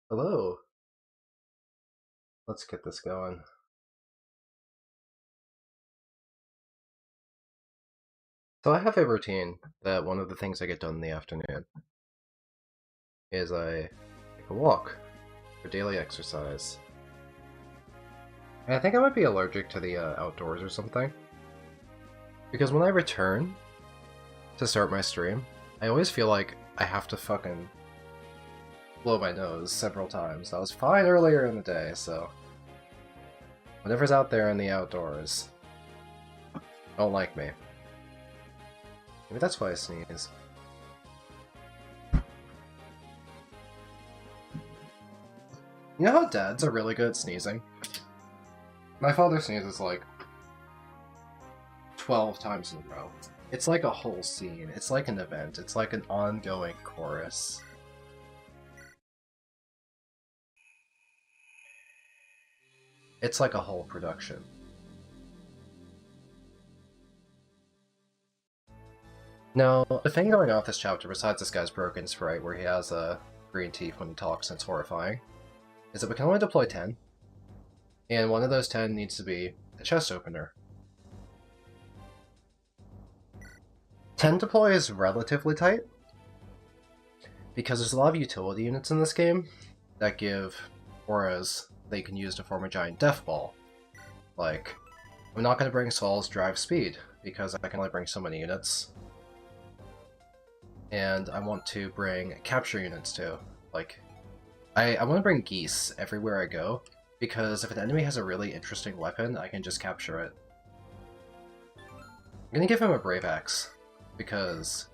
Hello. Let's get this going. So I have a routine that one of the things I get done in the afternoon is I take a walk for daily exercise. And I think I might be allergic to the outdoors or something. Because when I return to start my stream, I always feel like I have to fucking blow my nose several times. I was fine earlier in the day, so whatever's out there in the outdoors don't like me. Maybe that's why I sneeze. You know how dads are really good at sneezing? My father sneezes like 12 times in a row. It's like a whole scene. It's like an event. It's like an ongoing chorus. It's like a whole production. Now, the thing going on with this chapter, besides this guy's broken sprite where he has green teeth when he talks and it's horrifying, is that we can only deploy 10, and one of those 10 needs to be a chest opener. 10 deploy is relatively tight, because there's a lot of utility units in this game that give auras that you can use to form a giant death ball. Like, I'm not going to bring Saul's drive speed, because I can only bring so many units. And I want to bring capture units too. Like, I want to bring geese everywhere I go, because if an enemy has a really interesting weapon, I can just capture it. I'm gonna give him a Brave Axe, because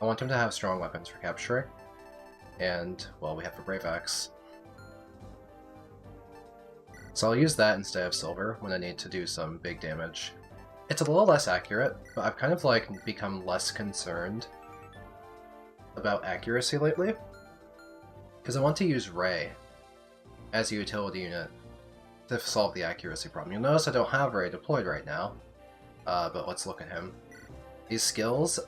I want him to have strong weapons for capturing, and, well, we have a Brave Axe. So I'll use that instead of silver when I need to do some big damage. It's a little less accurate, but I've kind of like become less concerned about accuracy lately, because I want to use Ray as a utility unit to solve the accuracy problem. You'll notice I don't have Ray deployed right now, but let's look at him. These skills,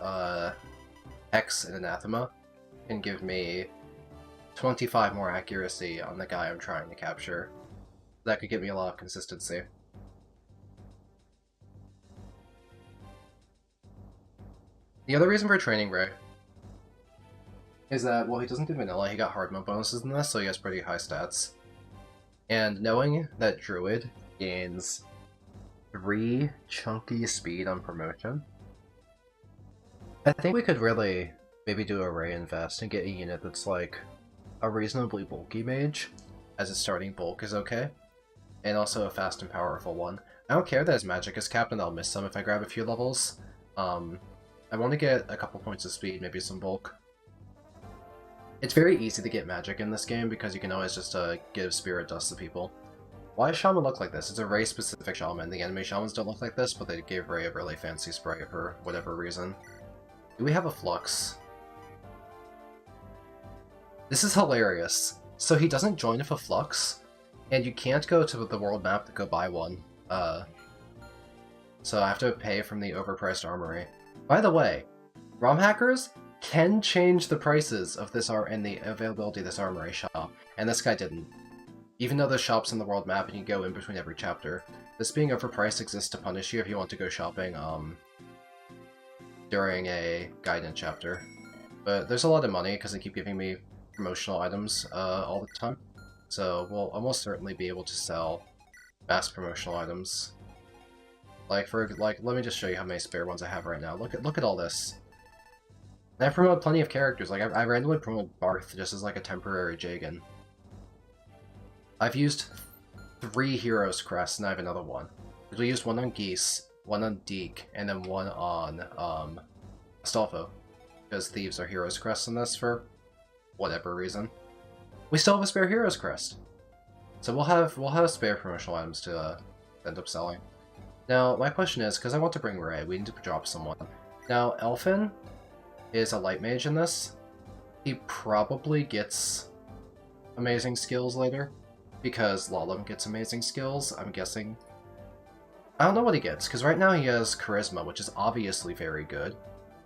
Hex and Anathema, can give me 25 more accuracy on the guy I'm trying to capture. That could give me a lot of consistency. The other reason for training Ray is that, well, he doesn't do vanilla, he got hard mode bonuses in this, so he has pretty high stats. And knowing that Druid gains 3 chunky speed on promotion, I think we could really maybe do a Ray invest and get a unit that's like a reasonably bulky mage, as its starting bulk is okay, and also a fast and powerful one. I don't care that his magic is capped and I'll miss some if I grab a few levels. I want to get a couple points of speed, maybe some bulk. It's very easy to get magic in this game because you can always just give spirit dust to people. Why does Shaman look like this? It's a Ray-specific Shaman. The enemy Shamans don't look like this, but they gave Ray a really fancy sprite for whatever reason. Do we have a Flux? This is hilarious. So he doesn't join with a Flux, and you can't go to the world map to go buy one. So I have to pay from the overpriced armory. By the way, ROM hackers can change the prices of this and the availability of this armory shop, and this guy didn't. Even though there's shops in the world map and you go in between every chapter, this being overpriced exists to punish you if you want to go shopping during a guidance chapter. But there's a lot of money because they keep giving me promotional items all the time, so we'll almost certainly be able to sell fast promotional items. Like let me just show you how many spare ones I have right now. Look at all this. And I've promoted plenty of characters. Like I randomly promoted Barth just as like a temporary Jagan. I've used 3 Heroes Crests and I have another one. We used one on Geese, one on Deke, and then one on Astolfo. Because Thieves are Heroes Crests in this for whatever reason. We still have a spare Heroes Crest. So we'll have spare promotional items to end up selling. Now, my question is, because I want to bring Ray, we need to drop someone. Now, Elfin is a light mage in this. He probably gets amazing skills later, because Lalum gets amazing skills, I'm guessing. I don't know what he gets, because right now he has Charisma, which is obviously very good,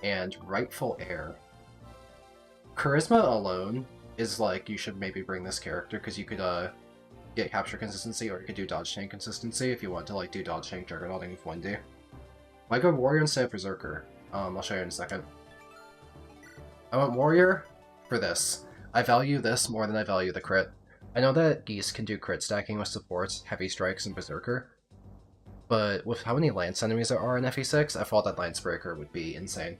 and Rightful Heir. Charisma alone is like you should maybe bring this character because you could get capture consistency, or you could do dodge tank consistency if you want to like do dodge tank juggernauting with Wendy. I go warrior instead of berserker. I'll show you in a second. I want warrior for this. I value this more than I value the crit. I know that Geese can do crit stacking with supports, heavy strikes, and berserker, but with how many lance enemies there are in FE6, I thought that Lancebreaker would be insane.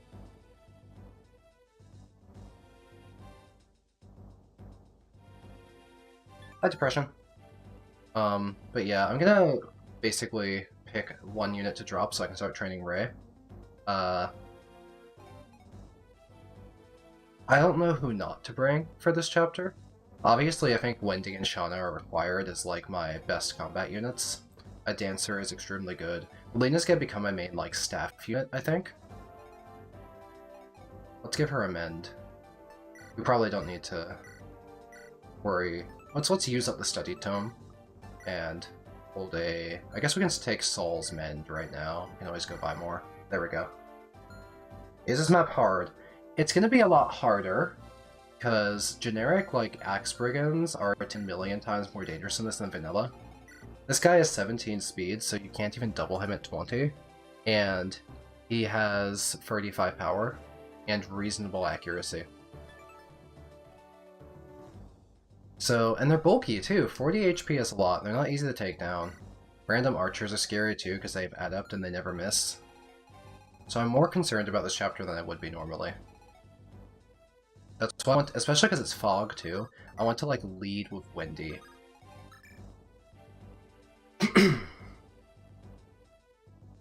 Hi, Depression. But yeah, I'm gonna basically pick one unit to drop so I can start training Ray. I don't know who not to bring for this chapter. Obviously, I think Wendy and Shauna are required as like my best combat units. A Dancer is extremely good. Lena's gonna become my main like staff unit, I think. Let's give her a mend. We probably don't need to worry. Let's use up the study tome and hold a... I guess we can take Saul's mend right now. We can always go buy more. There we go. Is this map hard? It's gonna be a lot harder because generic like Axe Brigands are 10 million times more dangerous in this than vanilla. This guy has 17 speed, so you can't even double him at 20, and he has 35 power and reasonable accuracy. So, and they're bulky too. 40 HP is a lot. They're not easy to take down. Random archers are scary too because they have adept and they never miss. So I'm more concerned about this chapter than I would be normally. That's why I want, especially because it's fog too. I want to like lead with Wendy.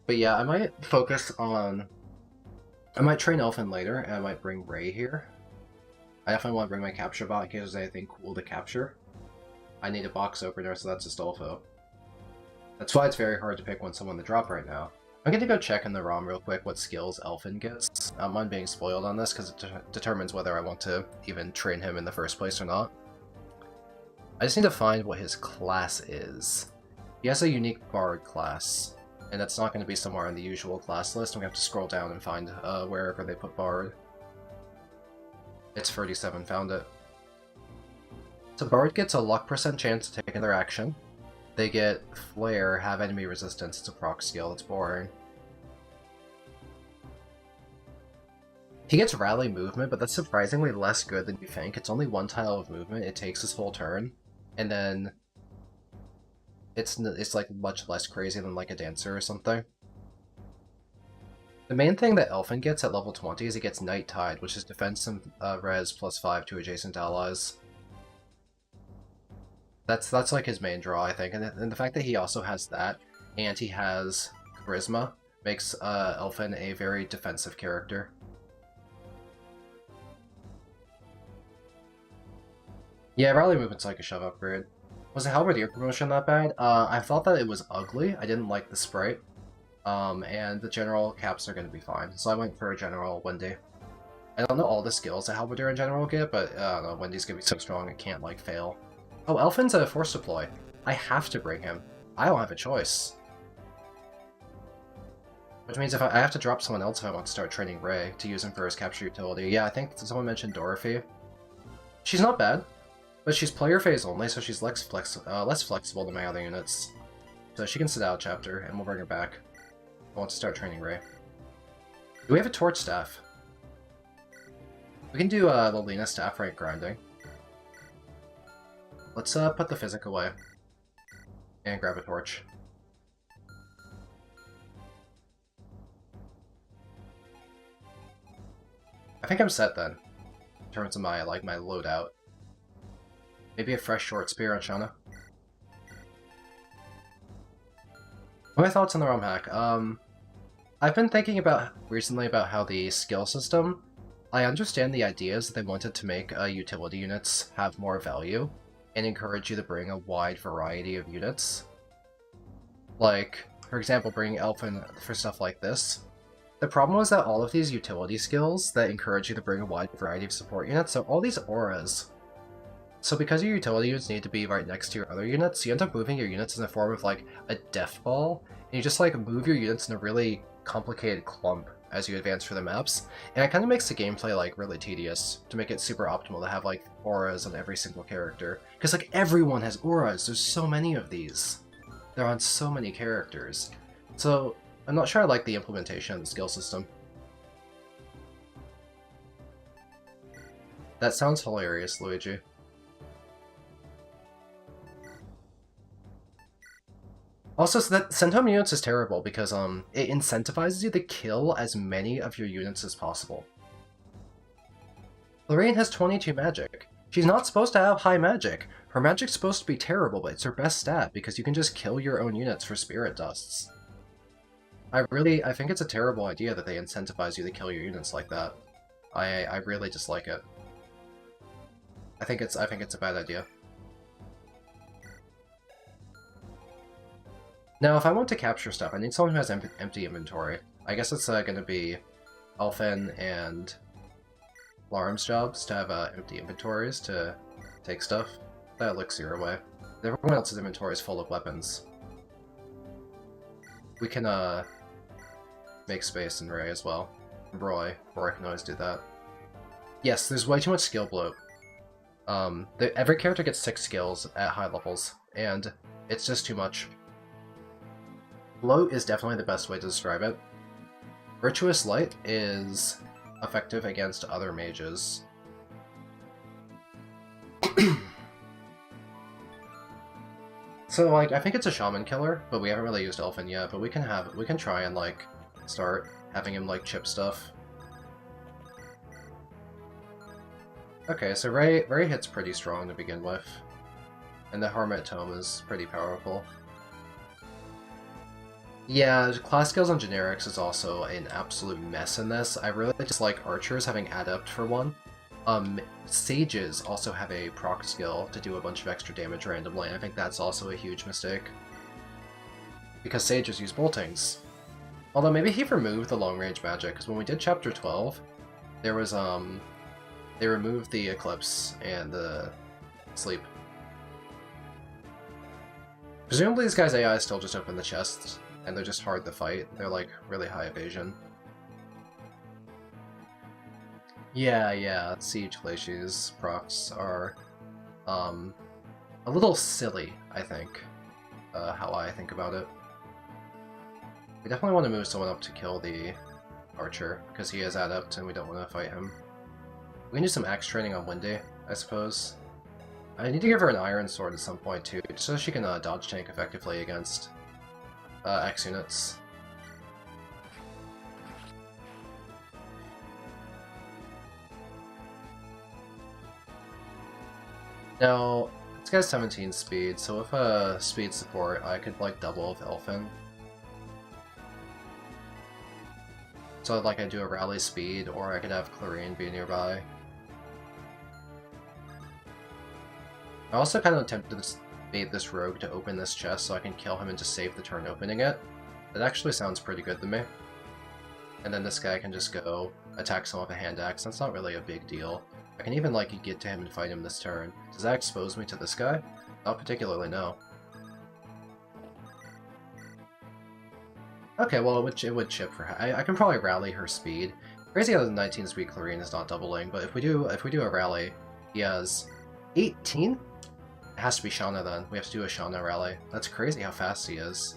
But yeah, I might focus on... I might train Elfin later, and I might bring Ray here. I definitely want to bring my capture bot in case there's anything cool to capture. I need a box opener, so that's Astolfo. That's why it's very hard to pick someone to drop right now. I'm going to go check in the ROM real quick what skills Elfin gets. I'm being spoiled on this because it determines whether I want to even train him in the first place or not. I just need to find what his class is. He has a unique Bard class, and that's not going to be somewhere in the usual class list. I'm going to have to scroll down and find wherever they put Bard. It's 37, found it. So Bard gets a luck % chance to take another action. They get Flare, have enemy resistance. It's a proc skill, it's boring. He gets Rally movement, but that's surprisingly less good than you think. It's only one tile of movement, it takes his whole turn, and then it's like much less crazy than like a Dancer or something. The main thing that Elfin gets at level 20 is he gets Night Tide, which is defense and res +5 to adjacent allies. That's like his main draw, I think, and the fact that he also has that, and he has Charisma, makes Elfin a very defensive character. Yeah, Rally Movement's like a shove upgrade. Was the Halberdier promotion that bad? I thought that it was ugly, I didn't like the sprite, and the general caps are going to be fine, so I went for a general Wendy. I don't know all the skills that Halberdier in general get, but I don't know, Wendy's going to be so strong it can't like fail. Oh, Elfin's a force deploy. I have to bring him. I don't have a choice. Which means if I have to drop someone else if I want to start training Ray to use him for his capture utility. Yeah, I think someone mentioned Dorothy. She's not bad, but she's player phase only, so she's less flexible than my other units. So she can sit out a chapter, and we'll bring her back. I want to start training Ray. Do we have a torch staff? We can do the Lena staff rank grinding. Let's put the physic away and grab a torch. I think I'm set then, in terms of my my loadout. Maybe a fresh short spear on Shauna. What are my thoughts on the Romhack? I've been thinking recently about how the skill system. I understand the ideas that they wanted to make utility units have more value and encourage you to bring a wide variety of units. Like, for example, bringing Elfin for stuff like this. The problem was that all of these utility skills that encourage you to bring a wide variety of support units, so all these auras. So because your utility units need to be right next to your other units, you end up moving your units in the form of like a death ball, and you just like move your units in a really complicated clump as you advance through the maps, and it kind of makes the gameplay like really tedious to make it super optimal to have like auras on every single character. Because like everyone has auras, there's so many of these. They're on so many characters. So I'm not sure I like the implementation of the skill system. That sounds hilarious, Luigi. Also, so that Centum units is terrible because it incentivizes you to kill as many of your units as possible. Lorraine has 22 magic. She's not supposed to have high magic. Her magic's supposed to be terrible, but it's her best stat because you can just kill your own units for spirit dusts. I think it's a terrible idea that they incentivize you to kill your units like that. I really dislike it. I think it's a bad idea. Now, if I want to capture stuff, I need someone who has empty inventory. I guess it's gonna be Elfin and Larm's jobs to have empty inventories to take stuff. That elixir away. Everyone else's inventory is full of weapons. We can make space in Ray as well. Roy can always do that. Yes, there's way too much skill bloat. Every character gets 6 skills at high levels, and it's just too much. Bloat is definitely the best way to describe it. Virtuous Light is effective against other mages. So, like, I think it's a shaman killer, but we haven't really used Elfin yet, but we can try and, like, start having him, like, chip stuff. Okay, so Ray hits pretty strong to begin with, and the Hermit Tome is pretty powerful. Yeah, class skills on generics is also an absolute mess in this. I really just like archers having adept for one. Sages also have a proc skill to do a bunch of extra damage randomly, and I think that's also a huge mistake. Because sages use boltings. Although maybe he removed the long-range magic, because when we did Chapter 12, there was, they removed the Eclipse and the Sleep. Presumably this guy's AI still just open the chests, and they're just hard to fight. They're like really high evasion. Yeah, Siege Glaciers procs are a little silly, I think, how I think about it. We definitely want to move someone up to kill the archer, because he is adept and we don't want to fight him. We can do some axe training on Wendy, I suppose. I need to give her an iron sword at some point too, so she can dodge tank effectively against X units. Now, this guy's 17 speed, so with speed support, I could like double with Elfin. So like I do a rally speed, or I could have Clarine be nearby. I also kind of tempted to bait this rogue to open this chest so I can kill him and just save the turn opening it. That actually sounds pretty good to me. And then this guy can just go attack someone with a hand axe. That's not really a big deal. I can even like get to him and fight him this turn. Does that expose me to this guy? Not particularly, no. Okay, well it would chip for her. I can probably rally her speed. Crazy how the 19 speed Clarine is not doubling, but if we do a rally, he has 18? It has to be Shauna then. We have to do a Shauna rally. That's crazy how fast he is.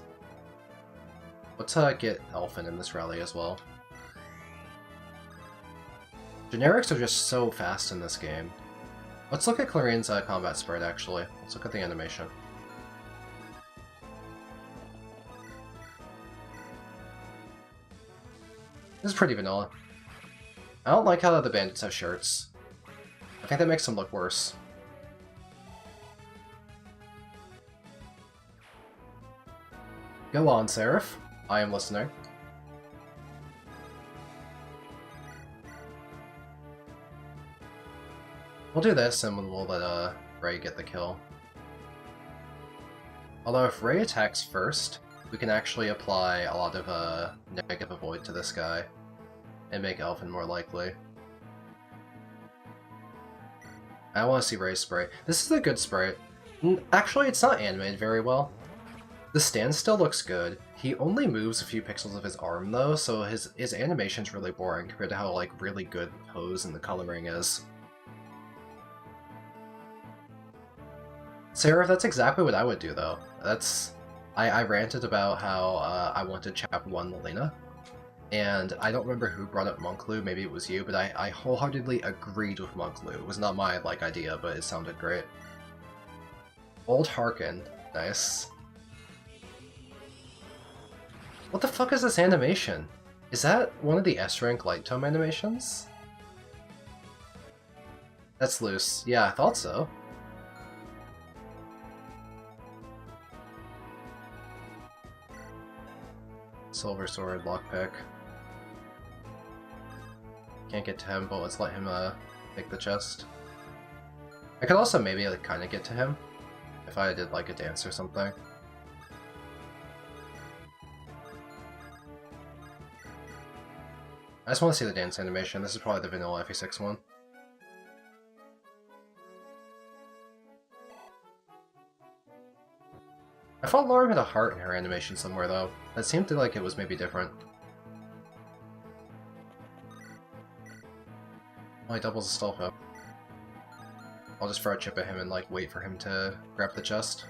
Let's get Elfin in this rally as well. Generics are just so fast in this game. Let's look at Clarine's combat spread actually. Let's look at the animation. This is pretty vanilla. I don't like how the bandits have shirts. I think that makes them look worse. Go on, Seraph. I am listening. We'll do this, and we'll let Ray get the kill. Although if Ray attacks first, we can actually apply a lot of negative avoid to this guy, and make Elfin more likely. I want to see Ray's spray. This is a good spray. Actually, it's not animated very well. The standstill looks good. He only moves a few pixels of his arm though, so his animation's really boring compared to how like really good the pose and the coloring is. Seraph, that's exactly what I would do though. I ranted about how I wanted Chap 1 Melina, and I don't remember who brought up Monklu, maybe it was you, but I wholeheartedly agreed with Monklu. It was not my like idea, but it sounded great. Old Harkin, nice. What the fuck is this animation? Is that one of the S-rank light tome animations? That's loose. Yeah, I thought so. Silver Sword, Lockpick. Can't get to him, but let's let him take the chest. I could also maybe like kind of get to him if I did like a dance or something. I just want to see the dance animation. This is probably the vanilla FE6 one. I thought Lauren had a heart in her animation somewhere though. That seemed to like it was maybe different. Oh, he doubles the stealth up. I'll just throw a chip at him and like wait for him to grab the chest.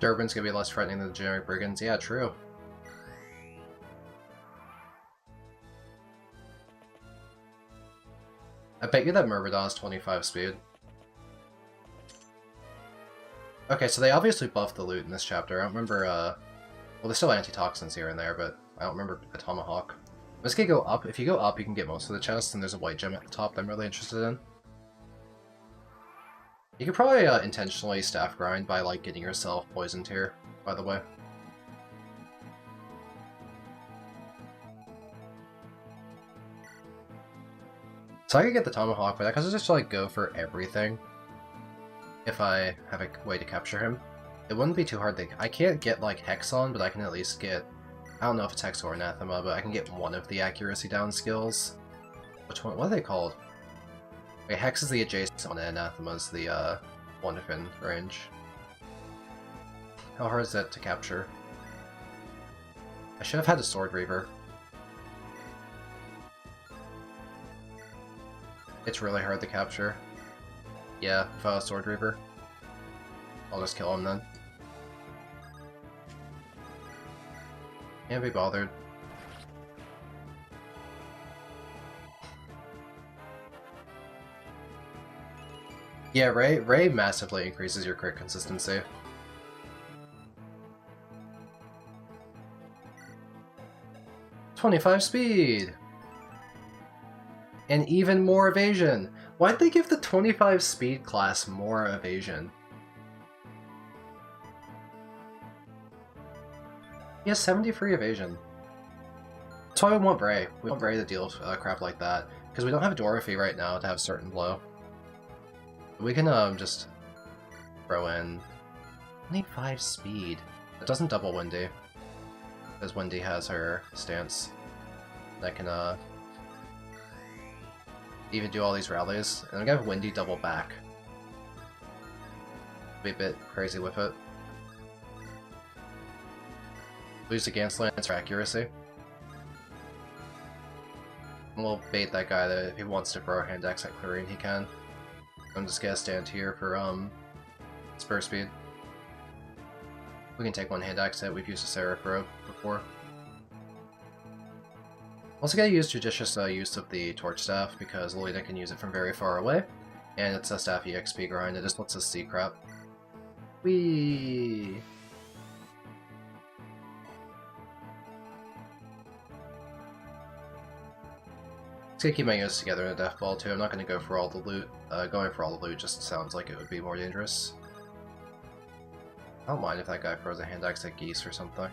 Durban's gonna be less threatening than the generic brigands. Yeah, true. I bet you that Myrmidon is 25 speed. Okay, so they obviously buffed the loot in this chapter. I don't remember, well, there's still antitoxins here and there, but I don't remember a Tomahawk. I'm just gonna go up. If you go up, you can get most of the chests, and there's a white gem at the top that I'm really interested in. You could probably intentionally staff grind by, like, getting yourself poisoned here, by the way. So I could get the Tomahawk, but I could just, like, go for everything if I have a way to capture him. It wouldn't be too hard to... I can't get, like, Hex on, but I can at least get... I don't know if it's Hex or Anathema, but I can get one of the accuracy down skills. Which one? What are they called? Okay, Hex is the adjacent one, and Anathema is the, one within range. How hard is that to capture? I should have had a Sword Reaver. It's really hard to capture. Yeah, if I was Sword Reaver. I'll just kill him then. Can't be bothered. Yeah, Ray massively increases your crit consistency. "25 speed! And even more evasion! Why'd they give the 25 speed class more evasion? He has 73 evasion. That's why we want Bray. We want Bray to deal with crap like that. Because we don't have Dorothy right now to have certain blow. We can just throw in 25 speed. It doesn't double Wendy. Because Wendy has her stance. That can even do all these rallies. And I'm gonna have Wendy double back. Be a bit crazy with it. Lose against Lance for accuracy. And we'll bait that guy that if he wants to throw a hand axe at Clarine, he can. I'm just gonna stand here for spur speed. We can take one hand axe hit. We've used a Seraph Robe before. Also gotta use judicious use of the Torch Staff because Lolita can use it from very far away, and it's a staff EXP grind. It just lets us see crap. Whee! Just gonna keep my units together in a death ball too. I'm not gonna go for all the loot. Going for all the loot just sounds like it would be more dangerous. I don't mind if that guy throws a hand axe at Geese or something.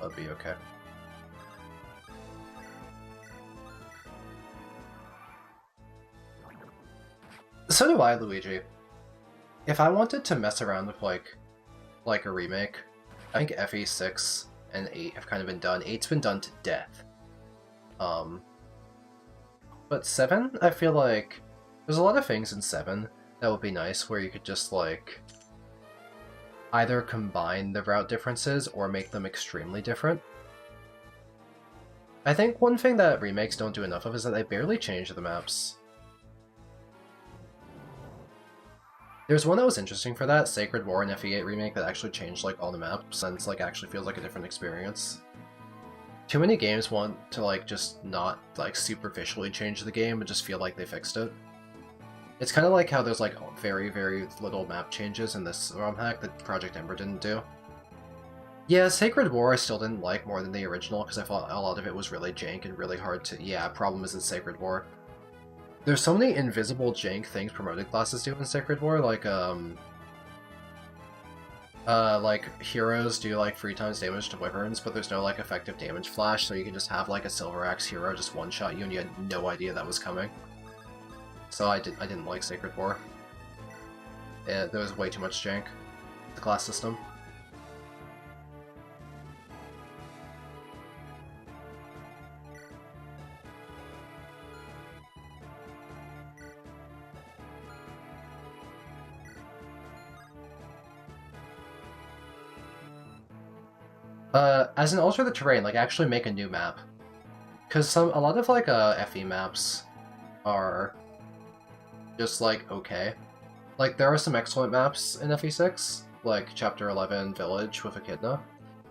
That'd be okay. So do I, Luigi. If I wanted to mess around with like a remake, I think FE6 and 8 have kind of been done. 8's been done to death. But 7, I feel like there's a lot of things in 7 that would be nice where you could just, like, either combine the route differences or make them extremely different. I think one thing that remakes don't do enough of is that they barely change the maps. There's one that was interesting for that, Sacred War in FE8 Remake, that actually changed like all the maps and it's, like, actually feels like a different experience. Too many games want to like just not like superficially change the game and just feel like they fixed it. It's kind of like how there's like very, very little map changes in this Romhack that Project Ember didn't do. Yeah, Sacred War I still didn't like more than the original because I thought a lot of it was really jank and really hard to... Yeah, problem is in Sacred War. There's so many invisible jank things promoted classes do in Sacred War, like heroes do like 3 times damage to wyverns, but there's no like effective damage flash, so you can just have like a Silver Axe hero just one-shot you and you had no idea that was coming. So I didn't like Sacred War. There was way too much jank. The class system. As an alter the terrain, like actually make a new map. Because a lot of like FE maps are just like okay. Like there are some excellent maps in FE6, like Chapter 11 Village with Echidna,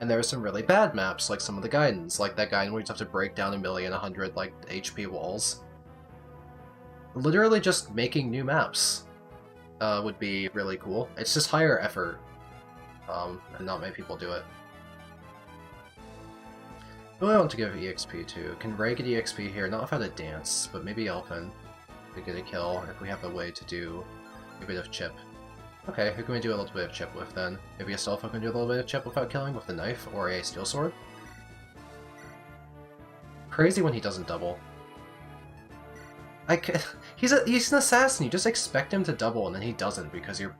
and there are some really bad maps, like some of the Gaidens, like that Gaiden where you just have to break down 1,100,000 like HP walls. Literally just making new maps would be really cool. It's just higher effort, and not many people do it. Who do I want to give EXP to? Can Ray get EXP here? Not without a dance, but maybe Elfin could get a kill if we have a way to do a bit of chip. Okay, who can we do a little bit of chip with then? Maybe a Stealth can do a little bit of chip without killing with the knife, or a steel sword? Crazy when he doesn't double. He's an assassin, you just expect him to double and then he doesn't because you're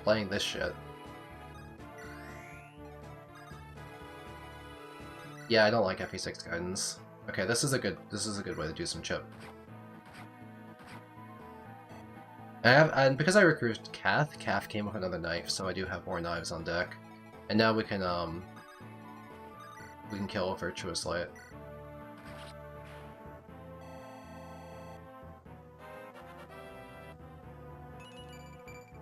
playing this shit. Yeah, I don't like FE6 guidance. Okay, this is a good way to do some chip. And because I recruited Cath came with another knife, so I do have more knives on deck. And now we can kill Virtuous Light.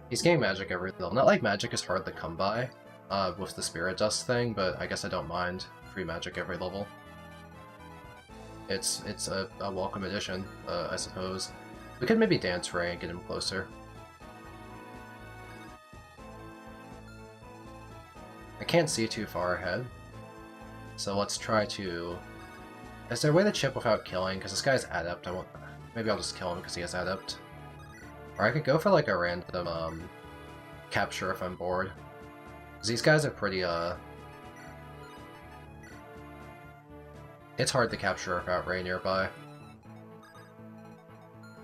He's getting magic every level. Not like magic is hard to come by with the Spirit Dust thing, but I guess I don't mind free magic every level. It's a welcome addition, I suppose. We could maybe dance Ray and get him closer. I can't see too far ahead, so let's try to... Is there a way to chip without killing? Because this guy's adept. Maybe I'll just kill him because he has adept. Or I could go for like a random capture if I'm bored. Because these guys are pretty it's hard to capture without Ray nearby.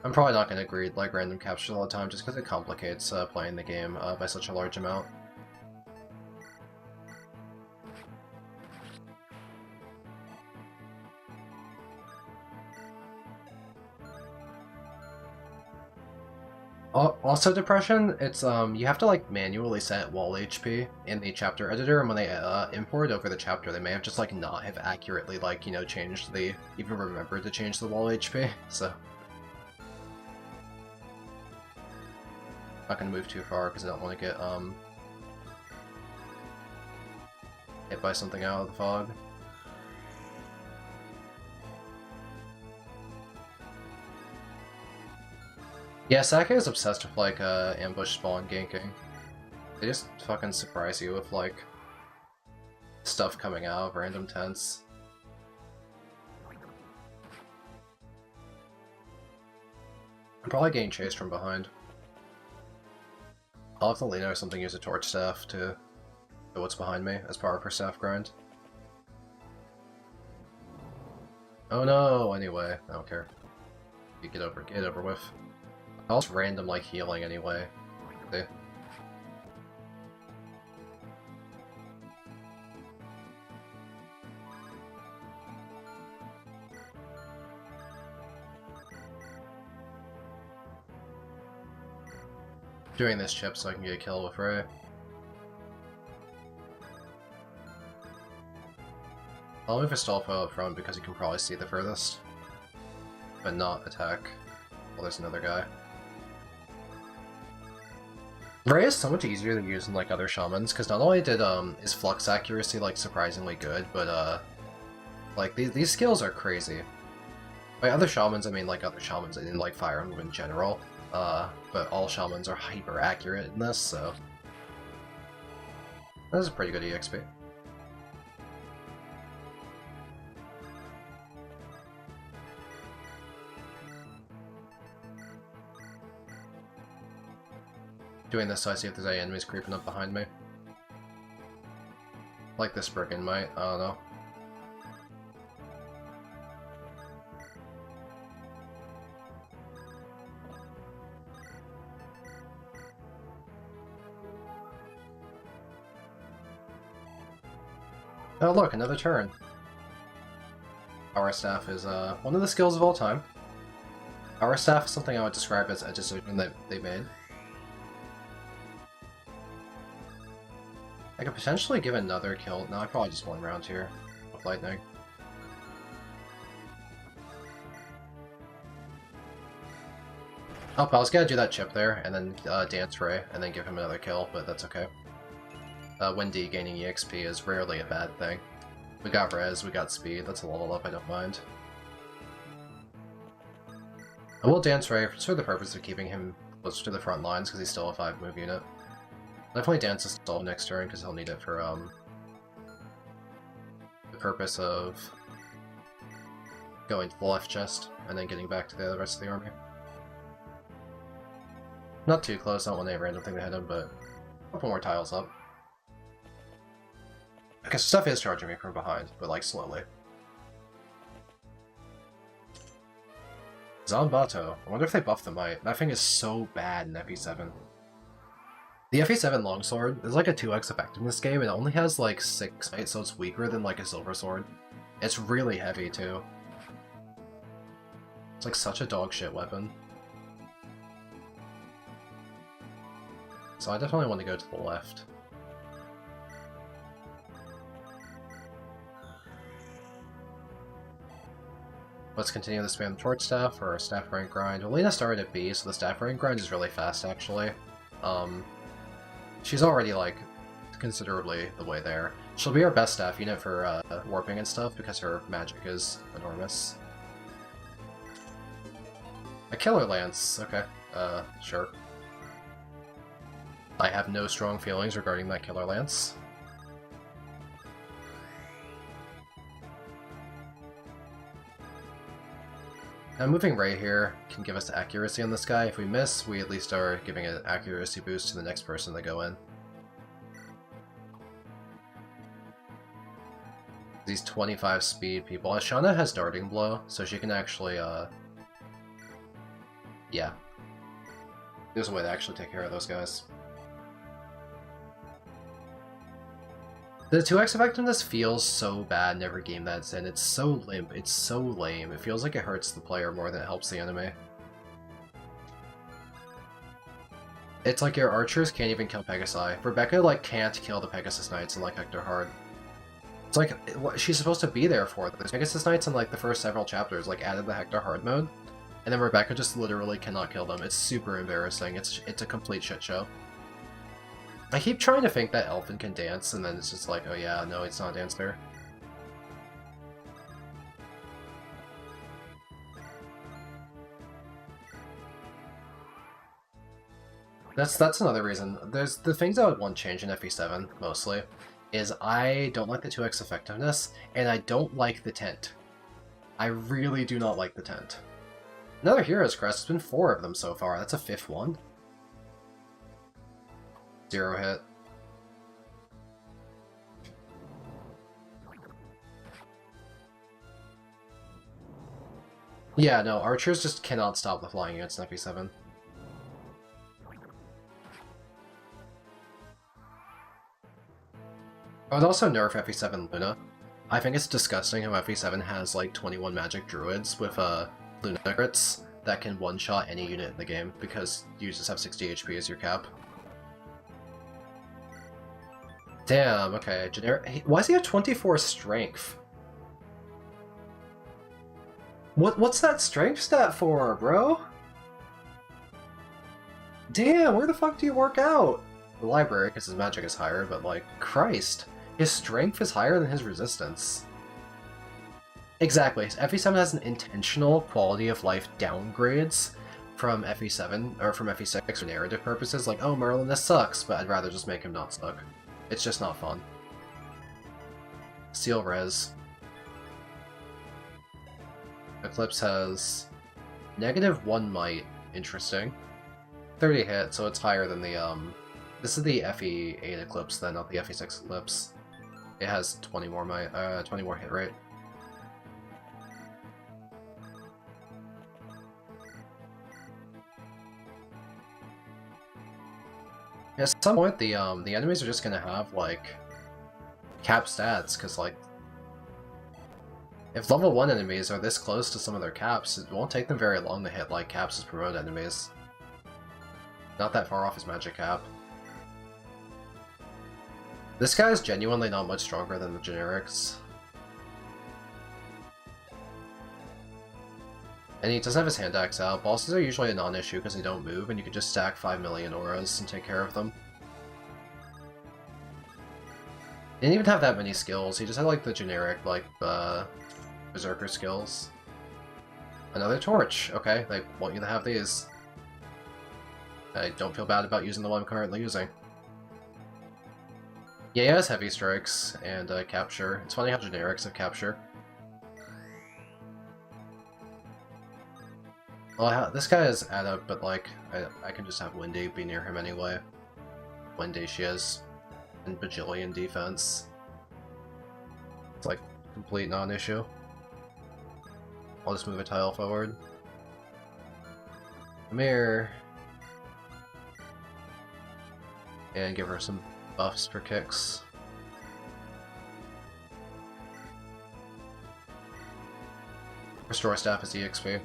I'm probably not going to greed like random captures all the time just because it complicates playing the game by such a large amount. Also, Depression, it's you have to like manually set wall HP in the chapter editor, and when they import over the chapter, they may have just like not have accurately like, you know, changed the, even remembered to change the wall HP, so. Not gonna move too far because I don't want to get hit by something out of the fog. Yeah, Sake is obsessed with like ambush spawn ganking. They just fucking surprise you with like stuff coming out of random tents. I'm probably getting chased from behind. I'll have to lean or something, use a torch staff to know what's behind me as part of her staff grind. Oh no, anyway, I don't care. You get over with. I'll just random like healing anyway. See? Doing this chip so I can get a kill with Ray. I'll move Astolfo up front because he can probably see the furthest. But not attack. Well, there's another guy. Ray is so much easier to use than like other shamans, because not only did his flux accuracy like surprisingly good, but like these skills are crazy. By other shamans, I mean like other shamans in like Fire Emblem in general. But all shamans are hyper accurate in this, so this is a pretty good EXP. Doing this so I see if there's any enemies creeping up behind me. Like this brigand might, I don't know. Oh look, another turn. Power Staff is one of the skills of all time. Power Staff is something I would describe as a decision that they made. I could potentially give another kill. No, I probably just one round here with lightning. Oh, I was gonna do that chip there, and then Dance Ray, and then give him another kill, but that's okay. Windy gaining EXP is rarely a bad thing. We got res, we got speed, that's a level up, I don't mind. I will Dance Ray for the purpose of keeping him closer to the front lines, because he's still a 5-move unit. Definitely Dance Astolfo next turn, because he'll need it for the purpose of going to the left chest, and then getting back to the rest of the army. Not too close, I don't want any random thing to hit him, but a couple more tiles up. Because stuff is charging me from behind, but like slowly. Zanbato. I wonder if they buff the might. That thing is so bad in FE7. The FE7 longsword is like a 2x effect in this game, and it only has like 6 might, so it's weaker than like a silver sword. It's really heavy too. It's like such a dog shit weapon. So I definitely want to go to the left. Let's continue to spam the Torch Staff or Staff Rank Grind. Alina started at B, so the Staff Rank Grind is really fast actually. She's already like considerably the way there. She'll be our best staff unit for warping and stuff because her magic is enormous. A Killer Lance, okay, sure. I have no strong feelings regarding that Killer Lance. Now moving right here can give us accuracy on this guy. If we miss, we at least are giving an accuracy boost to the next person that go in. These 25 speed people. Ashana has Darting Blow, so she can actually, yeah. There's a way to actually take care of those guys. The 2x effectiveness feels so bad in every game that it's in. It's so limp, it's so lame. It feels like it hurts the player more than it helps the enemy. It's like your archers can't even kill Pegasi. Rebecca, like, can't kill the Pegasus Knights in, like, Hector Hard. It's like, what she's supposed to be there for. The Pegasus Knights in, like, the first several chapters, like, added the Hector Hard mode, and then Rebecca just literally cannot kill them. It's super embarrassing. It's a complete shit show. I keep trying to think that Elfin can dance, and then it's just like, oh yeah, no, it's not a dancer. That's another reason. There's the things I would want change in FE7, mostly, is I don't like the 2x effectiveness, and I don't like the tent. I really do not like the tent. Another Hero's Crest, there's been 4 of them so far, that's a 5th one. 0 hit. Yeah, no, archers just cannot stop the flying units in FE7. I would also nerf FE7 Luna. I think it's disgusting how FE7 has like 21 magic druids with Luna crits. that can one-shot any unit in the game, because you just have 60 HP as your cap. Damn, okay, generic. Why does he have 24 strength? What's that strength stat for, bro? Damn, where the fuck do you work out? The library, because his magic is higher, but like, Christ. His strength is higher than his resistance. Exactly, FE7 has an intentional quality of life downgrades from FE7, or from FE6 for narrative purposes, like, oh, Merlin, this sucks, but I'd rather just make him not suck. It's just not fun. Seal Res. Eclipse has -1 might. Interesting. 30 hit, so it's higher than the, this is the FE8 Eclipse then, not the FE6 Eclipse. It has 20 more might, 20 more hit rate. At some point, the enemies are just gonna have, like, cap stats, because, like, if level 1 enemies are this close to some of their caps, it won't take them very long to hit, like, caps as promoted enemies. Not that far off his magic cap. This guy is genuinely not much stronger than the generics. And he doesn't have his hand axe out. Bosses are usually a non-issue because they don't move, and you can just stack 5 million auras and take care of them. He didn't even have that many skills, he just had like the generic, like, Berserker skills. Another torch! Okay, they want you to have these. I don't feel bad about using the one I'm currently using. Yeah, he has heavy strikes and capture. It's funny how generics have capture. Well, this guy is adept, but like, I can just have Wendy be near him anyway. Wendy she has, and bajillion defense. It's like, complete non-issue. I'll just move a tile forward. Come here. And give her some buffs for kicks. Restore staff as EXP.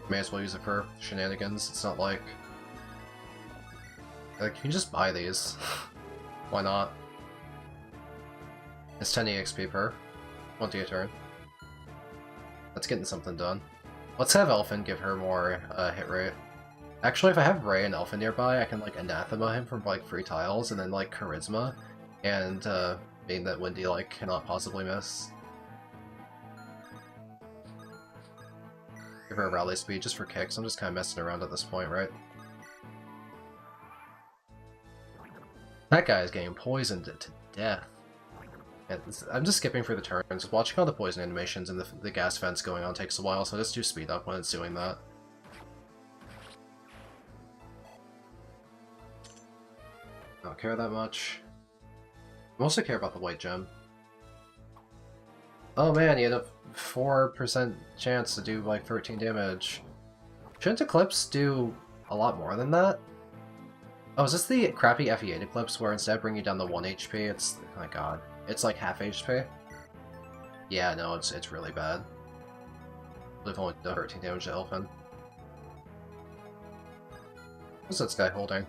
May as well use it for shenanigans. It's not like... you can just buy these. Why not? It's 10 EXP per. 20 a turn. That's getting something done. Let's have Elfin give her more hit rate. Actually, if I have Ray and Elfin nearby, I can like anathema him from like free tiles and then like charisma, and mean that Wendy like cannot possibly miss. Give her a rally speed just for kicks. I'm just kind of messing around at this point, right? That guy is getting poisoned to death. And I'm just skipping through the turns. Watching all the poison animations and the gas fence going on takes a while, so just do speed up when it's doing that. Don't care that much. I mostly care about the white gem. Oh man, he had a 4% chance to do like 13 damage. Shouldn't Eclipse do a lot more than that? Oh, is this the crappy FE8 Eclipse where instead of bringing down the 1 HP, it's... oh my god. It's like half HP? Yeah, no, it's really bad. We've only done 13 damage to Elfin. What's this guy holding?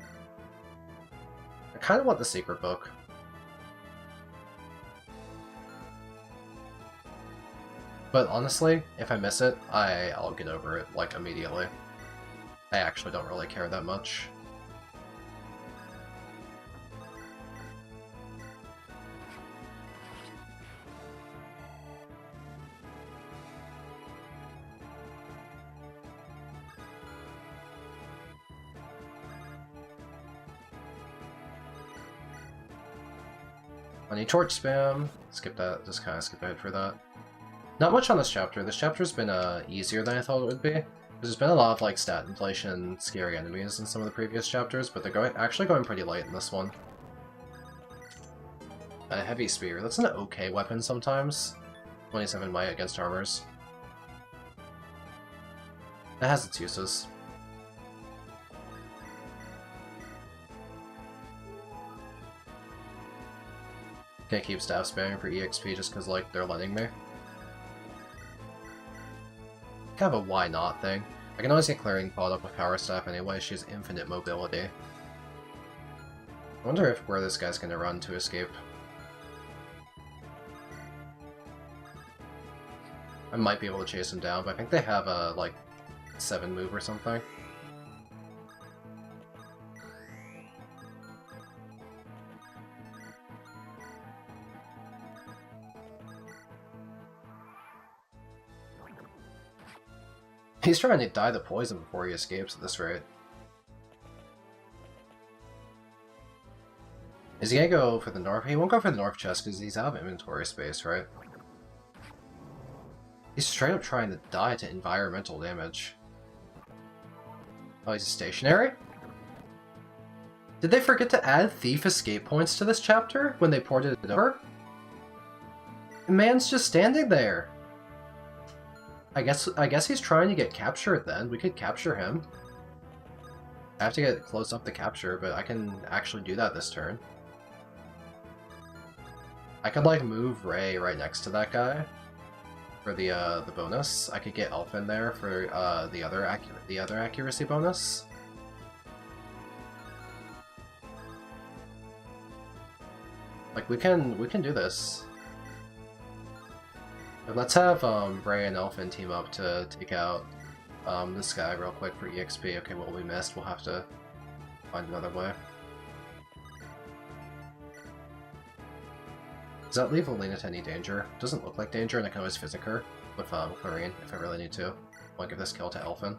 I kind of want the secret book. But honestly, if I miss it, I'll get over it, like, immediately. I actually don't really care that much. Money torch spam. Skip that, just kind of skip ahead for that. Not much on this chapter. This chapter's been easier than I thought it would be. There's been a lot of like stat inflation and scary enemies in some of the previous chapters, but they're actually going pretty light in this one. A heavy spear. That's an okay weapon sometimes. 27 might against armors. It has its uses. Can't keep staff spamming for EXP just because, like, they're letting me. Kind of a why not thing. I can always get Clearing Pod up with Power Staff anyway, she has infinite mobility. I wonder if where this guy's gonna run to escape. I might be able to chase him down, but I think they have a, like, 7 move or something. He's trying to die the poison before he escapes at this rate. Is he gonna go for the north? He won't go for the north chest because he's out of inventory space, right? He's straight up trying to die to environmental damage. Oh, he's stationary? Did they forget to add thief escape points to this chapter when they ported it over? The man's just standing there. I guess he's trying to get captured then. We could capture him. I have to get close up to capture, but I can actually do that this turn. I could like move Ray right next to that guy for the bonus. I could get Elf in there for the other accuracy bonus. Like we can do this. But let's have Ray and Elfin team up to take out this guy real quick for EXP. Okay, what we missed, we'll have to find another way. Does that leave Alina to any danger? Doesn't look like danger, and I can always physic her with Clarine if I really need to. I'll give this kill to Elfin.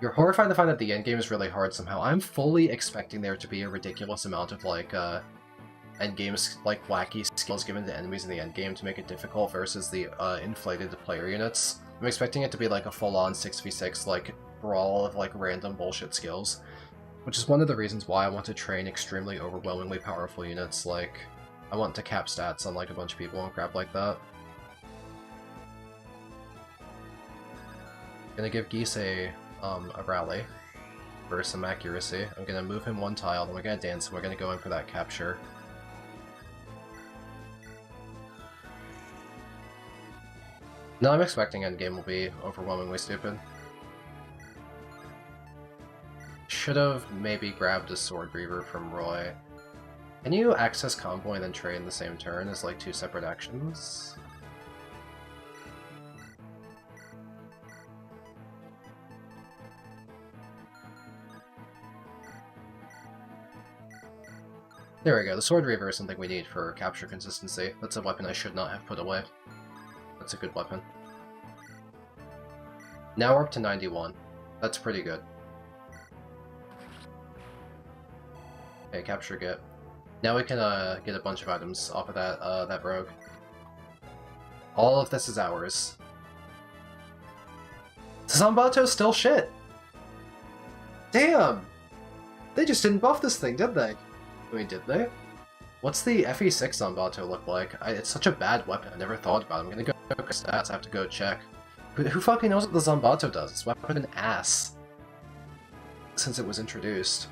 You're horrified to find that the endgame is really hard somehow. I'm fully expecting there to be a ridiculous amount of like endgames, like wacky skills given to enemies in the endgame to make it difficult versus the inflated player units. I'm expecting it to be like a full-on 6v6 like brawl of like random bullshit skills, which is one of the reasons why I want to train extremely overwhelmingly powerful units. Like I want to cap stats on like a bunch of people and crap like that. Gonna give Geese a rally for some accuracy. I'm gonna move him one tile, then we're gonna dance, and we're gonna go in for that capture. No, I'm expecting endgame will be overwhelmingly stupid. Should've maybe grabbed a Sword Reaver from Roy. Can you access Convoy and then trade in the same turn as like 2 separate actions? There we go, the Sword Reaver is something we need for capture consistency. That's a weapon I should not have put away. That's a good weapon. Now we're up to 91. That's pretty good. Okay, capture get. Now we can get a bunch of items off of that rogue. All of this is ours. Zanbato's still shit! Damn! They just didn't buff this thing, did they? I mean, did they? What's the FE6 Zanbato look like? It's such a bad weapon, I never thought about it. I'm gonna go look at stats, I have to go check. Who fucking knows what the Zanbato does? This weapon an ass. Since it was introduced.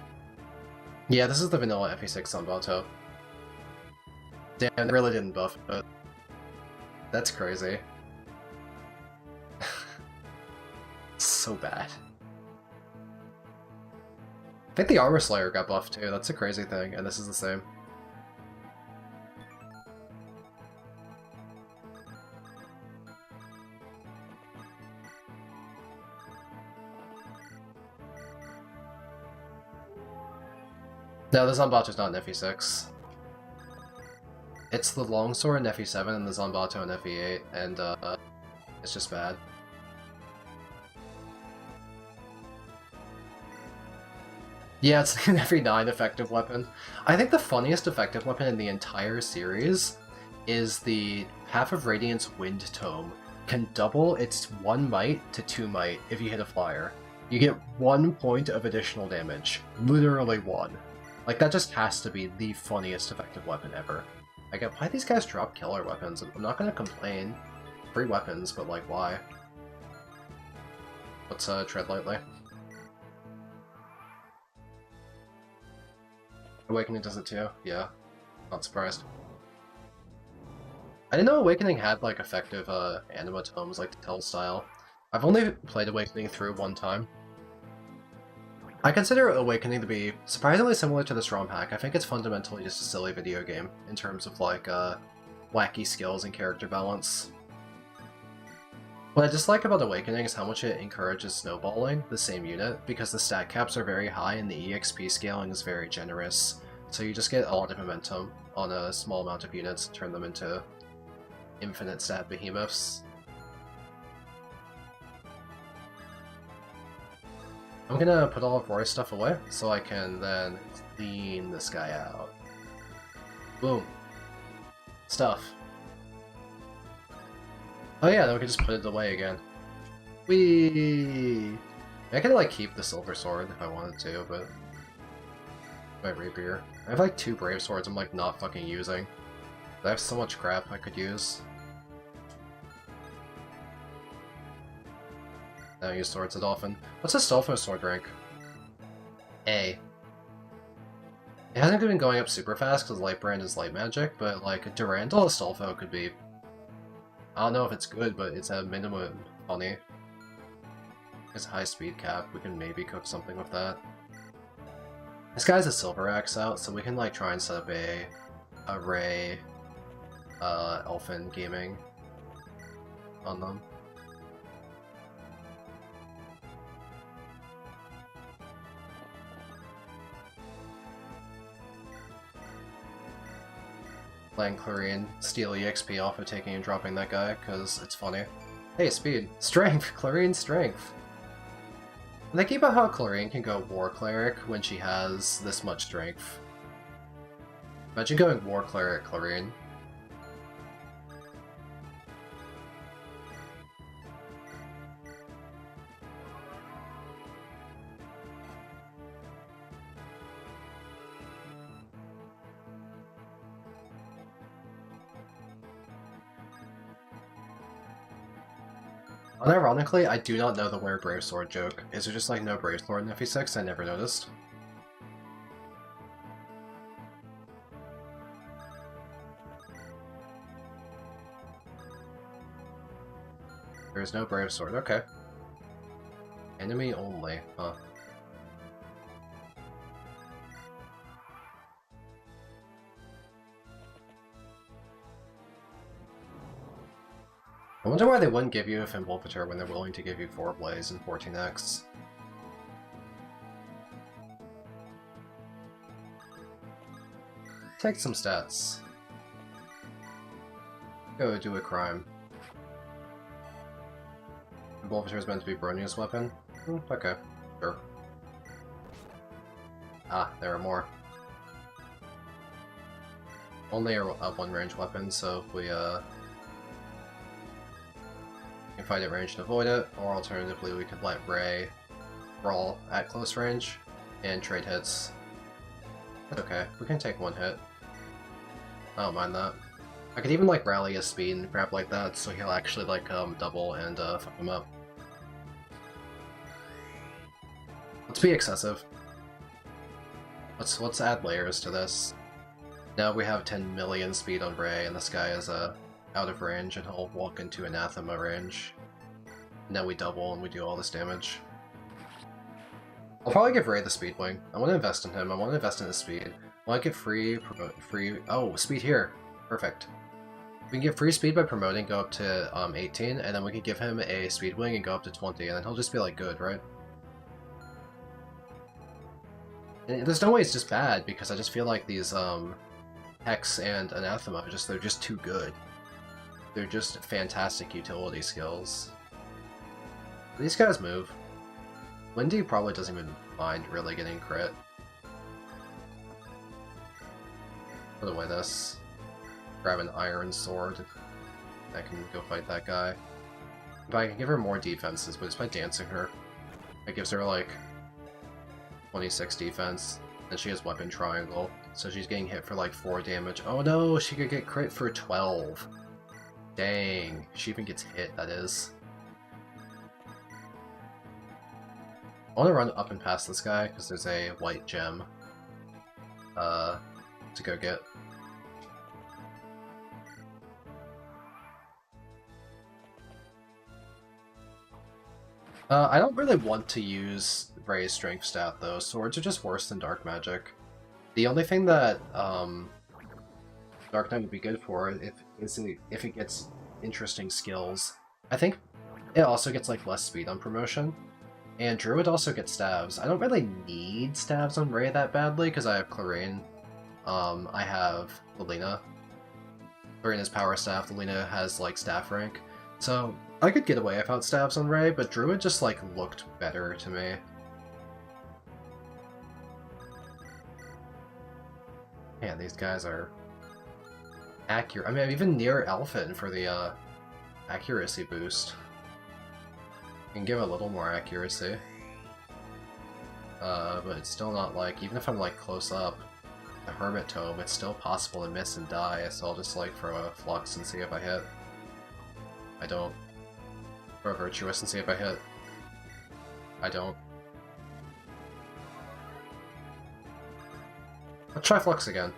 Yeah, this is the vanilla FE6 Zanbato. Damn, they really didn't buff it. That's crazy. So bad. I think the Armor Slayer got buffed too, that's a crazy thing, and this is the same. No, the Zanbato's not in FE6. It's the Longsword in FE7 and the Zanbato in FE8, and it's just bad. Yeah, it's an FE9 effective weapon. I think the funniest effective weapon in the entire series is the Half of Radiance Wind Tome. Can double its 1 might to 2 might if you hit a flyer. You get 1 point of additional damage. Literally 1. Like, that just has to be the funniest effective weapon ever. I get why these guys drop killer weapons. I'm not gonna complain. Free weapons, but like, why? Let's tread lightly. Awakening does it too? Yeah. Not surprised. I didn't know Awakening had like effective anima tomes like the Tell style. I've only played Awakening through one time. I consider Awakening to be surprisingly similar to this Romhack. I think it's fundamentally just a silly video game in terms of like wacky skills and character balance. What I dislike about Awakening is how much it encourages snowballing the same unit, because the stat caps are very high and the EXP scaling is very generous. So you just get a lot of momentum on a small amount of units and turn them into infinite stat behemoths. I'm gonna put all of Roy's stuff away so I can then clean this guy out. Boom. Stuff. Oh yeah, then we can just put it away again. Whee! I could like keep the silver sword if I wanted to, but my rapier. I have like 2 brave swords I'm like not fucking using. I have so much crap I could use. I don't use swords that often. What's a Stolfo sword rank? A. It hasn't been going up super fast because Lightbrand is light magic, but like Durandal Astolfo could be. I don't know if it's good, but it's at minimum funny. It's a high speed cap, we can maybe cook something with that. This guy's a silver axe out, so we can like try and set up a Ray Elfin gaming on them. Playing Clarine, steal EXP off of taking and dropping that guy, because it's funny. Hey, speed! Strength! Clarine strength! I'm thinking about how Clarine can go War Cleric when she has this much strength. Imagine going War Cleric Clarine. Unironically, I do not know the Wear Brave Sword joke. Is there just like no Brave Sword in FE6? I never noticed. There's no Brave Sword, okay. Enemy only, huh. I wonder why they wouldn't give you a Fimbulpator when they're willing to give you 4 Blaze and 14x. Take some stats. Go do a crime. Fimbulpator is meant to be Bronia's weapon? Okay, sure. Ah, there are more. Only a one-range weapon, so if we can fight at range and avoid it, or alternatively we could let Ray brawl at close range and trade hits. That's okay, we can take 1 hit. I don't mind that. I could even like rally his speed and crap like that, so he'll actually like double and fuck him up. Let's be excessive. Let's add layers to this. Now we have 10 million speed on Ray, and this guy is out of range, and he'll walk into Anathema range. And then we double, and we do all this damage. I'll probably give Ray the Speed Wing. I want to invest in him. I want to invest in his speed. I want to get free... Oh, speed here. Perfect. We can get free speed by promoting, go up to 18, and then we can give him a Speed Wing and go up to 20, and then he'll just be like good, right? And there's no way it's just bad, because I just feel like these Hex and Anathema, they're just too good. They're just fantastic utility skills. These guys move. Windy probably doesn't even mind really getting crit. Put away this. Grab an iron sword. I can go fight that guy. But I can give her more defenses, but it's by dancing her. It gives her like 26 defense, and she has weapon triangle, so she's getting hit for like 4 damage. Oh no, she could get crit for 12. Dang, she even gets hit, that is. I want to run up and past this guy, because there's a white gem to go get. I don't really want to use Ray's strength stat though. Swords are just worse than dark magic. The only thing that Dark Knight would be good for if it gets interesting skills. I think it also gets like less speed on promotion. And Druid also gets stabs. I don't really need stabs on Ray that badly because I have Clarine. I have Lilina. Clarine has power staff, Lilina has like staff rank. So I could get away without stabs on Ray, but Druid just like looked better to me. Man, these guys are accurate. I mean, I'm even near Elfin for the accuracy boost. Can give a little more accuracy. But it's still not like, even if I'm like close up, the Hermit Tome, it's still possible to miss and die, so I'll just like throw a Flux and see if I hit. I don't. Throw a Virtuous and see if I hit. I don't. Let's try Flux again.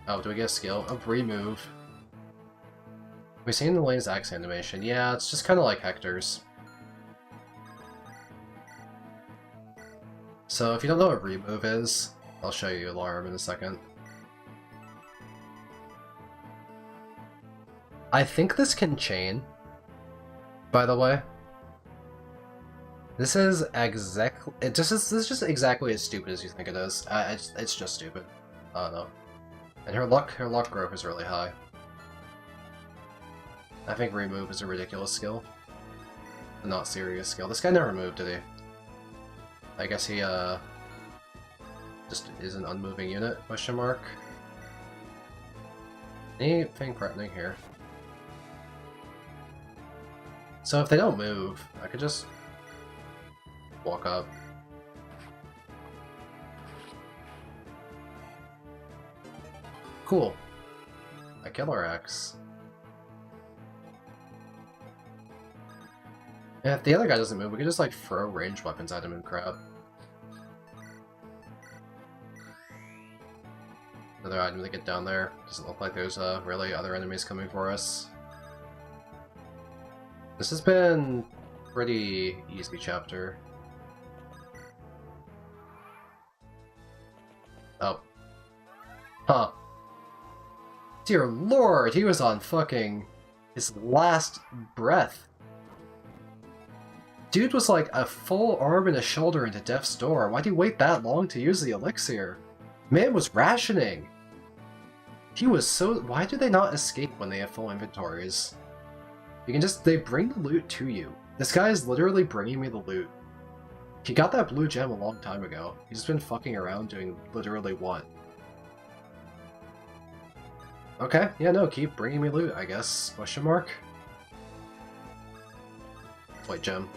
Oh, do we get a skill? Oh, remove. We've seen the Lane's Axe animation. Yeah, it's just kind of like Hector's. So if you don't know what remove is, I'll show you Alarm in a second. I think this can chain, by the way. This is exactly. This is just exactly as stupid as you think it is. It's just stupid. I don't know. And her luck growth is really high. I think remove is a ridiculous skill. A not serious skill. This guy never moved, did he? I guess he just is an unmoving unit, question mark. Anything threatening here? So if they don't move, I could just walk up. Cool. A Killer Axe. And if the other guy doesn't move, we can just like throw ranged weapons at him and crap. Another item to get down there. Doesn't look like there's really other enemies coming for us. This has been a pretty easy chapter. Oh. Huh. Dear lord, he was on fucking his last breath. Dude was like a full arm and a shoulder into death's door. Why'd he wait that long to use the elixir? Man was rationing. He was so... Why do they not escape when they have full inventories? You can just... They bring the loot to you. This guy is literally bringing me the loot. He got that blue gem a long time ago. He's just been fucking around doing literally what? Okay, yeah, no, keep bringing me loot, I guess. Question mark? White gem.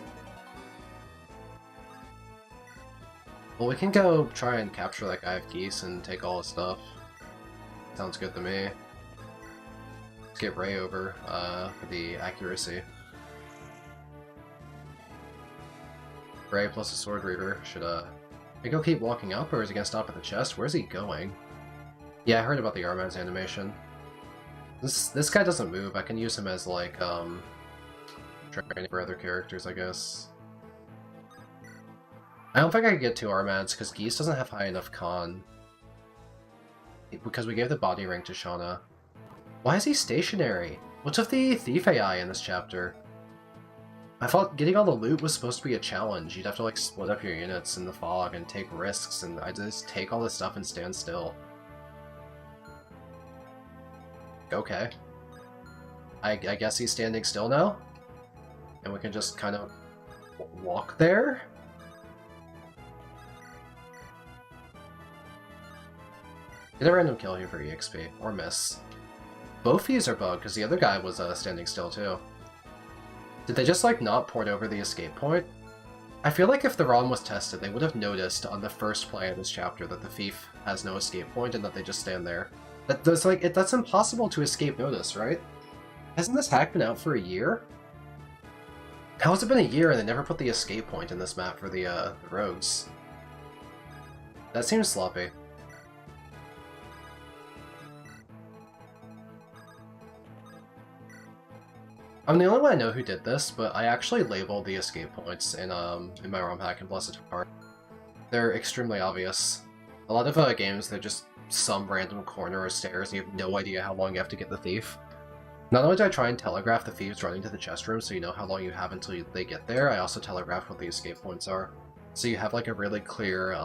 Well, we can go try and capture that guy with geese and take all his stuff. Sounds good to me. Let's get Ray over for the accuracy. Ray plus a Sword Reaver should, he go keep walking up, or is he gonna stop at the chest? Where's he going? Yeah, I heard about the Armad's animation. This guy doesn't move. I can use him as, like, training for other characters, I guess. I don't think I could get 2 Armads, because Geese doesn't have high enough con. Because we gave the body ring to Shauna. Why is he stationary? What's with the Thief AI in this chapter? I thought getting all the loot was supposed to be a challenge. You'd have to, like, split up your units in the fog and take risks, and I just take all this stuff and stand still. Okay. I guess he's standing still now? And we can just kind of walk there? Get a random kill here for EXP, or miss. Both these are bugged, because the other guy was standing still too. Did they just, like, not port over the escape point? I feel like if the ROM was tested, they would have noticed on the first play of this chapter that the thief has no escape point and that they just stand there. That's impossible to escape notice, right? Hasn't this hack been out for a year? How has it been a year and they never put the escape point in this map for the rogues? That seems sloppy. I'm the only one I know who did this, but I actually labeled the escape points in my Romhack and Blessed Heart. They're extremely obvious. A lot of games, they're just some random corner or stairs, and you have no idea how long you have to get the thief. Not only do I try and telegraph the thieves running to the chest room so you know how long you have until they get there, I also telegraph what the escape points are. So you have like a really clear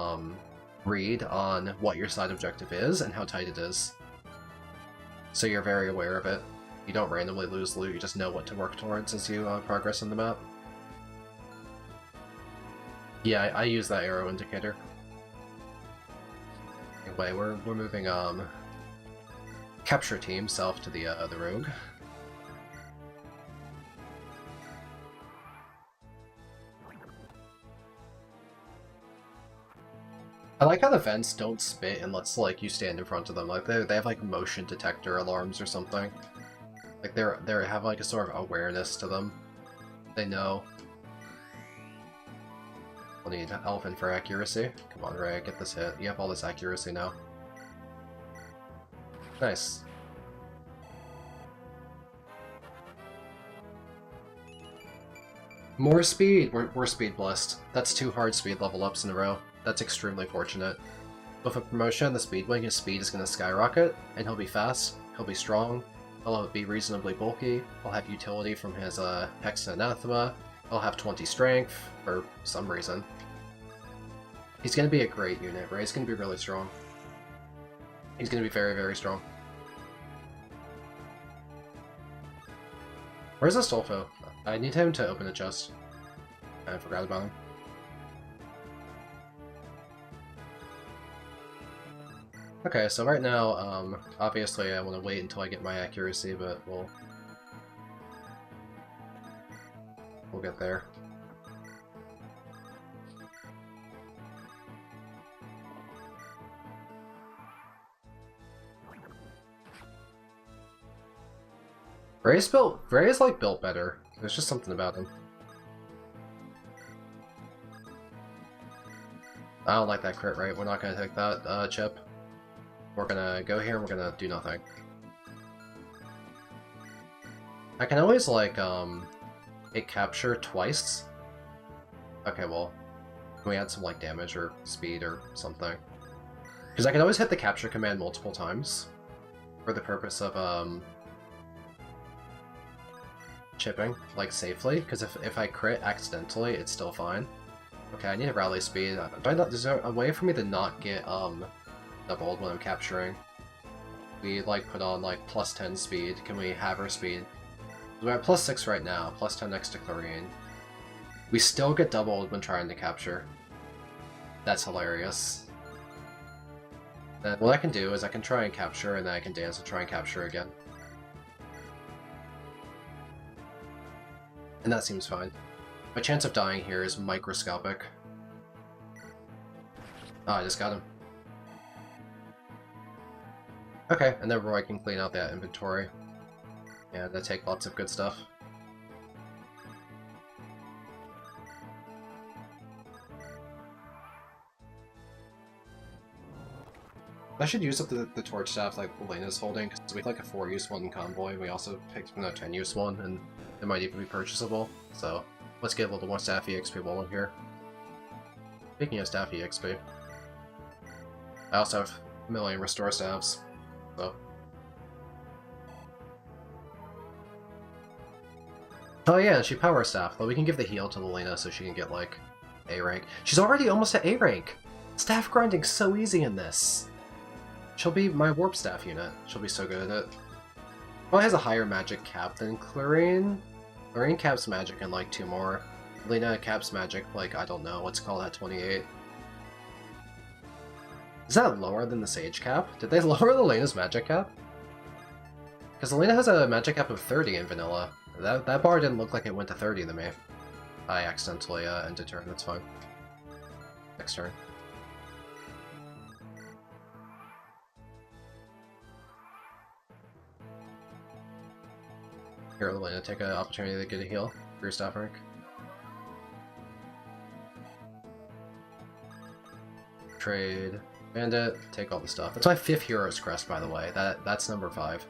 read on what your side objective is and how tight it is. So you're very aware of it. You don't randomly lose loot, you just know what to work towards as you progress on the map. Yeah, I use that arrow indicator. Anyway, we're moving capture team south to the rogue. I like how the vents don't spit unless like you stand in front of them. Like they have like motion detector alarms or something. Like they have like a sort of awareness to them. They know. We'll need elephant for accuracy. Come on, Ray, get this hit. You have all this accuracy now. Nice. More speed! We're speed blessed. That's 2 hard speed level ups in a row. That's extremely fortunate. With a promotion, the speed wing, his speed is going to skyrocket, and he'll be fast, he'll be strong, he'll be reasonably bulky, he'll have utility from his Hex and Anathema, he'll have 20 strength, for some reason. He's going to be a great unit, right? He's going to be really strong. He's going to be very, very strong. Where's Astolfo? I need him to open a chest. I forgot about him. Okay, so right now, obviously I want to wait until I get my accuracy, but we'll get there. Ray is like built better. There's just something about him. I don't like that crit rate. We're not gonna take that chip. We're gonna go here and we're gonna do nothing. I can always like hit capture twice. Okay, well, can we add some like damage or speed or something? Because I can always hit the capture command multiple times for the purpose of chipping, like, safely, because if I crit accidentally, it's still fine. Okay, I need a rally speed. Is there a way for me to not get, doubled when I'm capturing? We, like, put on, like, plus 10 speed. Can we have our speed? We're at plus 6 right now, plus 10 next to Clarine. We still get doubled when trying to capture. That's hilarious. Then what I can do is I can try and capture, and then I can dance and try and capture again. And that seems fine. My chance of dying here is microscopic. Ah, I just got him. Okay, and then Roy can clean out that inventory. And take lots of good stuff. I should use up the torch staff like Elena's holding, because we have like a 4-use one in Convoy. We also picked a 10-use one, and it might even be purchasable. So let's get a little more staff EXP while I'm here. Speaking of staff EXP, I also have a million restore staffs. So. Oh yeah, she power staff, but we can give the heal to Lelena so she can get like A rank. She's already almost at A rank! Staff grinding's so easy in this! She'll be my warp staff unit. She'll be so good at it. Well, it has a higher magic cap than Clarine. Clarine caps magic in like 2 more. Lena caps magic like, I don't know, let's call that 28. Is that lower than the Sage cap? Did they lower Elena's magic cap? Because Elena has a magic cap of 30 in vanilla. That bar didn't look like it went to 30 to me. I accidentally ended turn, that's fine. Next turn. Here, Elena, take an opportunity to get a heal for your staff rank. Trade. Bandit, take all the stuff. That's my 5th Hero's Crest, by the way. That's number 5.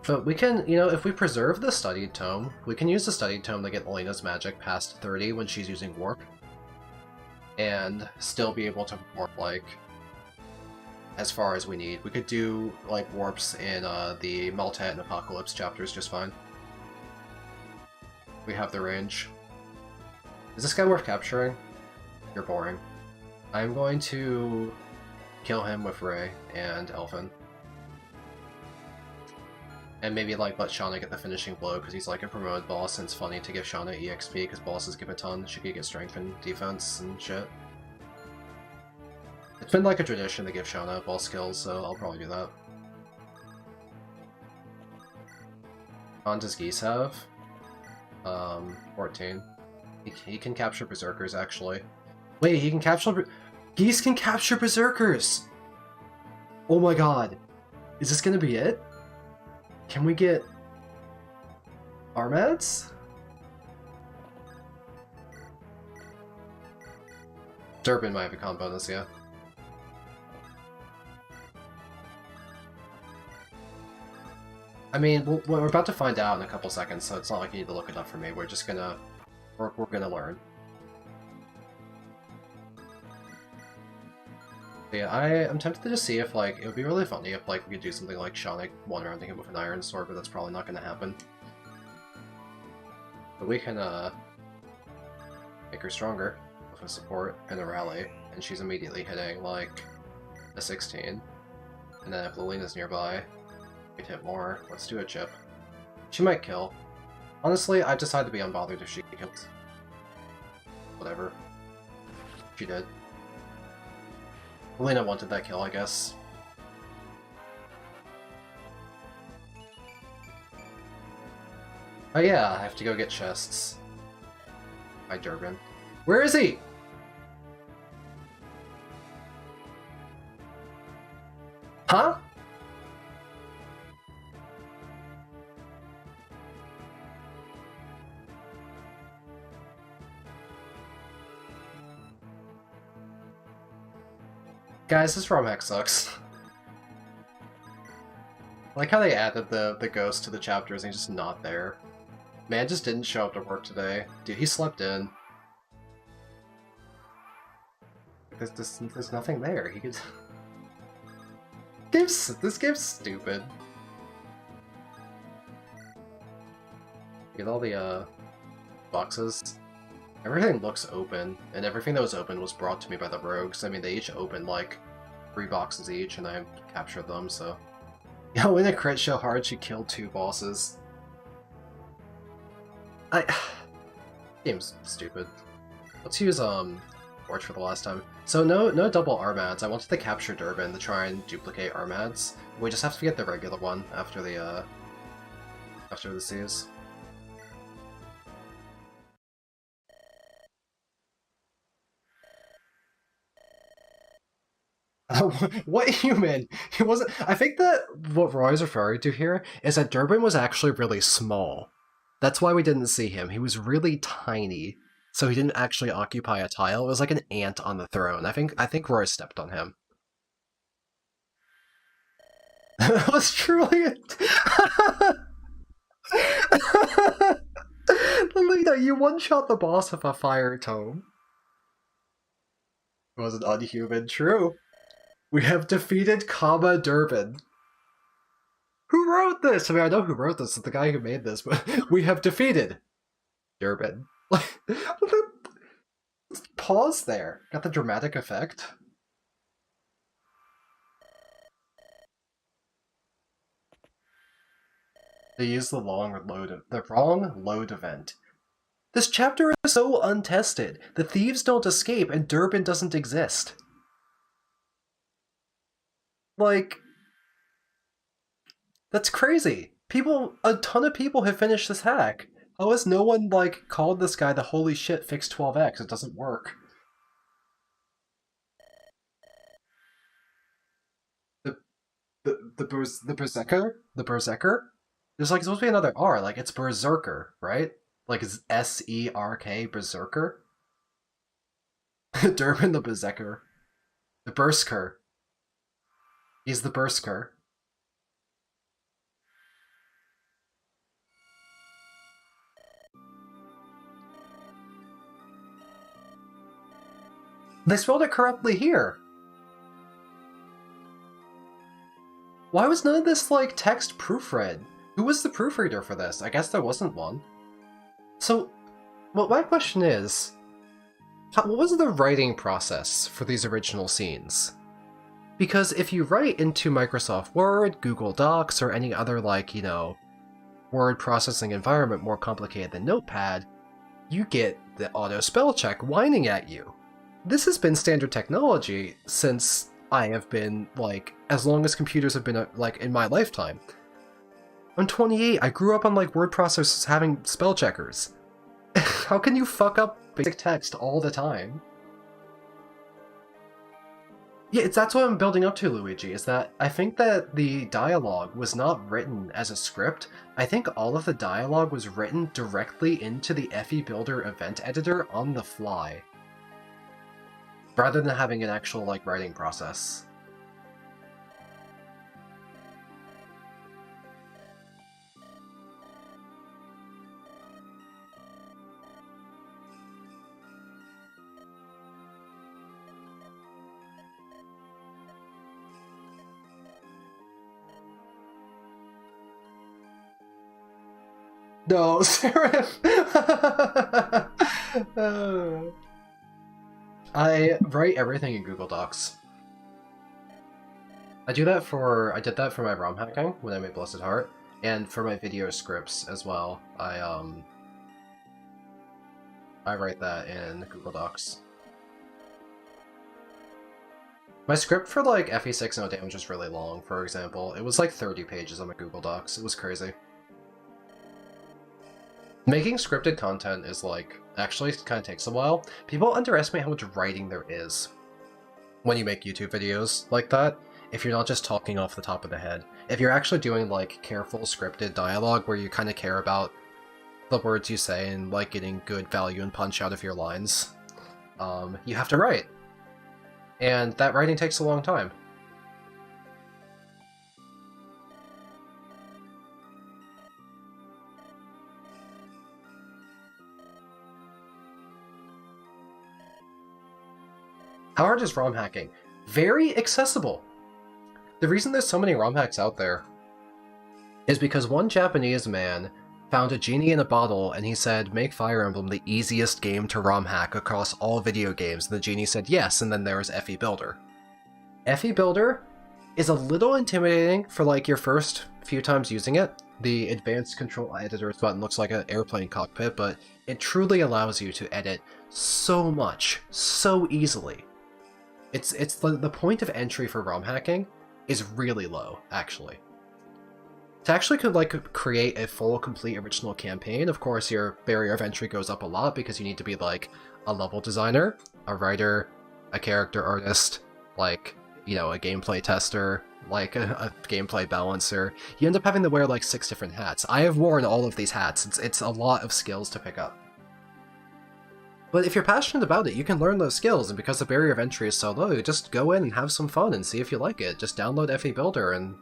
But we can, you know, if we preserve the Studied Tome, we can use the Studied Tome to get Elena's magic past 30 when she's using Warp. And still be able to warp, like, as far as we need. We could do, like, warps in the Meltat and Apocalypse chapters just fine. We have the range. Is this guy worth capturing? You're boring. I'm going to kill him with Ray and Elfin. And maybe, like, let Shauna get the finishing blow, because he's, like, a promoted boss, and it's funny to give Shauna EXP, because bosses give a ton. She could get strength and defense and shit. It's been, like, a tradition to give Shauna boss skills, so I'll probably do that. On does Geese have? 14. He can capture Berserkers, actually. Wait, he can capture... Geese can capture Berserkers! Oh my god. Is this gonna be it? Can we get... Armads? Durbin might have a con bonus, yeah. I mean, we're about to find out in a couple seconds, so it's not like you need to look it up for me. We're just gonna... We're gonna learn. But yeah, I'm tempted to just see if, like, it would be really funny if, like, we could do something like Shauna one-rounding him with an iron sword, but that's probably not gonna happen. But we can, make her stronger with a support and a rally, and she's immediately hitting, like, a 16. And then if Lilina's nearby, we could hit more. Let's do a chip. She might kill. Honestly, I've decided to be unbothered if she kills. Whatever. She did. Lilina wanted that kill, I guess. Oh yeah, I have to go get chests. By Durbin. Where is he? Huh? Guys, this Romhack sucks. I like how they added the ghost to the chapters and he's just not there. Man just didn't show up to work today. Dude, he slept in. There's nothing there. He could... This game's stupid. Get all the, boxes. Everything looks open, and everything that was open was brought to me by the rogues. I mean, they each opened, like, 3 boxes each, and I captured them, so... Yo, in a crit show hard, she killed 2 bosses. Game's stupid. Let's use, Torch for the last time. So no double Armads. I wanted to capture Durbin to try and duplicate Armads. We just have to get the regular one after the seas. What human? He wasn't. I think that what Roy's referring to here is that Durbin was actually really small. That's why we didn't see him. He was really tiny, so he didn't actually occupy a tile. It was like an ant on the throne. I think Roy stepped on him. That was truly Lolita, you one-shot the boss with a fire tome. It was an unhuman. True. We have defeated Kama Durbin. Who wrote this? I mean, I know who wrote this. It's the guy who made this, but we have defeated Durbin. Like, pause there. Got the dramatic effect. They used the wrong load event. This chapter is so untested. The thieves don't escape, and Durbin doesn't exist. Like, that's crazy. A ton of people have finished this hack. How has no one, like, called this guy the holy shit fix 12x? It doesn't work. The Berserker? The Berserker? There's, like, supposed to be another R. Like, it's Berserker, right? Like, it's S-E-R-K, Berserker? Durbin the Berserker. The Berserker. He's the Berserker. They spelled it correctly here! Why was none of this, like, text proofread? Who was the proofreader for this? I guess there wasn't one. So, well, my question is, what was the writing process for these original scenes? Because if you write into Microsoft Word, Google Docs, or any other, like, you know, word processing environment more complicated than Notepad, you get the auto spell check whining at you. This has been standard technology since I have been, like, as long as computers have been, like, in my lifetime. I'm 28, I grew up on, like, word processors having spell checkers. How can you fuck up basic text all the time? Yeah, that's what I'm building up to, Luigi, is that I think that the dialogue was not written as a script. I think all of the dialogue was written directly into the FE Builder event editor on the fly, rather than having an actual, like, writing process. No, Seraph! I write everything in Google Docs. I did that for my ROM hacking when I made Blessed Heart, and for my video scripts as well. I write that in Google Docs. My script for, like, FE6 No Damage was really long, for example. It was like 30 pages on my Google Docs. It was crazy. Making scripted content is, like, actually kind of takes a while. People underestimate how much writing there is when you make YouTube videos like that, if you're not just talking off the top of the head. If you're actually doing, like, careful scripted dialogue where you kind of care about the words you say and, like, getting good value and punch out of your lines, you have to write. And that writing takes a long time. How hard is ROM hacking? Very accessible. The reason there's so many ROM hacks out there is because one Japanese man found a genie in a bottle and he said, make Fire Emblem the easiest game to ROM hack across all video games. And the genie said yes, and then there was FE Builder. FE Builder is a little intimidating for, like, your first few times using it. The advanced control editor's button looks like an airplane cockpit, but it truly allows you to edit so much, so easily. It's the point of entry for ROM hacking is really low, actually. To actually create a full, complete, original campaign, of course, your barrier of entry goes up a lot because you need to be, like, a level designer, a writer, a character artist, like, you know, a gameplay tester, like a gameplay balancer. You end up having to wear, like, 6 different hats. I have worn all of these hats. It's a lot of skills to pick up. But if you're passionate about it, you can learn those skills, and because the barrier of entry is so low, you just go in and have some fun and see if you like it. Just download FE Builder and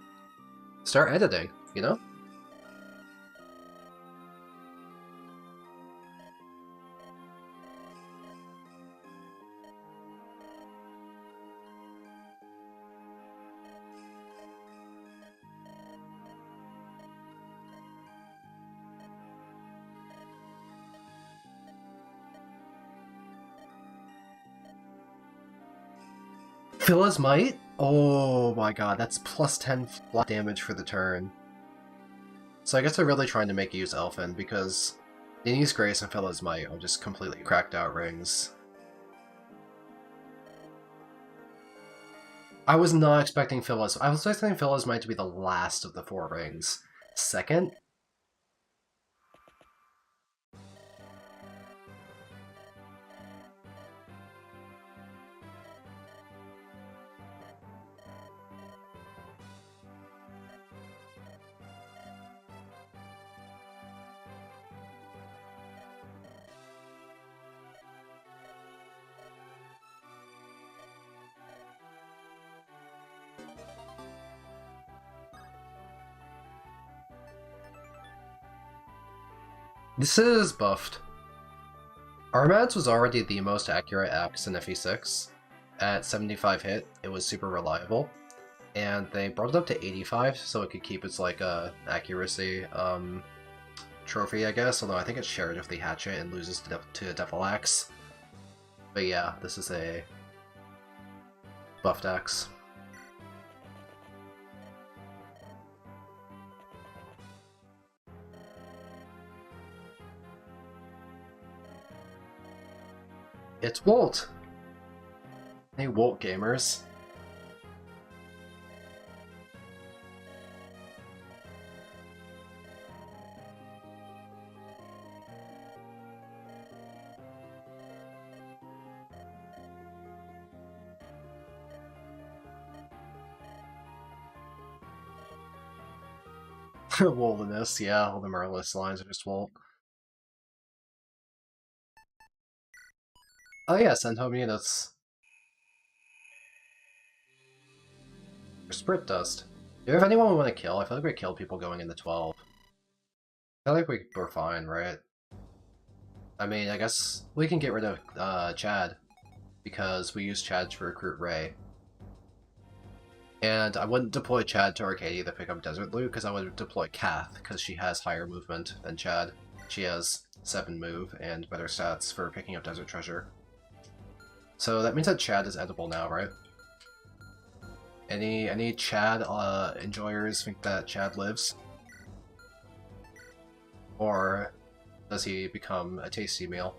start editing, you know? Phila's Might? Oh my god, that's plus 10 flat damage for the turn. So I guess they're really trying to make you use Elfin, because Nini's Grace and Phila's Might are just completely cracked out rings. I was not expecting Phila's... I was expecting Phila's Might to be the last of the 4 rings. Second? This is buffed. Armad's was already the most accurate axe in FE6, at 75 hit, it was super reliable. And they brought it up to 85 so it could keep its like accuracy trophy, I guess, although I think it's shared with the hatchet and loses to Devil Axe. But yeah, this is a buffed axe. It's Walt! Hey Walt gamers. Wilderness, yeah, all the Merlist lines are just Walt. Oh yeah, send home units. For Spirit Dust. Do you have anyone we want to kill? I feel like we killed people going into 12. I feel like we're fine, right? I mean, I guess we can get rid of Chad, because we use Chad to recruit Ray. And I wouldn't deploy Chad to Arcadia to pick up Desert Loot, because I would deploy Kath, because she has higher movement than Chad. She has 7 move and better stats for picking up Desert Treasure. So that means that Chad is edible now, right? Any Chad enjoyers think that Chad lives? Or does he become a tasty meal?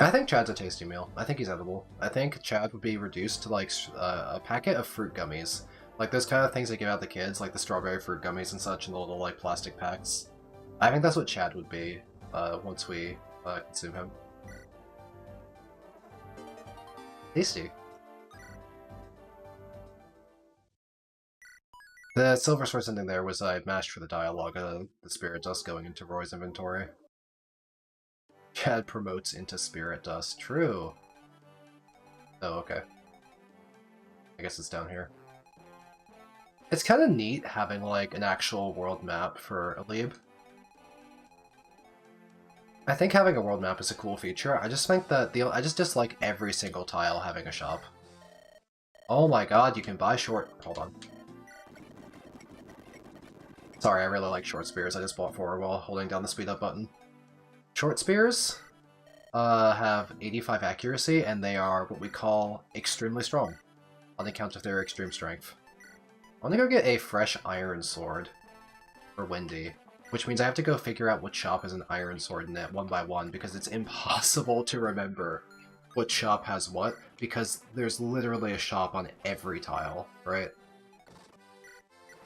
I think Chad's a tasty meal. I think he's edible. I think Chad would be reduced to like a packet of fruit gummies. Like those kind of things they give out the kids, like the strawberry fruit gummies and such in the little like plastic packs. I think that's what Chad would be once we consume him. Tasty. The silver source ending there was I mashed for the dialogue of the spirit dust going into Roy's inventory. Chad promotes into spirit dust. True. Oh, okay. I guess it's down here. It's kind of neat having like an actual world map for Alib. I think having a world map is a cool feature. I just think that I just dislike every single tile having a shop. Oh my god, you can buy short... Hold on. Sorry, I really like short spears. I just bought 4 while holding down the speed up button. Short spears have 85 accuracy, and they are what we call extremely strong, on account of their extreme strength. I'm gonna go get a fresh iron sword for Wendy, which means I have to go figure out what shop has an iron sword in it one by one, because it's impossible to remember what shop has what, because there's literally a shop on every tile, right?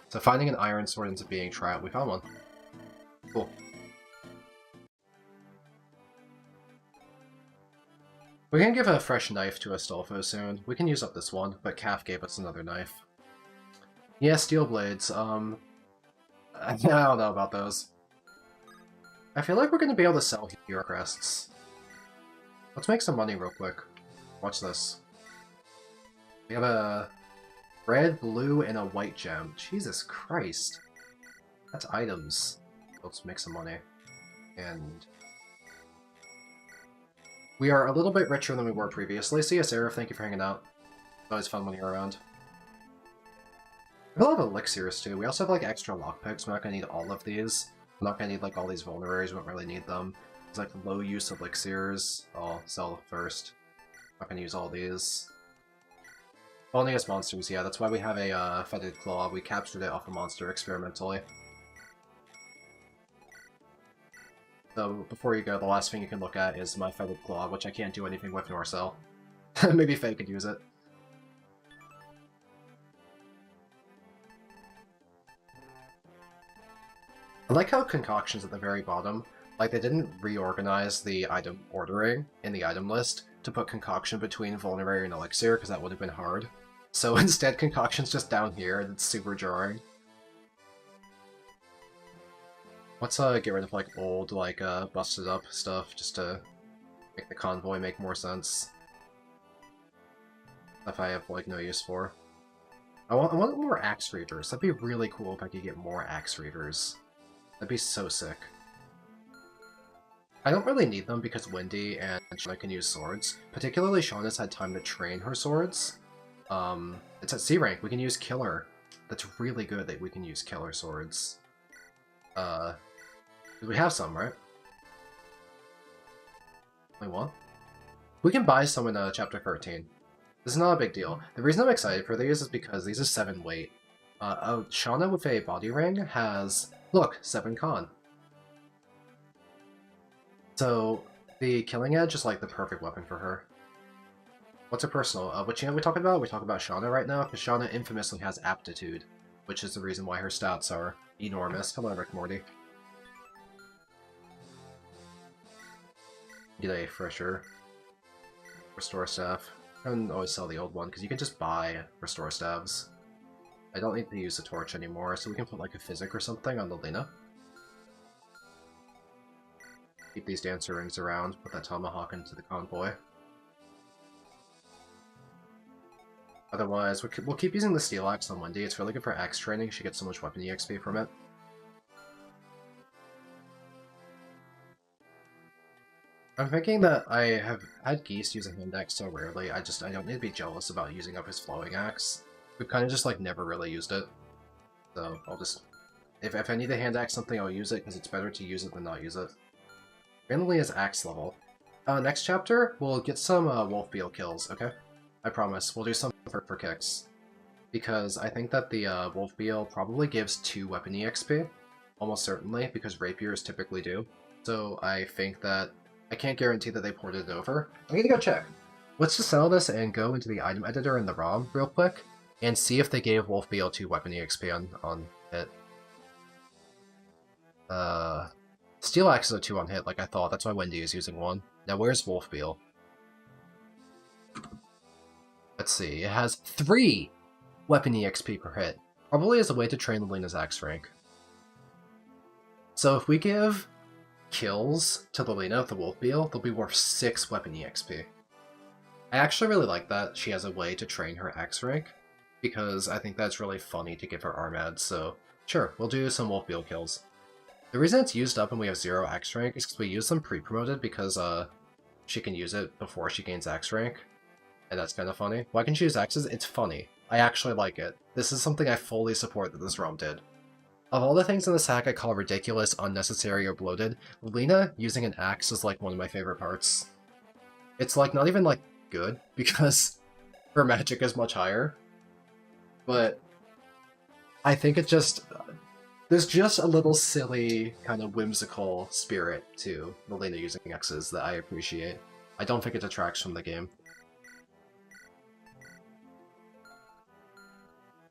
So finding an iron sword ends up being try out. We found one. Cool. We're gonna give a fresh knife to Astolfo soon. We can use up this one, but Calf gave us another knife. Yeah, steel blades. I don't know about those. I feel like we're gonna be able to sell hero crests. Let's make some money real quick. Watch this. We have a red, blue, and a white gem. Jesus Christ. That's items. Let's make some money. And we are a little bit richer than we were previously. See you, Sarah. Thank you for hanging out. It's always fun when you're around. We have a lot of elixirs, too. We also have, like, extra lockpicks. We're not gonna need all of these. We're not gonna need, like, all these vulneraries. We won't really need them. It's, like, low use elixirs. I'll sell first. Not gonna use all these. Only as monsters, yeah. That's why we have a Feathered Claw. We captured it off a monster experimentally. So, before you go, the last thing you can look at is my Feathered Claw, which I can't do anything with nor sell. Maybe Faye could use it. I like how concoction's at the very bottom. Like, they didn't reorganize the item ordering in the item list to put concoction between vulnerary and elixir, because that would have been hard. So instead, concoction's just down here, and it's super jarring. Let's get rid of, like, old, like, busted up stuff, just to make the convoy make more sense. Stuff I have, like, no use for. I want more Axe Reavers. That'd be really cool if I could get more Axe Reavers. That'd be so sick. I don't really need them because Wendy and Shauna can use swords. Particularly Shauna's had time to train her swords. It's at C rank. We can use Killer. That's really good that we can use Killer swords. We have some, right? Only one? We can buy some in Chapter 13. This is not a big deal. The reason I'm excited for these is because these are 7 weight. Shauna with a body ring has, look, 7 con. So the Killing Edge is like the perfect weapon for her. What's her personal? What channel are we talking about? We're talking about Shauna right now, because Shauna infamously has Aptitude, which is the reason why her stats are enormous. Hello, Rick Morty. Get a fresher. Restore staff. I don't always sell the old one, because you can just buy restore staves. I don't need to use the torch anymore, so we can put like a physic or something on the Lena. Keep these dancer rings around, put that tomahawk into the convoy. Otherwise, we'll keep using the steel axe on Wendy. It's really good for axe training. She gets so much weapon EXP from it. I'm thinking that I have had Geese use a hand axe so rarely, I don't need to be jealous about using up his flowing axe. We've kind of just like never really used it. So I'll just... If I need to hand axe something, I'll use it, because it's better to use it than not use it. Randomly is axe level. Next chapter, we'll get some Wolf Beetle kills, okay? I promise. We'll do some for kicks. Because I think that the Wolf Beetle probably gives 2 weapon EXP. Almost certainly, because rapiers typically do. So I think that... I can't guarantee that they ported it over. I'm gonna go check. Let's just settle this and go into the item editor in the ROM real quick, and see if they gave Wolf Beetle 2 weapon EXP on hit. Steel Axe is a 2 on hit, like I thought. That's why Wendy is using 1. Now where's Wolf Beetle? Let's see, it has 3 weapon EXP per hit. Probably as a way to train Lena's axe rank. So if we give kills to the Lena with the Wolf Beetle, they'll be worth 6 weapon EXP. I actually really like that she has a way to train her axe rank, because I think that's really funny to give her armads, so sure, we'll do some Wolf Beetle kills. The reason it's used up and we have 0 axe rank is because we use them pre-promoted because she can use it before she gains axe rank, and that's kind of funny. Why can she use axes? It's funny. I actually like it. This is something I fully support that this ROM did. Of all the things in this hack I call ridiculous, unnecessary, or bloated, Lena using an axe is like one of my favorite parts. It's like not even like good, because her magic is much higher, but I think it just... there's just a little silly, kind of whimsical spirit to the Lena using axes that I appreciate. I don't think it detracts from the game.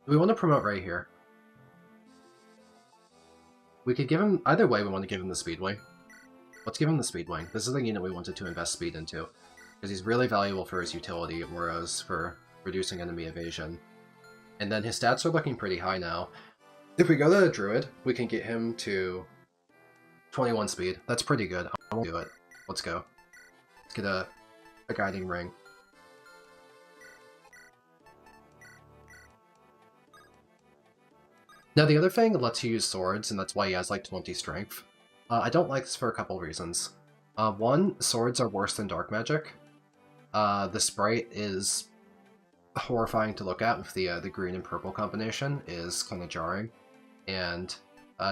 Do we want to promote right here? We could give him... either way, we want to give him the Speed Wing. Let's give him the Speed Wing. This is the unit we wanted to invest speed into, because he's really valuable for his utility auras for reducing enemy evasion. And then his stats are looking pretty high now. If we go to the Druid, we can get him to 21 speed. That's pretty good. I won't do it. Let's go. Let's get a guiding ring. Now the other thing lets you use swords, and that's why he has like 20 strength. I don't like this for a couple reasons. One, swords are worse than dark magic. The sprite is horrifying to look at with the green and purple combination, is kind of jarring. And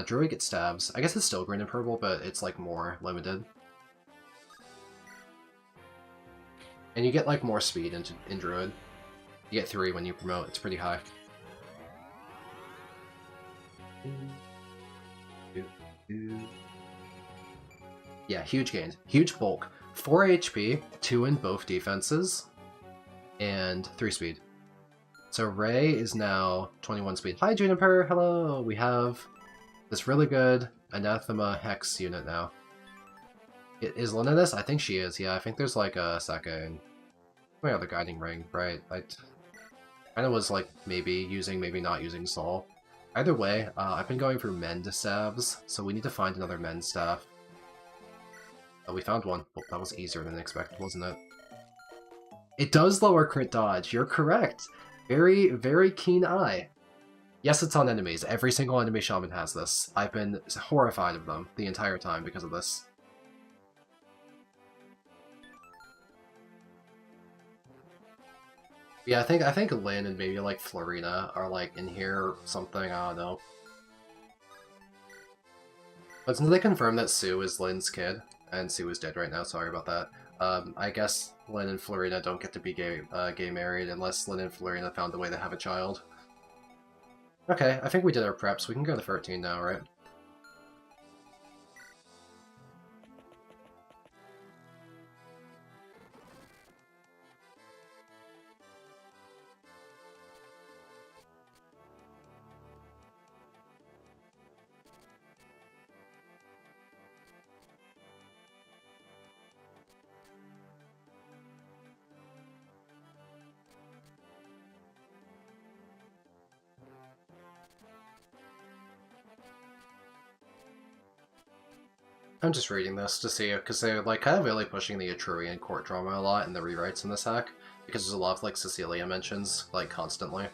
Druid gets stabs. I guess it's still green and purple, but it's like more limited. And you get like more speed in Druid. You get 3 when you promote, it's pretty high. Yeah, huge gains. Huge bulk. 4 HP, 2 in both defenses, and 3 speed. So Ray is now 21 speed. Hi Juniper, hello! We have this really good Anathema Hex unit now. Is Lena this? I think she is, yeah. I think there's like a second... my other guiding ring, right? I kind of was like maybe using, maybe not using Saul. Either way, I've been going through mend stabs, so we need to find another mend staff. Oh, we found one. Oh, that was easier than expected, wasn't it? It does lower crit dodge, you're correct! Very, very keen eye. Yes, it's on enemies. Every single enemy shaman has this. I've been horrified of them the entire time because of this. Yeah, I think Lynn and maybe like Florina are like in here or something, I don't know. But since they confirmed that Sue is Lynn's kid, and Sue is dead right now, sorry about that, I guess Lynn and Florina don't get to be gay married unless Lynn and Florina found a way to have a child. Okay, I think we did our preps. We can go to 13 now, right? I'm just reading this to see, because they're like kind of really pushing the Etrurian court drama a lot in the rewrites in this hack, because there's a lot of like Cecilia mentions, like constantly.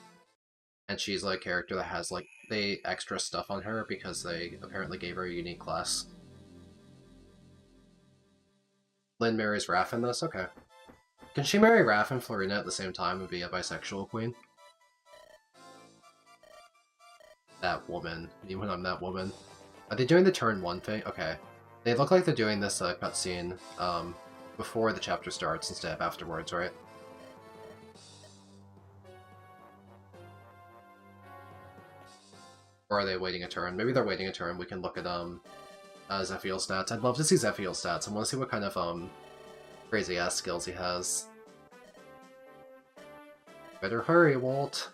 And she's like a character that has like the extra stuff on her because they apparently gave her a unique class. Lynn marries Raph in this? Okay. Can she marry Raph and Florina at the same time and be a bisexual queen? That woman. Me when I'm that woman. Are they doing the turn 1 thing? Okay. They look like they're doing this cutscene before the chapter starts instead of afterwards, right? Or are they waiting a turn? Maybe they're waiting a turn. We can look at Zephiel's stats. I'd love to see Zephiel's stats. I want to see what kind of crazy-ass skills he has. Better hurry, Walt.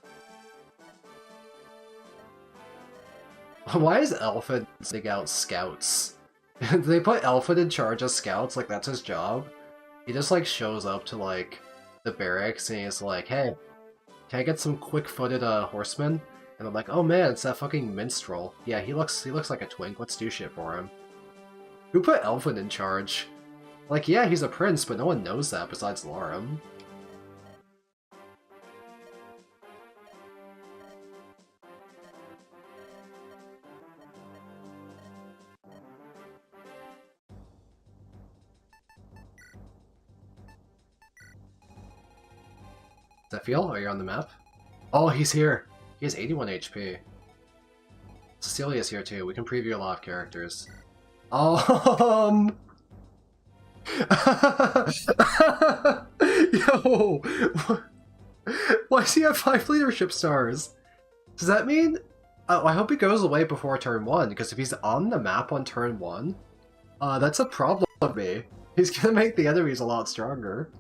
Why is Alpha sending out scouts? They put Alpha in charge of scouts, like that's his job. He just like shows up to like the barracks and he's like, hey, can I get some quick-footed horsemen? And I'm like, oh man, it's that fucking minstrel. Yeah, he looks like a twink. Let's do shit for him. Who put Elfin in charge? Like, yeah, he's a prince, but no one knows that besides Lauren. Zephiel, are you on the map? Oh, he's here! He has 81 HP. Cecilia's here too. We can preview a lot of characters. Yo! Why does he have 5 leadership stars? Does that mean... Oh, I hope he goes away before turn 1, because if he's on the map on turn 1, that's a problem with me. He's gonna make the enemies a lot stronger.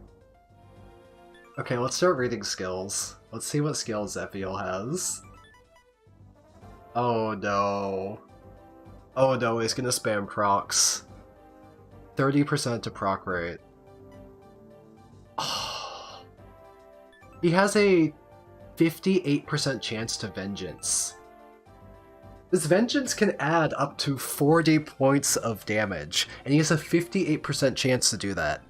Okay, let's start reading skills. Let's see what skills Zephiel has. Oh no. Oh no, he's gonna spam procs. 30% to proc rate. Oh. He has a 58% chance to Vengeance. This Vengeance can add up to 40 points of damage, and he has a 58% chance to do that.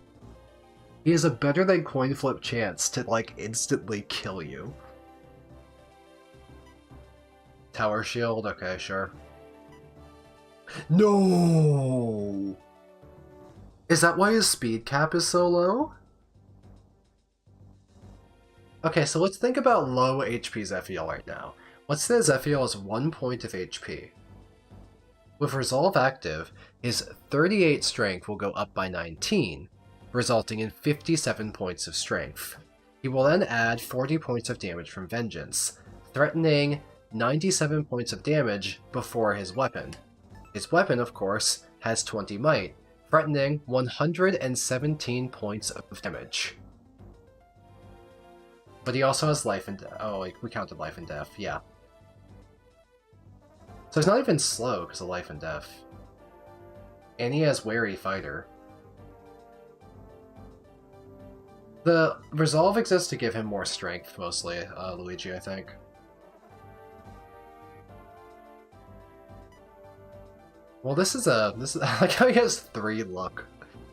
He has a better than coin flip chance to, like, instantly kill you. Tower shield? Okay, sure. No! Is that why his speed cap is so low? Okay, so let's think about low HP Zephiel right now. Let's say Zephiel has 1 point of HP. With Resolve active, his 38 strength will go up by 19, resulting in 57 points of strength. He will then add 40 points of damage from Vengeance, threatening 97 points of damage before his weapon. His weapon, of course, has 20 might, threatening 117 points of damage. But he also has life and death. Oh, like, we counted life and death, yeah. So he's not even slow because of life and death. And he has Wary Fighter. The Resolve exists to give him more strength, mostly, Luigi, I think. Well, this is I like how he has 3 luck.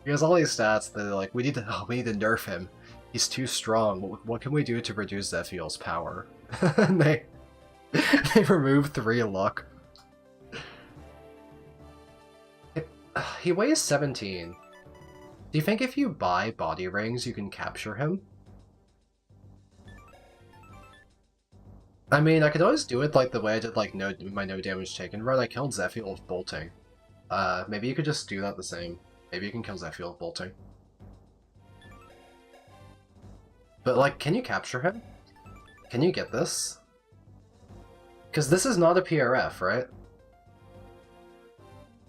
He has all these stats that are like, we need to nerf him. He's too strong. What can we do to reduce Zephiel's power? And they remove 3 luck. He weighs 17. Do you think if you buy body rings, you can capture him? I mean, I could always do it like the way I did like my no damage taken run. I killed Zephyl with bolting. Maybe you could just do that the same. Maybe you can kill Zephyl with bolting. But like, can you capture him? Can you get this? Because this is not a PRF, right?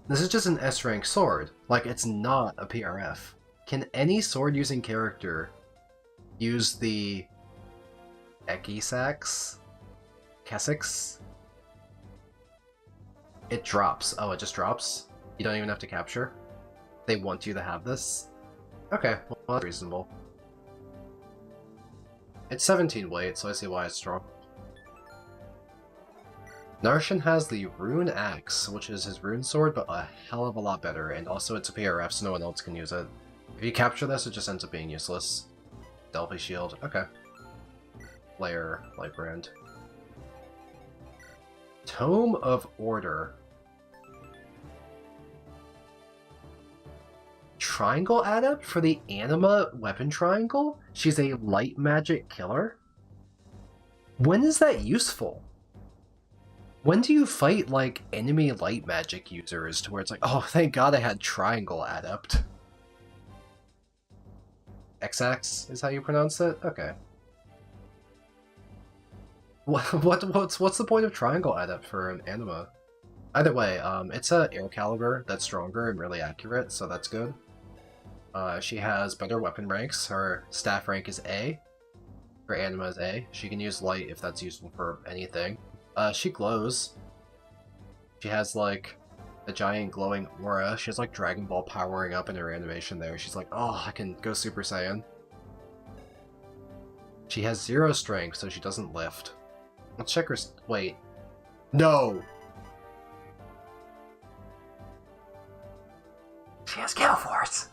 This is just an S-rank sword. Like, it's not a PRF. Can any sword-using character use the Ekisax? Kessex? It drops. Oh, it just drops? You don't even have to capture? They want you to have this? Okay, well, that's reasonable. It's 17 weight, so I see why it's strong. Narshan has the Rune Axe, which is his rune sword, but a hell of a lot better, and also it's a PRF, so no one else can use it. If you capture this, it just ends up being useless. Delphi Shield, okay. Layer, Lightbrand. Tome of Order. Triangle Adept for the Anima Weapon Triangle? She's a light magic killer? When is that useful? When do you fight, like, enemy light magic users to where it's like, oh, thank god I had Triangle Adept. XX is how you pronounce it? Okay. What's the point of Triangle Adept for an anima? Either way, it's a air caliber that's stronger and really accurate, so that's good. She has better weapon ranks. Her staff rank is A. Her anima is A. She can use light if that's useful for anything. She glows. She has, like, a giant glowing aura. She has, like, Dragon Ball powering up in her animation there. She's like, oh, I can go Super Saiyan. She has 0 strength, so she doesn't lift. Let's check her... Wait. No! She has Gale Force!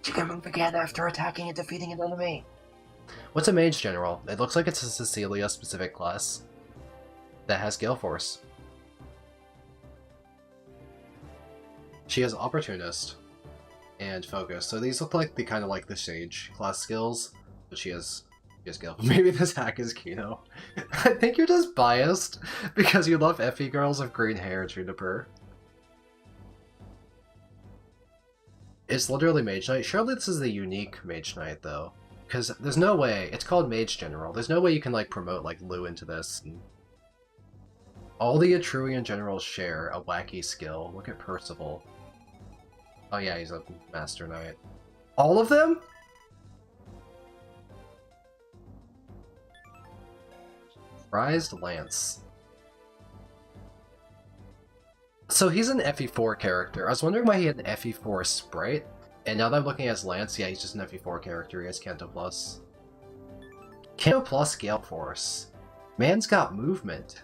She can move again after attacking and defeating an enemy. What's a Mage General? It looks like it's a Cecilia-specific class that has Gale Force. She has Opportunist and Focus, so these look like the kind of like the Sage class skills, but she has Gale. Maybe this hack is Kino. I think you're just biased because you love FE girls with green hair, Juniper. It's literally Mage Knight. Surely this is the unique Mage Knight, though. Because there's no way... It's called Mage General. There's no way you can, like, promote, like, Lu into this. And all the Etruian Generals share a wacky skill. Look at Percival. Oh yeah, he's a Master Knight. All of them? Prized Lance. So he's an FE4 character. I was wondering why he had an FE4 sprite, and now that I'm looking at his Lance, yeah, he's just an FE4 character. He has Canto Plus. Canto Plus Gale Force. Man's got movement.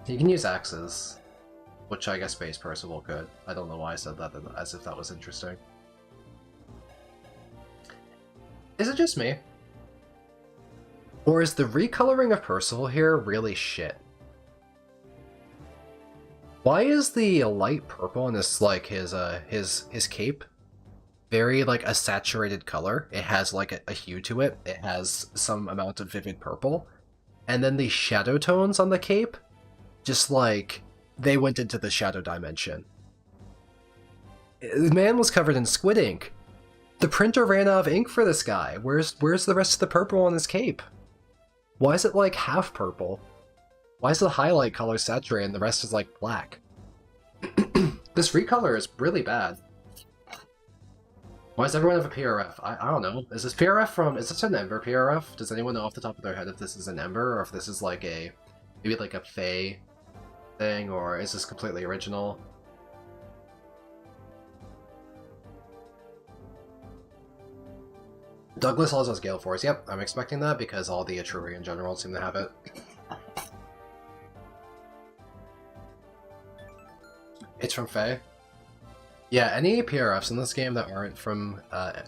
He can use axes, which I guess Base Percival could. I don't know why I said that as if that was interesting. Is it just me? Or is the recoloring of Percival here really shit? Why is the light purple in this, like, his cape very, like, a saturated color? It has, like, a hue to it. It has some amount of vivid purple. And then the shadow tones on the cape, just, like, they went into the shadow dimension. The man was covered in squid ink. The printer ran out of ink for this guy. Where's the rest of the purple on his cape? Why is it, like, half purple? Why is the highlight color saturated and the rest is, like, black? This recolor is really bad. Why does everyone have a PRF? I don't know. Is this PRF from... Is this an Ember PRF? Does anyone know off the top of their head if this is an Ember, or if this is, like, a... Maybe, like, a Fae thing, or is this completely original? Douglas also has Gale Force. Yep, I'm expecting that because all the Etruian generals seem to have it. It's from Fae. Yeah, any PRFs in this game that aren't from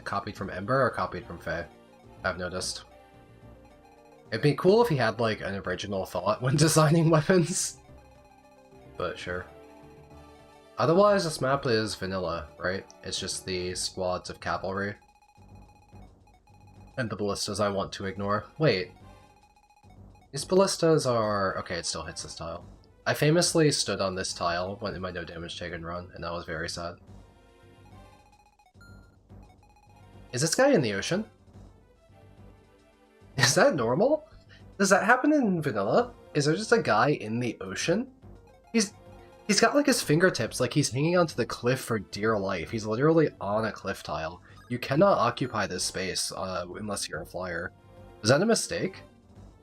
copied from Ember are copied from Fae, I've noticed. It'd be cool if he had, like, an original thought when designing weapons. But sure. Otherwise, this map is vanilla, right? It's just the squads of cavalry. And the ballistas I want to ignore. Wait. These ballistas are... Okay, it still hits this tile. I famously stood on this tile when in my no damage taken run, and that was very sad. Is this guy in the ocean? Is that normal? Does that happen in vanilla? Is there just a guy in the ocean? He's got like his fingertips, like he's hanging onto the cliff for dear life. He's literally on a cliff tile. You cannot occupy this space unless you're a flyer. Is that a mistake?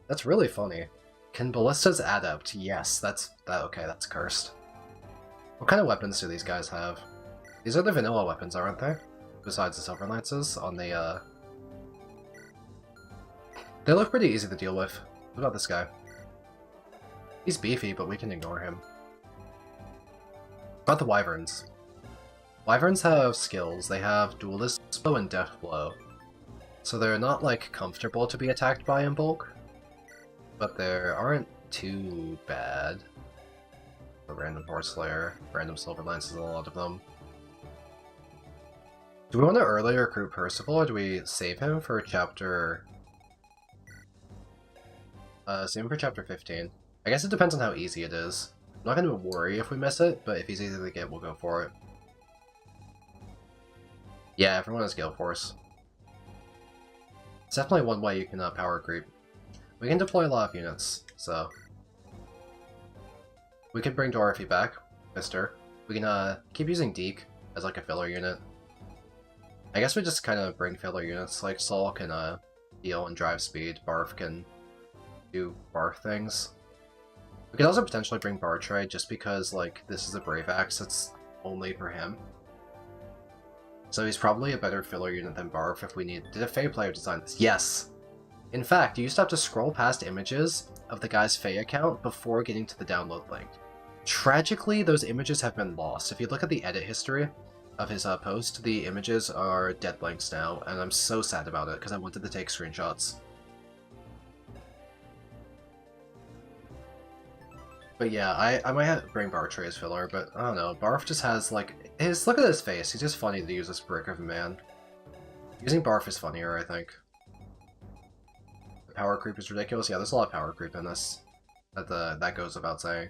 That's really funny. Can ballistas adapt? Yes, okay, that's cursed. What kind of weapons do these guys have? These are the vanilla weapons, aren't they? Besides the silver lances on the They look pretty easy to deal with. What about this guy? He's beefy, but we can ignore him. What about the wyverns? Wyverns have skills. They have duelist blow and death blow. So they're not, like, comfortable to be attacked by in bulk. But they aren't too bad. A random horse slayer, random silver lances, a lot of them. Do we want to early recruit Percival, or do we save him for chapter... save him for chapter 15. I guess it depends on how easy it is. I'm not going to worry if we miss it, but if he's easy to get, we'll go for it. Yeah, everyone has Gale Force. It's definitely one way you can power creep. We can deploy a lot of units, so... We could bring Dorothy back, Mister. We can keep using Deke as like a filler unit. I guess we just kind of bring filler units, like Saul can heal and drive speed, Barf can do Barf things. We could also potentially bring Bartray just because, like, this is a Brave Axe that's only for him. So he's probably a better filler unit than Barf if we need... Did a Fae player design this? Yes! In fact, you used to have to scroll past images of the guy's Fae account before getting to the download link. Tragically, those images have been lost. If you look at the edit history of his post, the images are dead links now, and I'm so sad about it because I wanted to take screenshots. But yeah, I might have to bring Bartray as filler, but I don't know. Barf just has, like, look at his face. He's just funny to use this brick of a man. Using Barf is funnier, I think. The power creep is ridiculous. Yeah, there's a lot of power creep in this. That goes without saying.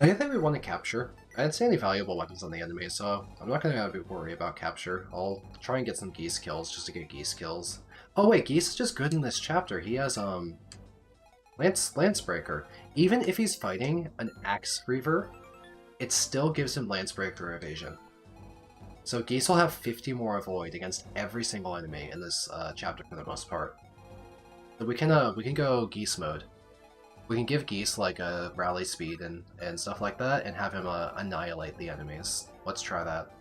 Anything we want to capture? I didn't see any valuable weapons on the enemy, so I'm not going to worry about capture. I'll try and get some Geese kills just to get Geese kills. Oh wait, Geese is just good in this chapter. He has, Lancebreaker. Even if he's fighting an Axe Reaver, it still gives him Lancebreaker evasion. So Geese will have 50 more avoid against every single enemy in this chapter for the most part. So we can go Geese mode. We can give Geese like a rally speed and stuff like that, and have him annihilate the enemies. Let's try that.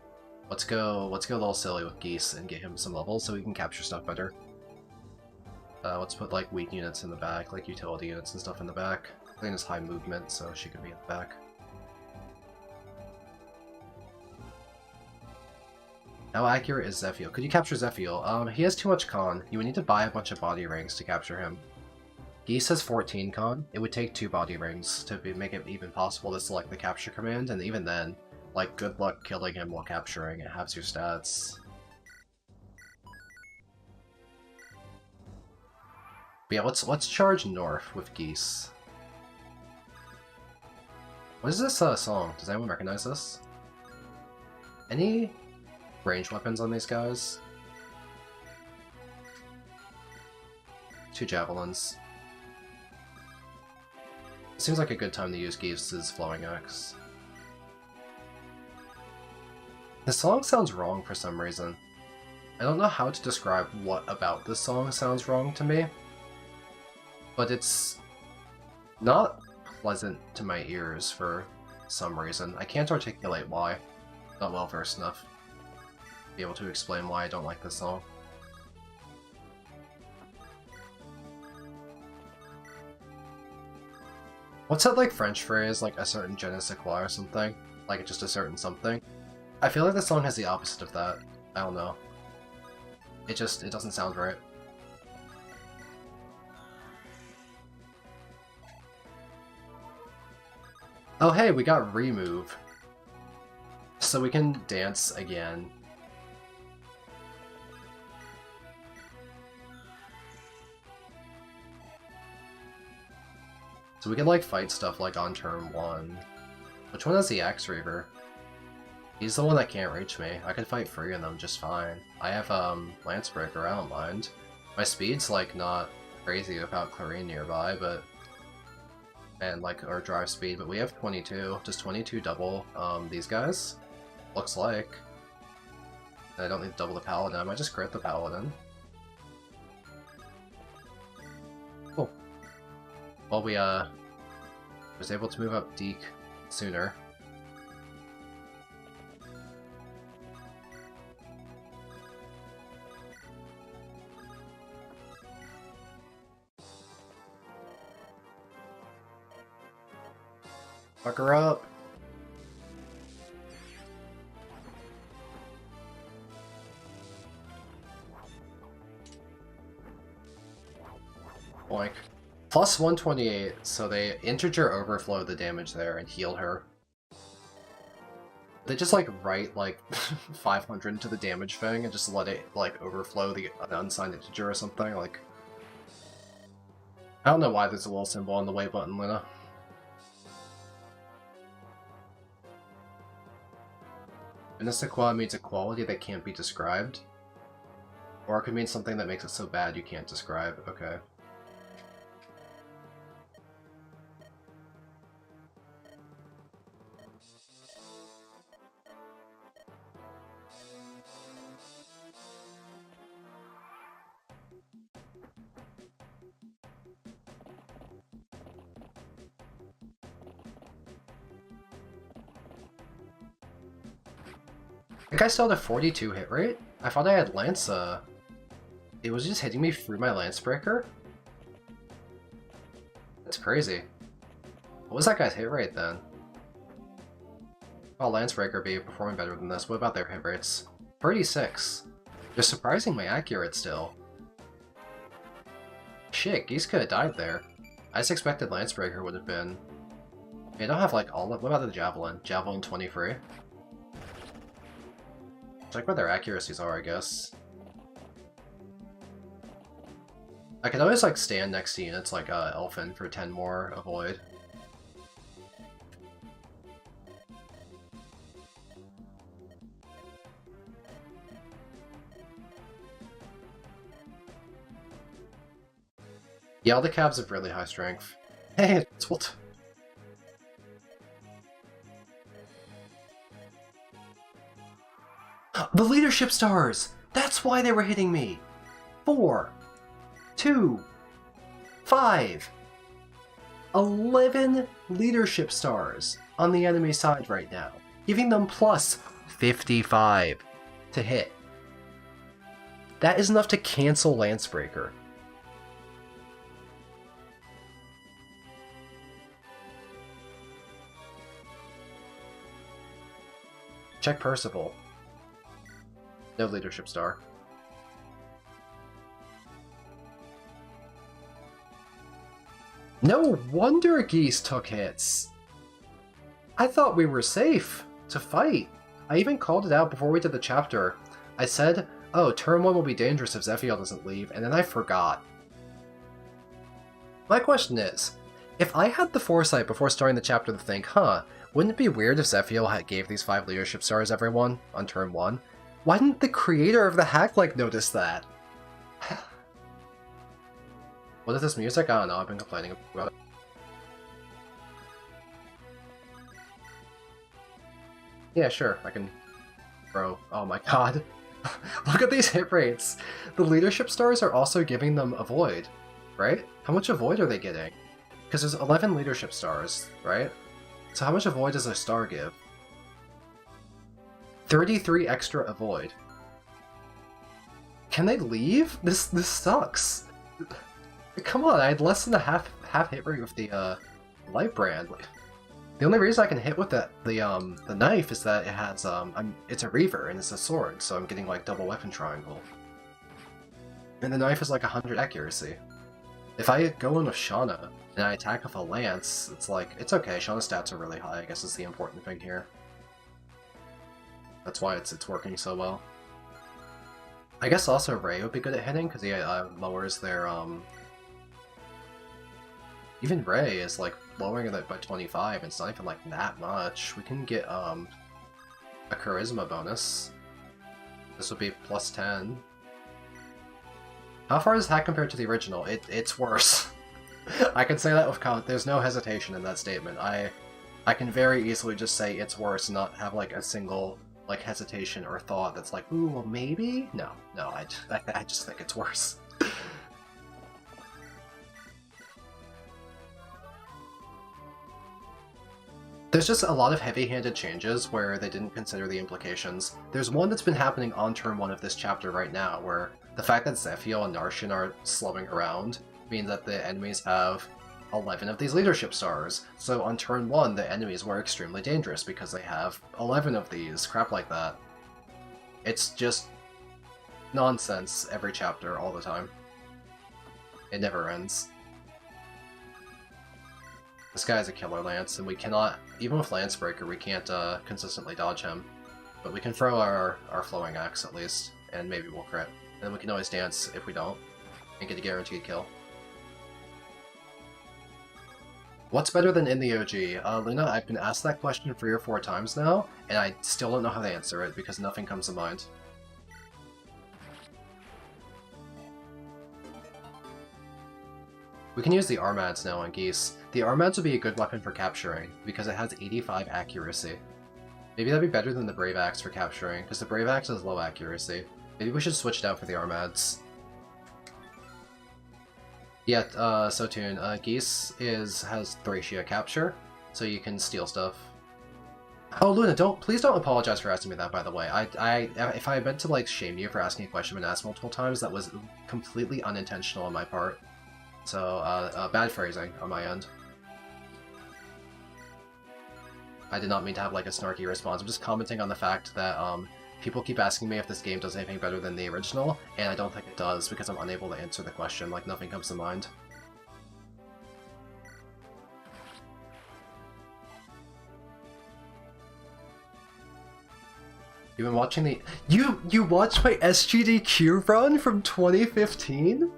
Let's go a little silly with Geese and get him some levels so we can capture stuff better. Let's put like weak units in the back, like utility units and stuff in the back. Clean has high movement, so she could be in the back. How accurate is Zephiel? Could you capture Zephiel? He has too much con. You would need to buy a bunch of body rings to capture him. Geese has 14 con. It would take 2 body rings to make it even possible to select the capture command, and even then, like, good luck killing him while capturing. It halves your stats. But yeah, let's charge north with Geese. What is this song? Does anyone recognize this? Any range weapons on these guys? 2 javelins. Seems like a good time to use Geese's Flowing Axe. The song sounds wrong for some reason. I don't know how to describe what about this song sounds wrong to me. But it's not pleasant to my ears for some reason. I can't articulate why. Not well versed enough to be able to explain why I don't like this song. What's that like French phrase, like a certain je ne sais quoi or something? Like just a certain something? I feel like the song has the opposite of that. I don't know. It doesn't sound right. Oh hey, we got remove. So we can dance again. So we can like fight stuff like on turn 1. Which one has the Axe Reaver? He's the one that can't reach me. I could fight 3 of them just fine. I have Lancebreaker, I don't mind. My speed's like not crazy without Clarine nearby, but and like our drive speed, but we have 22. Does 22 double these guys? Looks like. And I don't need to double the Paladin, I might just crit the Paladin. Cool. Well, we was able to move up Deke sooner. Fuck her up! Boink. Plus 128, so they integer overflow the damage there and heal her. They just like write like 500 into the damage thing and just let it like overflow the unsigned integer or something, like... I don't know why there's a little symbol on the way button, Luna. Mystica means a quality that can't be described. Or it could mean something that makes it so bad you can't describe. Okay. I think I still had a 42 hit rate? I thought I had Lance, it was just hitting me through my Lancebreaker? That's crazy. What was that guy's hit rate then? Oh, Lancebreaker be performing better than this. What about their hit rates? 36. They're surprisingly accurate still. Shit, Geese could have died there. I just expected Lancebreaker would have been... They don't have like all of... What about the Javelin? Javelin 23? Check what their accuracies are, I guess. I could always like stand next to units like Elfin for 10 more avoid. Yeah, all the cabs have really high strength. Hey, it's what? The leadership stars! That's why they were hitting me! 4, 2, 5, 11 leadership stars on the enemy side right now, giving them plus 55 to hit. That is enough to cancel Lancebreaker. Check Percival. No leadership star. No wonder Geese took hits! I thought we were safe to fight. I even called it out before we did the chapter. I said, oh, turn 1 will be dangerous if Zephiel doesn't leave, and then I forgot. My question is, if I had the foresight before starting the chapter to think, huh, wouldn't it be weird if Zephiel gave these 5 leadership stars everyone on turn 1? Why didn't the creator of the hack like notice that? What is this music? I don't know, I've been complaining about it. Yeah, sure, I can... Bro, oh my god. Look at these hit rates! The leadership stars are also giving them avoid, right? How much avoid are they getting? Because there's 11 leadership stars, right? So how much avoid does a star give? 33 extra avoid. Can they leave? This sucks. Come on, I had less than a half hit rate with the light brand. The only reason I can hit with the knife is that it has it's a reaver and it's a sword, so I'm getting like double weapon triangle. And the knife is like 100 accuracy. If I go in with Shauna and I attack with a lance, it's like it's okay. Shauna's stats are really high. I guess is the important thing here. That's why it's working so well. I guess also Ray would be good at hitting because he lowers their Even Ray is like lowering it by 25, and it's not even like that much. We can get a charisma bonus. This would be plus 10. How far does Hack compare to the original? It's worse. I can say that with there's no hesitation in that statement. I can very easily just say it's worse and not have like a single like hesitation or thought that's like, ooh, well maybe? No, I just think it's worse. There's just a lot of heavy-handed changes where they didn't consider the implications. There's one that's been happening on turn 1 of this chapter right now, where the fact that Zephiel and Narshan are slowing around means that the enemies have 11 of these leadership stars. So on turn 1, the enemies were extremely dangerous because they have 11 of these, crap like that. It's just nonsense every chapter, all the time. It never ends. This guy's a killer Lance, and we cannot, even with Lance Breaker, we can't consistently dodge him. But we can throw our flowing axe at least, and maybe we'll crit. And we can always dance if we don't, and get a guaranteed kill. What's better than in the OG? Luna, I've been asked that question 3 or 4 times now, and I still don't know how to answer it because nothing comes to mind. We can use the Armads now on Geese. The Armads would be a good weapon for capturing, because it has 85 accuracy. Maybe that'd be better than the Brave Axe for capturing, because the Brave Axe has low accuracy. Maybe we should switch it out for the Armads. Yeah, Sotun, Geese has Thracia capture, so you can steal stuff. Oh, Luna, please don't apologize for asking me that, by the way. If I meant to, like, shame you for asking a question and asked multiple times, that was completely unintentional on my part. So, bad phrasing on my end. I did not mean to have, like, a snarky response. I'm just commenting on the fact that, people keep asking me if this game does anything better than the original, and I don't think it does, because I'm unable to answer the question, like, nothing comes to mind. You've been watching the... You watched my SGDQ run from 2015?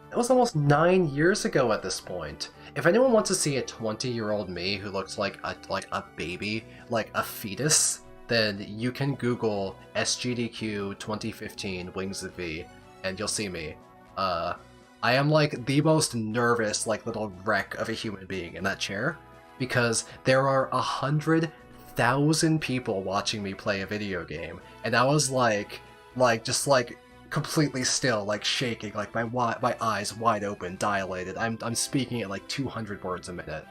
That was almost 9 years ago at this point. If anyone wants to see a 20-year-old me who looks like a baby, like a fetus, then you can Google SGDQ 2015 Wings of V, and you'll see me. I am like the most nervous, like little wreck of a human being in that chair, because there are 100,000 people watching me play a video game, and I was just completely still, like shaking, like my eyes wide open, dilated. I'm speaking at like 200 words a minute.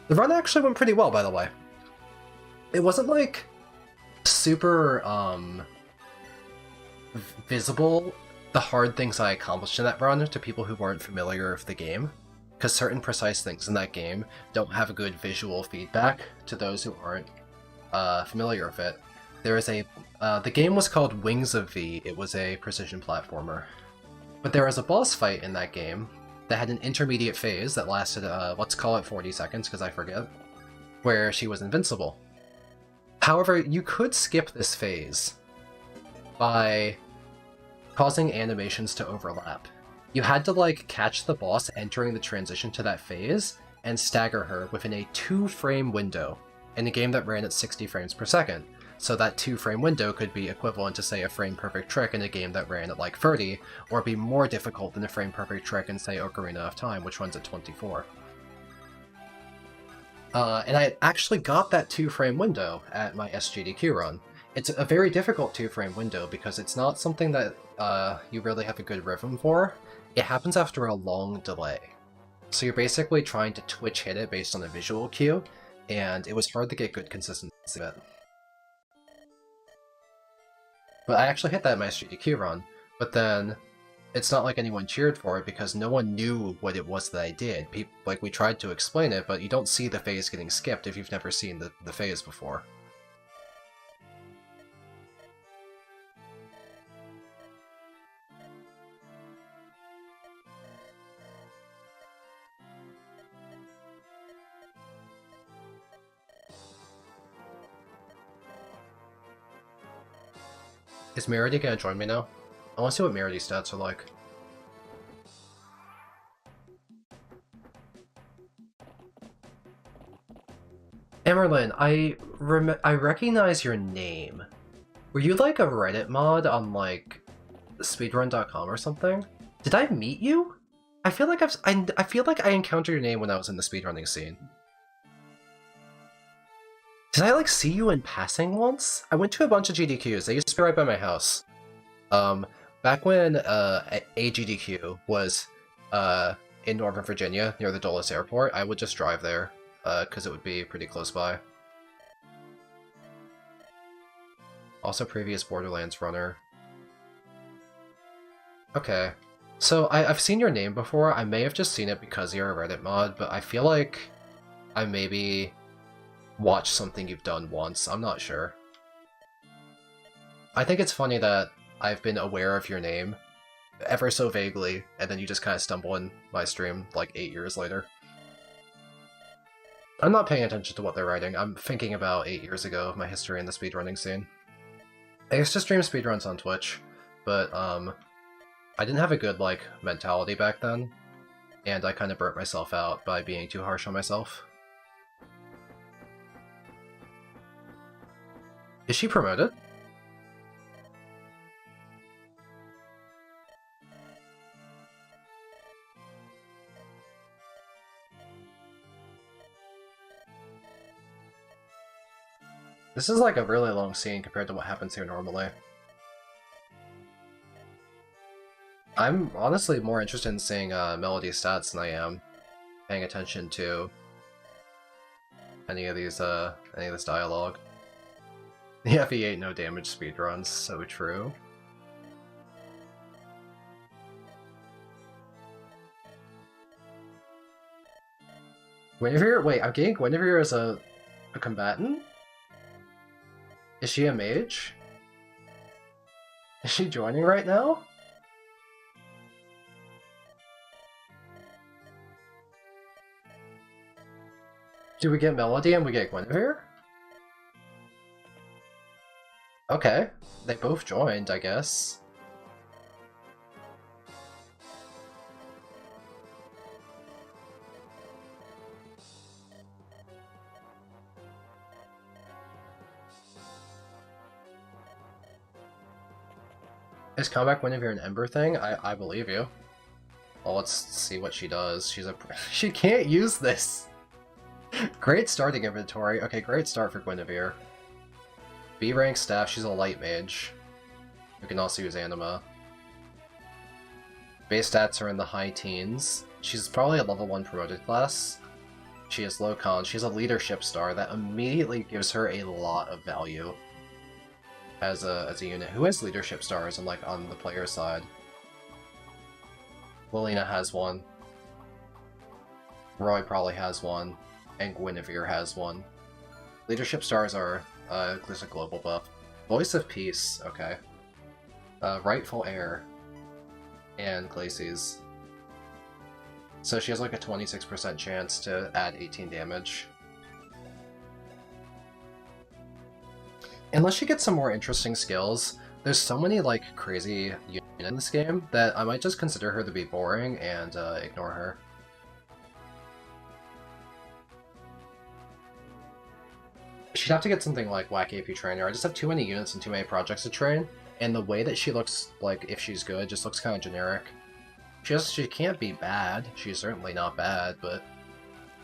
The run actually went pretty well, by the way. It wasn't like super visible the hard things I accomplished in that run to people who weren't familiar with the game, because certain precise things in that game don't have a good visual feedback to those who aren't familiar with it. There is the game was called Wings of V. It was a precision platformer. But there was a boss fight in that game that had an intermediate phase that lasted, let's call it 40 seconds, because I forget, where she was invincible. However, you could skip this phase by causing animations to overlap. You had to, like, catch the boss entering the transition to that phase and stagger her within a 2-frame window in a game that ran at 60 frames per second. So that 2-frame window could be equivalent to, say, a frame-perfect trick in a game that ran at like 30, or be more difficult than a frame-perfect trick in, say, Ocarina of Time, which runs at 24. And I actually got that 2-frame window at my SGDQ run. It's a very difficult 2-frame window because it's not something that you really have a good rhythm for. It happens after a long delay. So you're basically trying to twitch hit it based on a visual cue, and it was hard to get good consistency of it. But I actually hit that in my SGDQ run, but then it's not like anyone cheered for it because no one knew what it was that I did. We tried to explain it, but you don't see the phase getting skipped if you've never seen the phase before. Is Merity gonna join me now? I wanna see what Merity's stats are like. Amerlin, I recognize your name. Were you like a Reddit mod on like speedrun.com or something? Did I meet you? I feel like I feel like I encountered your name when I was in the speedrunning scene. Did I like see you in passing once? I went to a bunch of GDQs. They used to be right by my house. Back when a GDQ was in Northern Virginia near the Dulles Airport, I would just drive there because it would be pretty close by. Also, previous Borderlands runner. Okay. So, I've seen your name before. I may have just seen it because you're a Reddit mod, but I feel like I maybe watched something you've done once. I'm not sure. I think it's funny that I've been aware of your name ever so vaguely, and then you just kind of stumble in my stream like 8 years later. I'm not paying attention to what they're writing. I'm thinking about 8 years ago of my history in the speedrunning scene. I used to stream speedruns on Twitch, but I didn't have a good like mentality back then, and I kind of burnt myself out by being too harsh on myself. Is she promoted? This is like a really long scene compared to what happens here normally. I'm honestly more interested in seeing Melody's stats than I am paying attention to any of this dialogue. The FE8 no damage speedruns, so true. Guinevere? Wait, I'm getting Guinevere as a combatant? Is she a mage? Is she joining right now? Do we get Melody and we get Guinevere? Okay, they both joined, I guess. Is Combat Guinevere an Ember thing? I believe you. Well, let's see what she does. She can't use this! Great starting inventory. Okay, great start for Guinevere. B rank staff, she's a light mage. We can also use Anima. Base stats are in the high teens. She's probably a level 1 promoted class. She has low con. She's a leadership star. That immediately gives her a lot of value as a unit. Who has leadership stars and like on the player side? Lilina has one. Roy probably has one. And Guinevere has one. Leadership stars are there's a global buff. Voice of Peace, okay. Rightful Heir. And Glacies. So she has like a 26% chance to add 18 damage. Unless she gets some more interesting skills, there's so many like crazy units in this game that I might just consider her to be boring and ignore her. She'd have to get something like Whack AP Trainer. I just have too many units and too many projects to train, and the way that she looks, like, if she's good, just looks kind of generic. She can't be bad. She's certainly not bad, but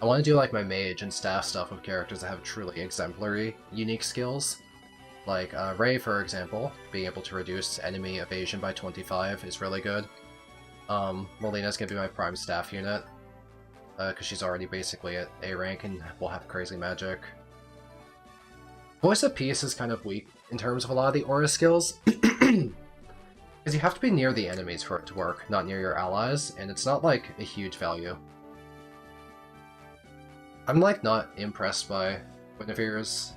I want to do, like, my mage and staff stuff with characters that have truly exemplary, unique skills. Like, Ray, for example, being able to reduce enemy evasion by 25 is really good. Molina's gonna be my prime staff unit, because she's already basically at A rank and will have crazy magic. Voice of Peace is kind of weak in terms of a lot of the aura skills, because you have to be near the enemies for it to work, not near your allies, and it's not like a huge value. I'm like not impressed by Guinevere's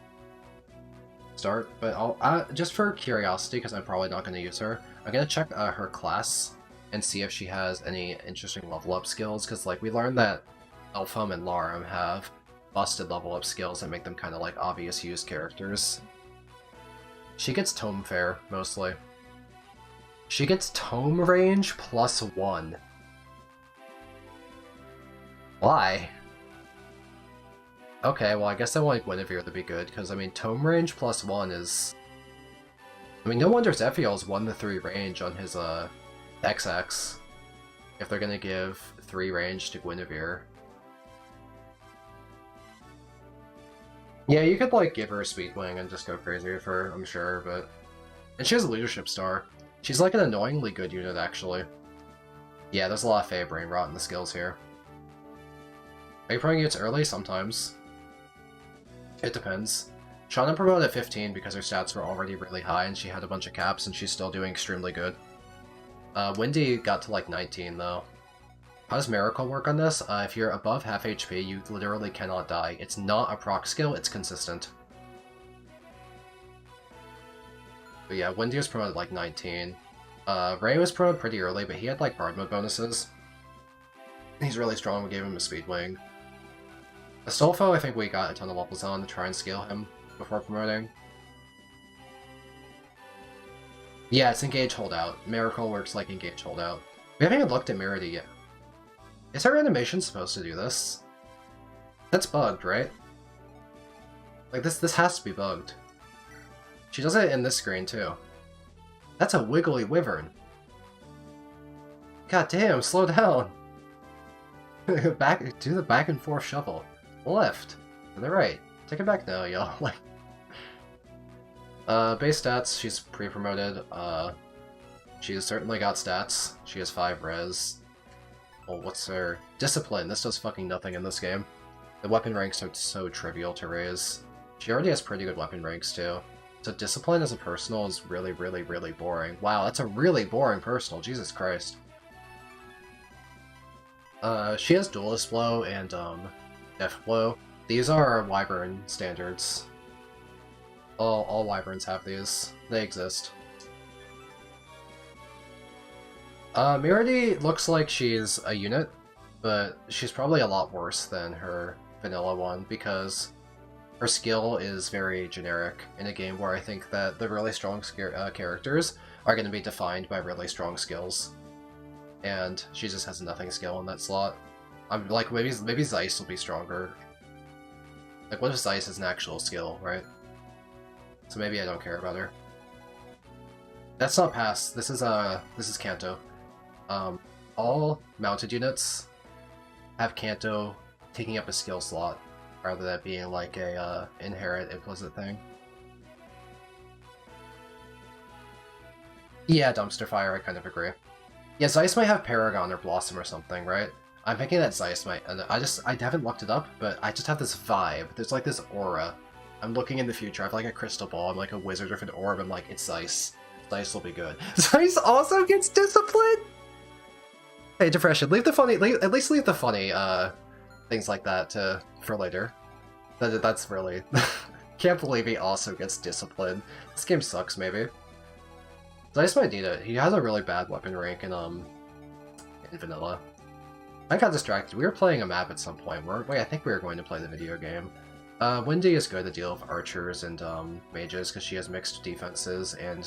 start, but I'll just for curiosity, because I'm probably not going to use her, I'm going to check her class and see if she has any interesting level up skills, because like we learned that Elfham and Larum have busted level up skills that make them kind of like obvious use characters. She gets Tome Fair, mostly. She gets Tome Range +1. Why? Okay, well I guess I want Guinevere to be good, because I mean tome range +1 is... I mean, no wonder Zephiel's 1-3 range on his XX, if they're gonna give 3 range to Guinevere. Yeah, you could like give her a Speedwing and just go crazy with her, I'm sure, but... And she has a leadership star. She's like an annoyingly good unit, actually. Yeah, there's a lot of Fey Brain Rot in the skills here. Are you promoting units early? Sometimes. It depends. Shauna promoted at 15 because her stats were already really high and she had a bunch of caps and she's still doing extremely good. Wendy got to like 19 though. How does Miracle work on this? If you're above half HP, you literally cannot die. It's not a proc skill, it's consistent. But yeah, Wendy was promoted like 19. Ray was promoted pretty early, but he had like hard mode bonuses. He's really strong, we gave him a Speedwing. Astolfo, I think we got a ton of levels on to try and scale him before promoting. Yeah, it's Engage Holdout. Miracle works like Engage Holdout. We haven't even looked at Merity yet. Is our animation supposed to do this? That's bugged, right? Like, this has to be bugged. She does it in this screen, too. That's a wiggly wyvern. God damn, slow down! Do the back and forth shuffle. Left. To the right. Take it back now, y'all. Like, base stats, she's pre-promoted. She's certainly got stats. She has 5 res. Well, what's her... Discipline. This does fucking nothing in this game. The weapon ranks are so trivial to raise. She already has pretty good weapon ranks, too. So Discipline as a personal is really, really, really boring. Wow, that's a really boring personal. Jesus Christ. She has Duelist Blow and, Death Blow. These are Wyvern standards. All Wyverns have these. They exist. Merity looks like she's a unit, but she's probably a lot worse than her vanilla one, because her skill is very generic in a game where I think that the really strong characters are going to be defined by really strong skills. And she just has nothing skill in that slot. I'm like, maybe Zeiss will be stronger. Like, what if Zeiss is an actual skill, right? So maybe I don't care about her. That's not pass. This is Kanto. All mounted units have Kanto taking up a skill slot, rather than being like a inherent implicit thing. Yeah, Dumpster Fire, I kind of agree. Yeah, Zeiss might have Paragon or Blossom or something, right? I'm thinking that Zeiss might, and I haven't looked it up, but I just have this vibe. There's like this aura. I'm looking in the future, I have like a crystal ball, I'm like a wizard with an orb, I'm like, it's Zeiss. Zeiss will be good. Zeiss also gets Discipline? Hey, Depression, leave the funny, at least leave the funny, things like that for later. That's really... Can't believe he also gets Discipline. This game sucks, maybe. Zeiss might need it. He has a really bad weapon rank in vanilla. I got distracted. We were playing a map at some point, weren't we? I think we were going to play the video game. Wendy is good to deal with archers and mages because she has mixed defenses and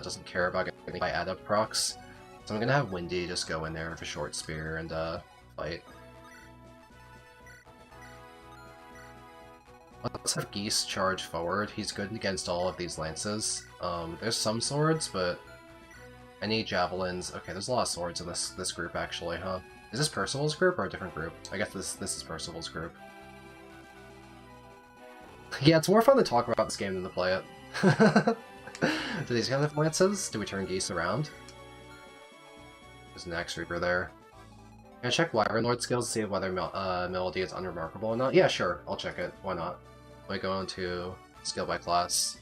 doesn't care about getting by add-up procs. So I'm gonna have Wendy just go in there with a short spear and fight. Let's have Geese charge forward. He's good against all of these lances. There's some swords, but any javelins. Okay, there's a lot of swords in this group actually, huh? Is this Percival's group or a different group? I guess this is Percival's group. Yeah, it's more fun to talk about this game than to play it. Do these guys have lances? Do we turn Geese around? There's an Axe Reaper there. Can I check Wyvern Lord skills to see whether Melody is unremarkable or not? Yeah, sure. I'll check it. Why not? We go into skill by class.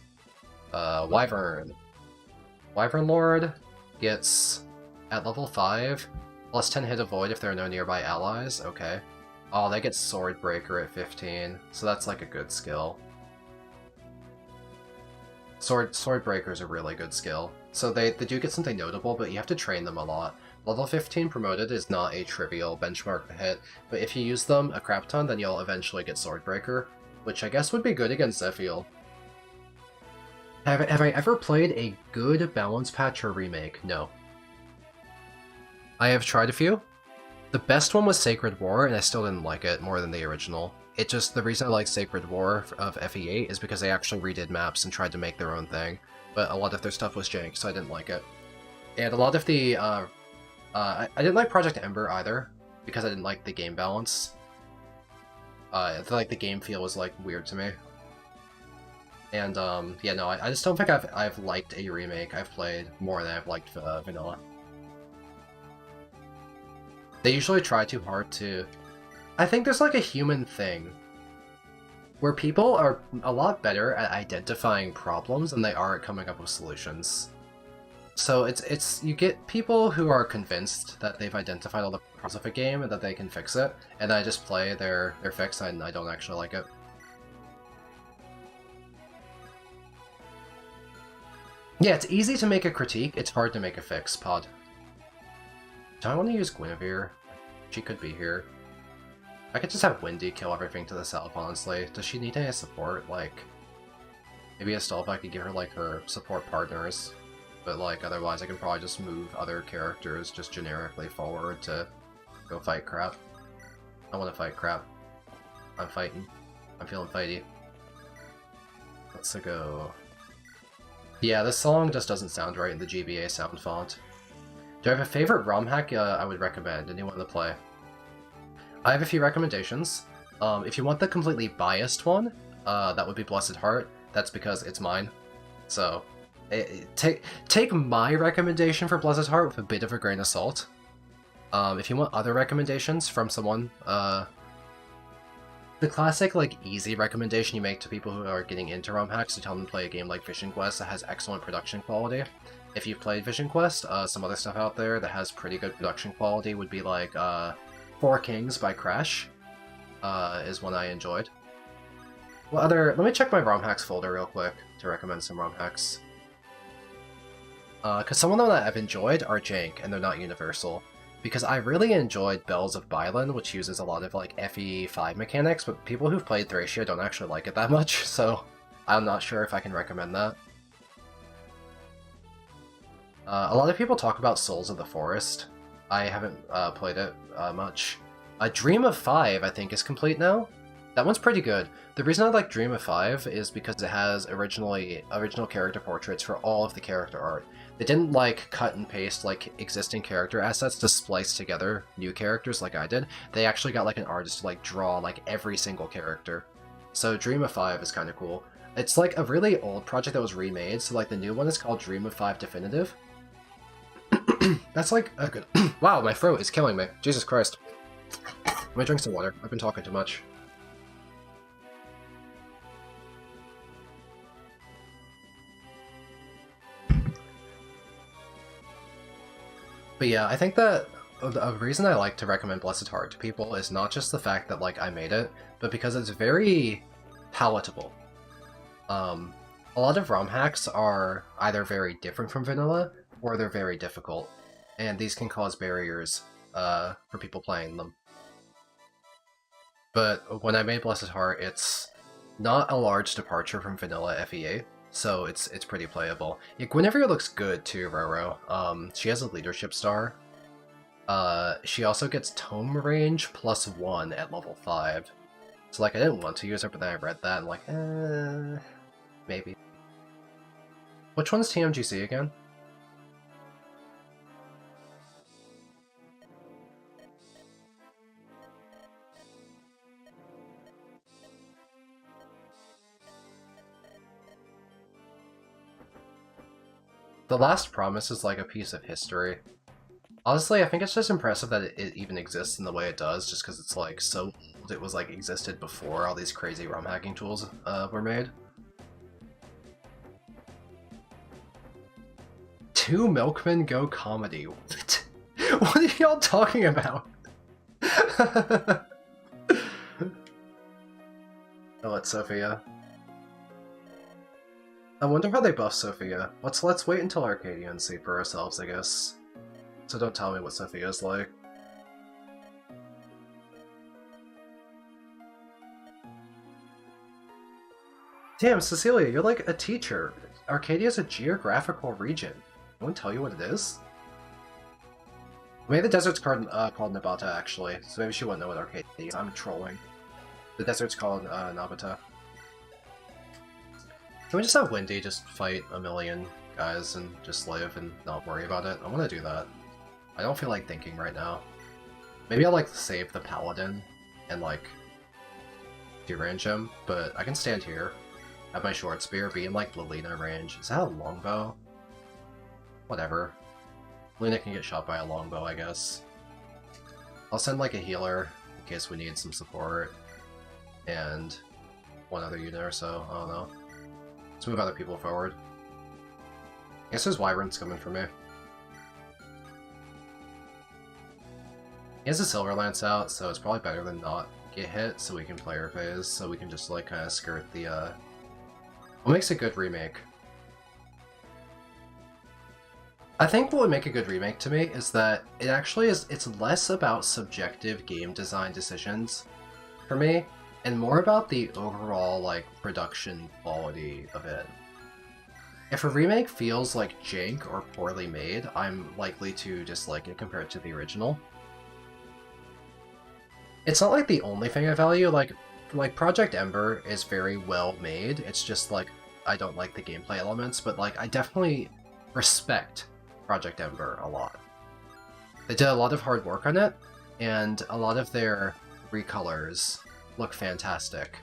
Wyvern. Wyvern Lord gets, at level 5, plus 10 hit avoid if there are no nearby allies. Okay. Oh, they get Swordbreaker at 15, so that's like a good skill. Swordbreaker is a really good skill. So they do get something notable, but you have to train them a lot. Level 15 promoted is not a trivial benchmark to hit, but if you use them a crap ton, then you'll eventually get Swordbreaker, which I guess would be good against Zephiel. Have I ever played a good balance patch or remake? No. I have tried a few. The best one was Sacred War, and I still didn't like it more than the original. It just, the reason I like Sacred War of FE8 is because they actually redid maps and tried to make their own thing, but a lot of their stuff was jank, so I didn't like it. And a lot of the, I didn't like Project Ember either, because I didn't like the game balance. I feel like the game feel was, like, weird to me. And, yeah, no, I just don't think I've liked a remake I've played more than I've liked vanilla. They usually try too hard to... I think there's, like, a human thing where people are a lot better at identifying problems than they are at coming up with solutions. So it's you get people who are convinced that they've identified all the problems of a game and that they can fix it, and I just play their fix and I don't actually like it. Yeah, it's easy to make a critique, it's hard to make a fix, Pod. Do I want to use Guinevere? She could be here. I could just have Wendy kill everything to the south, honestly. Does she need any support? Like, maybe Astolfo could give her, like, her support partners. But, like, otherwise I can probably just move other characters just generically forward to go fight crap. I want to fight crap. I'm fighting. I'm feeling fighty. Let's go. Yeah, this song just doesn't sound right in the GBA sound font. Do I have a favorite Romhack I would recommend anyone to play? I have a few recommendations. If you want the completely biased one, that would be Blessed Heart. That's because it's mine. So, take my recommendation for Blessed Heart with a bit of a grain of salt. If you want other recommendations from someone, the classic, like, easy recommendation you make to people who are getting into Romhacks to tell them to play a game like Vision Quest that has excellent production quality. If you've played Vision Quest, some other stuff out there that has pretty good production quality would be like Four Kings by Crash, is one I enjoyed. What other... Let me check my Romhacks folder real quick to recommend some Romhacks. Because some of them that I've enjoyed are jank, and they're not universal. Because I really enjoyed Bells of Bylin, which uses a lot of, like, FE5 mechanics, but people who've played Thracia don't actually like it that much, so I'm not sure if I can recommend that. A lot of people talk about Souls of the Forest. I haven't played it much. Dream of 5, I think, is complete now. That one's pretty good. The reason I like Dream of 5 is because it has original character portraits for all of the character art. They didn't, like, cut and paste, like, existing character assets to splice together new characters like I did. They actually got, like, an artist to, like, draw, like, every single character. So Dream of 5 is kind of cool. It's, like, a really old project that was remade, so, like, the new one is called Dream of 5 Definitive. That's, like, a good... Wow, my throat is killing me. Jesus Christ. Let me drink some water. I've been talking too much. But yeah, I think that a reason I like to recommend Blessed Heart to people is not just the fact that, like, I made it, but because it's very palatable. A lot of Romhacks are either very different from vanilla, or they're very difficult, and these can cause barriers for people playing them. But when I made Blessed Heart, it's not a large departure from vanilla FE8. So it's pretty playable. Yeah, Guinevere looks good too, Roro. She has a leadership star. She also gets tome range +1 at level 5. So, like, I didn't want to use her, but then I read that and, like, maybe. Which one's TMGC again? The Last Promise is like a piece of history. Honestly, I think it's just impressive that it even exists in the way it does, just because it's, like, so old. It was, like, existed before all these crazy ROM hacking tools were made. 2 Milkmen Go Comedy. What? What are y'all talking about? Oh, it's Sophia. I wonder how they buff Sophia. Let's wait until Arcadia and see for ourselves, I guess. So don't tell me what Sophia's like. Damn, Cecilia, you're like a teacher. Arcadia's a geographical region. I won't tell you what it is. Maybe the desert's called Nabata, actually, so maybe she wouldn't know what arcade is. I'm trolling. The desert's called Nabata. Can we just have Windy just fight a million guys and just live and not worry about it? I want to do that. I don't feel like thinking right now. Maybe I'll, like, save the Paladin and, like, derange him, but I can stand here, have my short spear, be in, like, Lilina range. Is that a longbow? Whatever. Luna can get shot by a longbow, I guess. I'll send, like, a healer in case we need some support, and one other unit or so, I don't know. Let's move other people forward. I guess there's wyverns coming for me. He has a silver lance out, so it's probably better than not get hit, so we can player phase, so we can just, like, kind of skirt the, What makes a good remake? I think what would make a good remake to me is that it actually is, it's less about subjective game design decisions for me, and more about the overall, like, production quality of it. If a remake feels like jank or poorly made, I'm likely to dislike it compared to the original. It's not like the only thing I value, like Project Ember is very well made, it's just like, I don't like the gameplay elements, but like, I definitely respect Project Ember a lot. They did a lot of hard work on it, and a lot of their recolors look fantastic.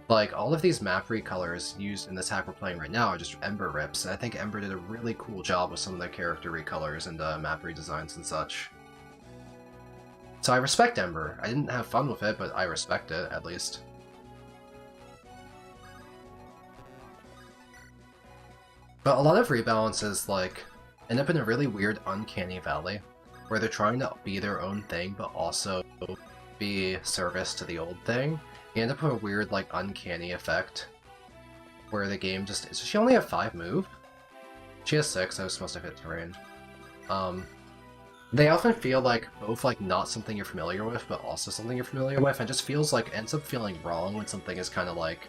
Like, all of these map recolors used in this hack we're playing right now are just Ember rips, and I think Ember did a really cool job with some of their character recolors and map redesigns and such. So I respect Ember. I didn't have fun with it, but I respect it, at least. But a lot of rebalances, like, end up in a really weird uncanny valley, where they're trying to be their own thing, but also be service to the old thing. You end up with a weird, like, uncanny effect, where the game just... Does she only have 5 move? She has 6, I was supposed to hit terrain. They often feel like both, like, not something you're familiar with, but also something you're familiar with, and just feels like, ends up feeling wrong when something is kind of, like,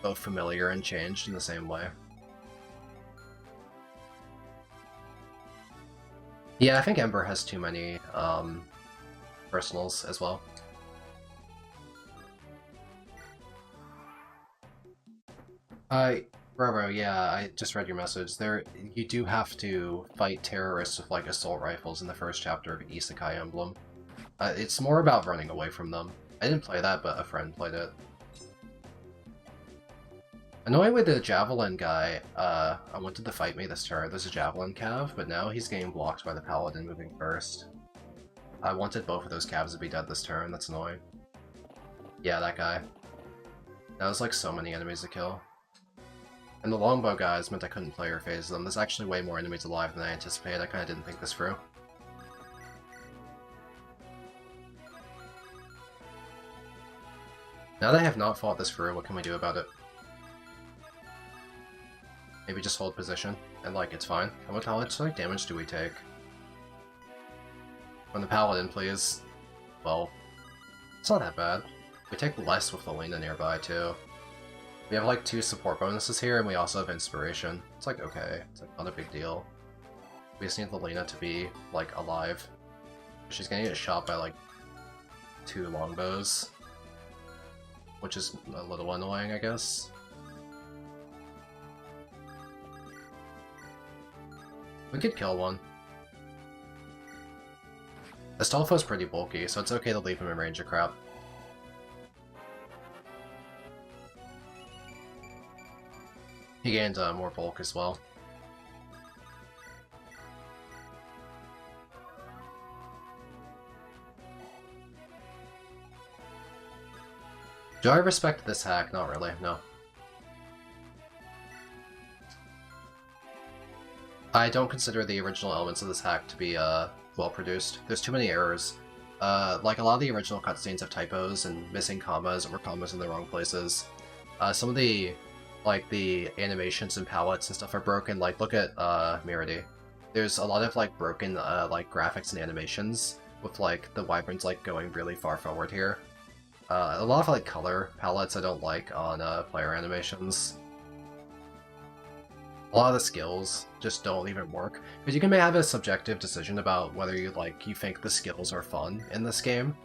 both familiar and changed in the same way. Yeah, I think Ember has too many, personals as well. Roro, yeah, I just read your message. You do have to fight terrorists with, like, assault rifles in the first chapter of Isekai Emblem. It's more about running away from them. I didn't play that, but a friend played it. Annoyingly, the Javelin guy, I wanted to fight me this turn. There's a Javelin cav, but now he's getting blocked by the Paladin moving first. I wanted both of those cavs to be dead this turn, that's annoying. Yeah, that guy. That was, like, so many enemies to kill. And the longbow guys meant I couldn't player phase them. There's actually way more enemies alive than I anticipated. I kinda didn't think this through. Now that I have not fought this through, what can we do about it? Maybe just hold position, and like, it's fine. How much like, damage do we take? From the Paladin, please. Well, it's not that bad. We take less with the Lena nearby, too. We have, like, 2 support bonuses here, and we also have Inspiration. It's, like, okay. It's, like, not a big deal. We just need the Lena to be, like, alive. She's gonna get shot by, like, 2 longbows. Which is a little annoying, I guess. We could kill one. Astolfo's pretty bulky, so it's okay to leave him in range of crap. He gained more bulk as well. Do I respect this hack? Not really, no. I don't consider the original elements of this hack to be well produced. There's too many errors. Like, a lot of the original cutscenes have typos and missing commas or commas in the wrong places. Some of the, like, the animations and palettes and stuff are broken. Like, look at Mirady. There's a lot of, like, broken like graphics and animations with, like, the wyverns, like, going really far forward here. A lot of, like, color palettes I don't like on player animations. a lot of the skills just don't even work. Because you can have a subjective decision about whether you think the skills are fun in this game.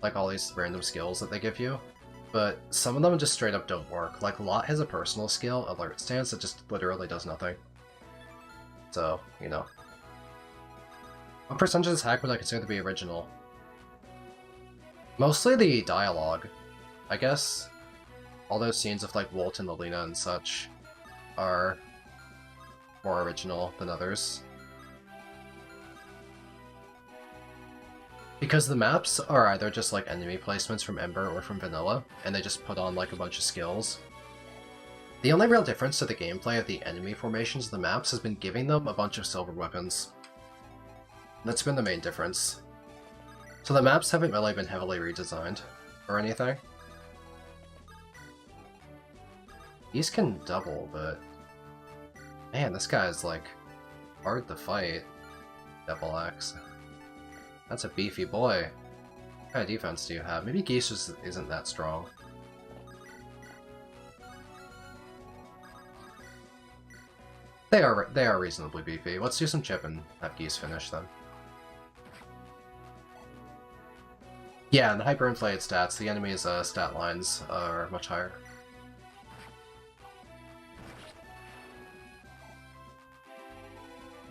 Like all these random skills that they give you. But some of them just straight up don't work. Like Lot has a personal skill, Alert Stance, that just literally does nothing. So, you know. What percentage of this hack would I consider to be original? Mostly the dialogue, I guess. All those scenes of like Walt and Lelina and such are more original than others. Because the maps are either just like enemy placements from Ember or from Vanilla, and they just put on like a bunch of skills. The only real difference to the gameplay of the enemy formations of the maps has been giving them a bunch of silver weapons. That's been the main difference. So the maps haven't really been heavily redesigned or anything. These can double, but man, this guy's like hard to fight. Devil Axe. That's a beefy boy. What kind of defense do you have? Maybe Geese just isn't that strong. They are reasonably beefy. Let's do some chip and have Geese finish then. Yeah, in the hyperinflated stats, the enemy's stat lines are much higher.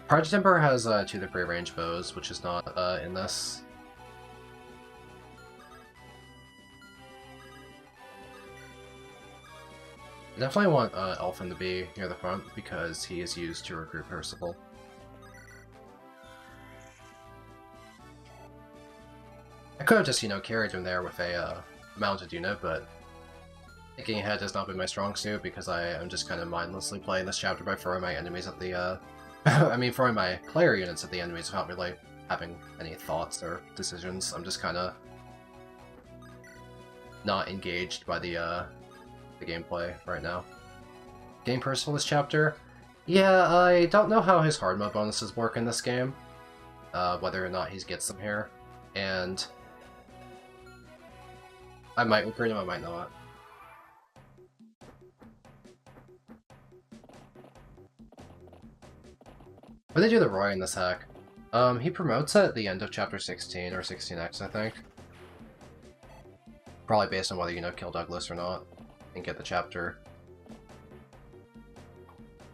Project Ember has 2 to 3 range bows, which is not in this. I definitely want Elfin to be near the front because he is used to recruit Percival. I could have just, you know, carried him there with a mounted unit, but thinking ahead has not been my strong suit because I am just kind of mindlessly playing this chapter by throwing my enemies at the, I mean, throwing my player units at the enemies without really having any thoughts or decisions. I'm just kind of not engaged by the gameplay right now. Game Percival this chapter? Yeah, I don't know how his hard mode bonuses work in this game, whether or not he gets them here, and I might recruit him, I might not. What did they do to Roy in this hack? He promotes at the end of chapter 16 or 16X, I think. Probably based on whether you know kill Douglas or not, and get the chapter.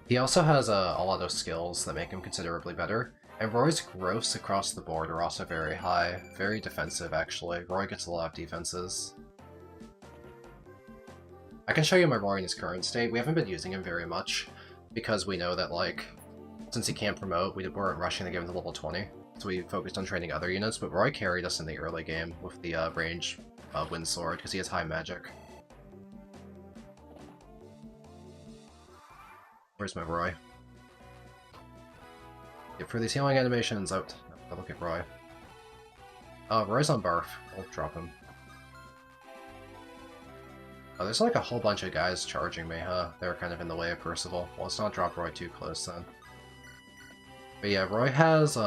He also has a lot of skills that make him considerably better, and Roy's growths across the board are also very high. Very defensive, actually. Roy gets a lot of defenses. I can show you my Roy in his current state. We haven't been using him very much, because we know that, like, since he can't promote, we weren't rushing to get him to level 20, so we focused on training other units, but Roy carried us in the early game with the range wind sword, because he has high magic. Where's my Roy? Get for these healing animations out. Oh, look at Roy. Roy's on Barf. I'll drop him. Oh, there's like a whole bunch of guys charging me, huh? They're kind of in the way of Percival. Well, let's not drop Roy too close then. But yeah, Roy has,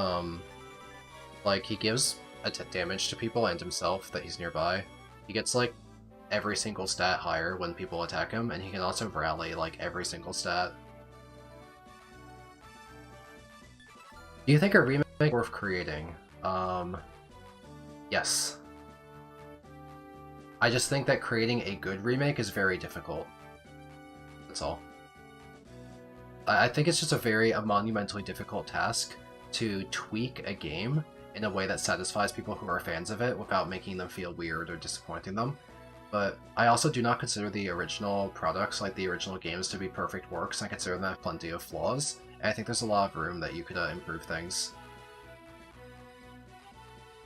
like, he gives damage to people and himself that he's nearby. He gets, like, every single stat higher when people attack him, and he can also rally, like, every single stat. Do you think a remake is worth creating? Yes. I just think that creating a good remake is very difficult. That's all. I think it's just a monumentally difficult task to tweak a game in a way that satisfies people who are fans of it without making them feel weird or disappointing them. But I also do not consider the original products, like the original games, to be perfect works. I consider them to have plenty of flaws, and I think there's a lot of room that you could improve things.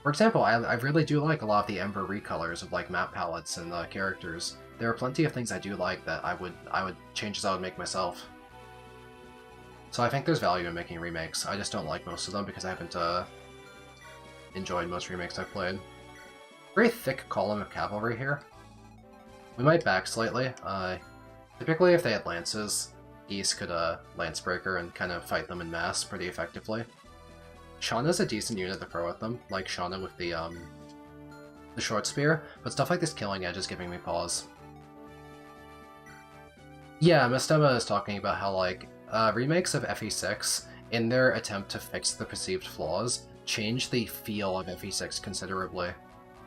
For example, I really do like a lot of the Ember recolors of like map palettes and characters. There are plenty of things I do like that I would changes I would make myself. So I think there's value in making remakes. I just don't like most of them because I haven't enjoyed most remakes I've played. Very thick column of cavalry here. We might back slightly. Typically if they had lances, Geese could Lancebreaker and kind of fight them in mass pretty effectively. Shauna's a decent unit to throw at them, like Shauna with the short spear, but stuff like this Killing Edge is giving me pause. Yeah, Miss Emma is talking about how, like, remakes of FE6, in their attempt to fix the perceived flaws, change the feel of FE6 considerably.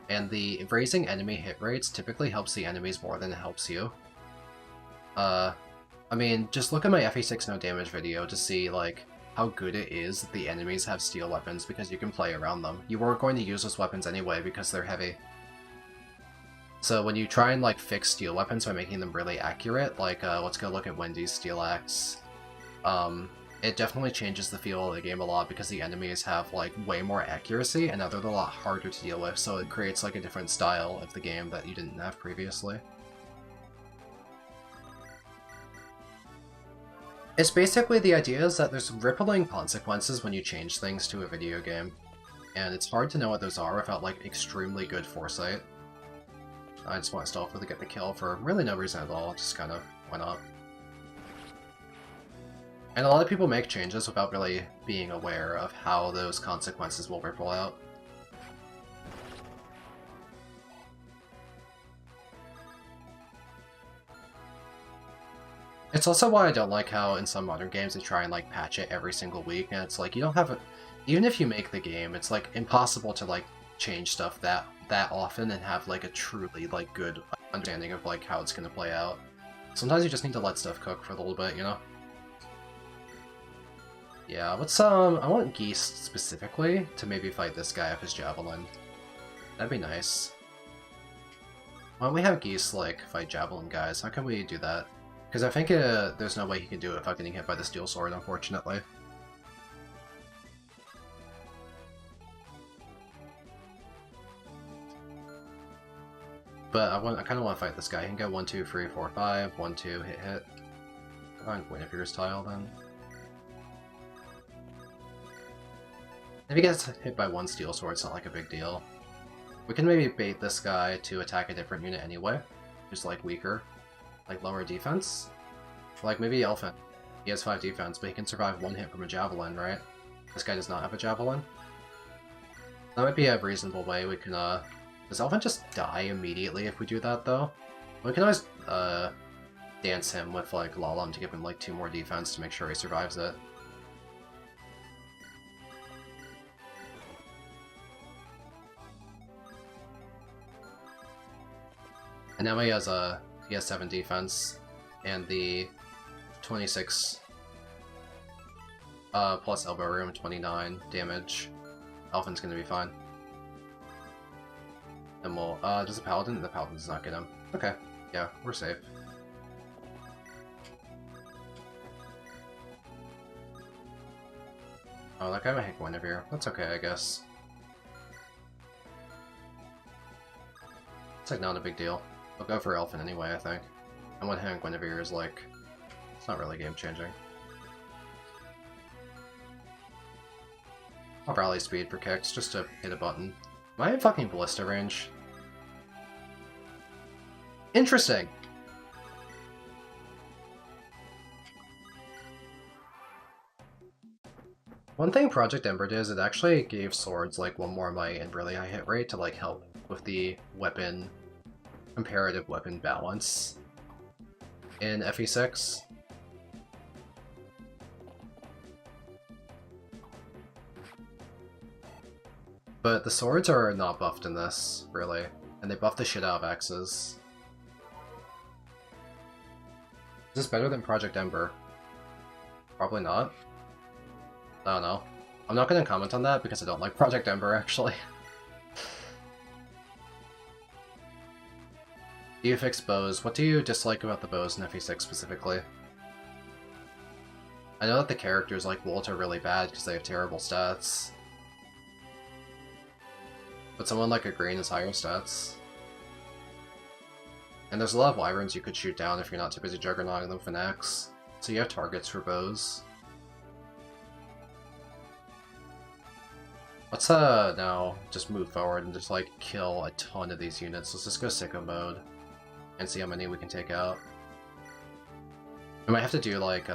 And the raising enemy hit rates typically helps the enemies more than it helps you. I mean, just look at my FE6 no damage video to see, like, how good it is that the enemies have steel weapons because you can play around them. You weren't going to use those weapons anyway because they're heavy. So when you try and, like, fix steel weapons by making them really accurate, like, let's go look at Wendy's steel axe, it definitely changes the feel of the game a lot because the enemies have, like, way more accuracy and now they're a lot harder to deal with, so it creates, like, a different style of the game that you didn't have previously. It's basically the idea is that there's rippling consequences when you change things to a video game, and it's hard to know what those are without, like, extremely good foresight. I just want stealthily to get the kill for really no reason at all, just kind of went up. And a lot of people make changes without really being aware of how those consequences will ripple out. It's also why I don't like how in some modern games they try and like patch it every single week, and it's like you don't have a... Even if you make the game, it's like impossible to like change stuff that often and have like a truly like good understanding of like how it's gonna play out. Sometimes you just need to let stuff cook for a little bit, you know? Yeah, let's I want Geese specifically to maybe fight this guy with his javelin. That'd be nice. Why don't we have Geese like fight javelin guys? How can we do that? Because I think there's no way he can do it without getting hit by the steel sword, unfortunately. But I kind of want to fight this guy. He can go 1, 2, 3, 4, 5, 1, 2, hit, hit. Find Guinevere's tile then. If he gets hit by one steel sword, it's not like a big deal. We can maybe bait this guy to attack a different unit anyway, who's like weaker, like lower defense. Like maybe Elephant. He has 5 defense, but he can survive 1 hit from a javelin, right? This guy does not have a javelin. That might be a reasonable way we can, Does Elephant just die immediately if we do that, though? We can always, dance him with, like, Lalum to give him, like, 2 more defense to make sure he survives it. And now he has 7 defense, and the 26 plus elbow room, 29 damage. Elephant's gonna be fine. And we'll, does the Paladin? The Paladin does not get him. Okay, yeah, we're safe. Oh, that guy might hit Guinevere. That's okay, I guess. It's like not a big deal. I'll go for Elephant anyway, I think. And one hit on Guinevere is like... It's not really game-changing. I'll rally speed for kicks, just to hit a button. Am I in fucking Ballista range? Interesting! One thing Project Ember did is it actually gave swords like 1 more might and really high hit rate to like help with the weapon... comparative weapon balance in FE6. But the swords are not buffed in this, really, and they buff the shit out of axes. Is this better than Project Ember? Probably not. I don't know. I'm not going to comment on that because I don't like Project Ember, actually. Do you fix bows? What do you dislike about the bows in FE6 specifically? I know that the characters like Walt are really bad because they have terrible stats. But someone like a Green has higher stats. And there's a lot of wyverns you could shoot down if you're not too busy juggernauting them with an axe. So you have targets for bows. Let's now just move forward and just like kill a ton of these units. Let's just go sicko mode and see how many we can take out. We might have to do like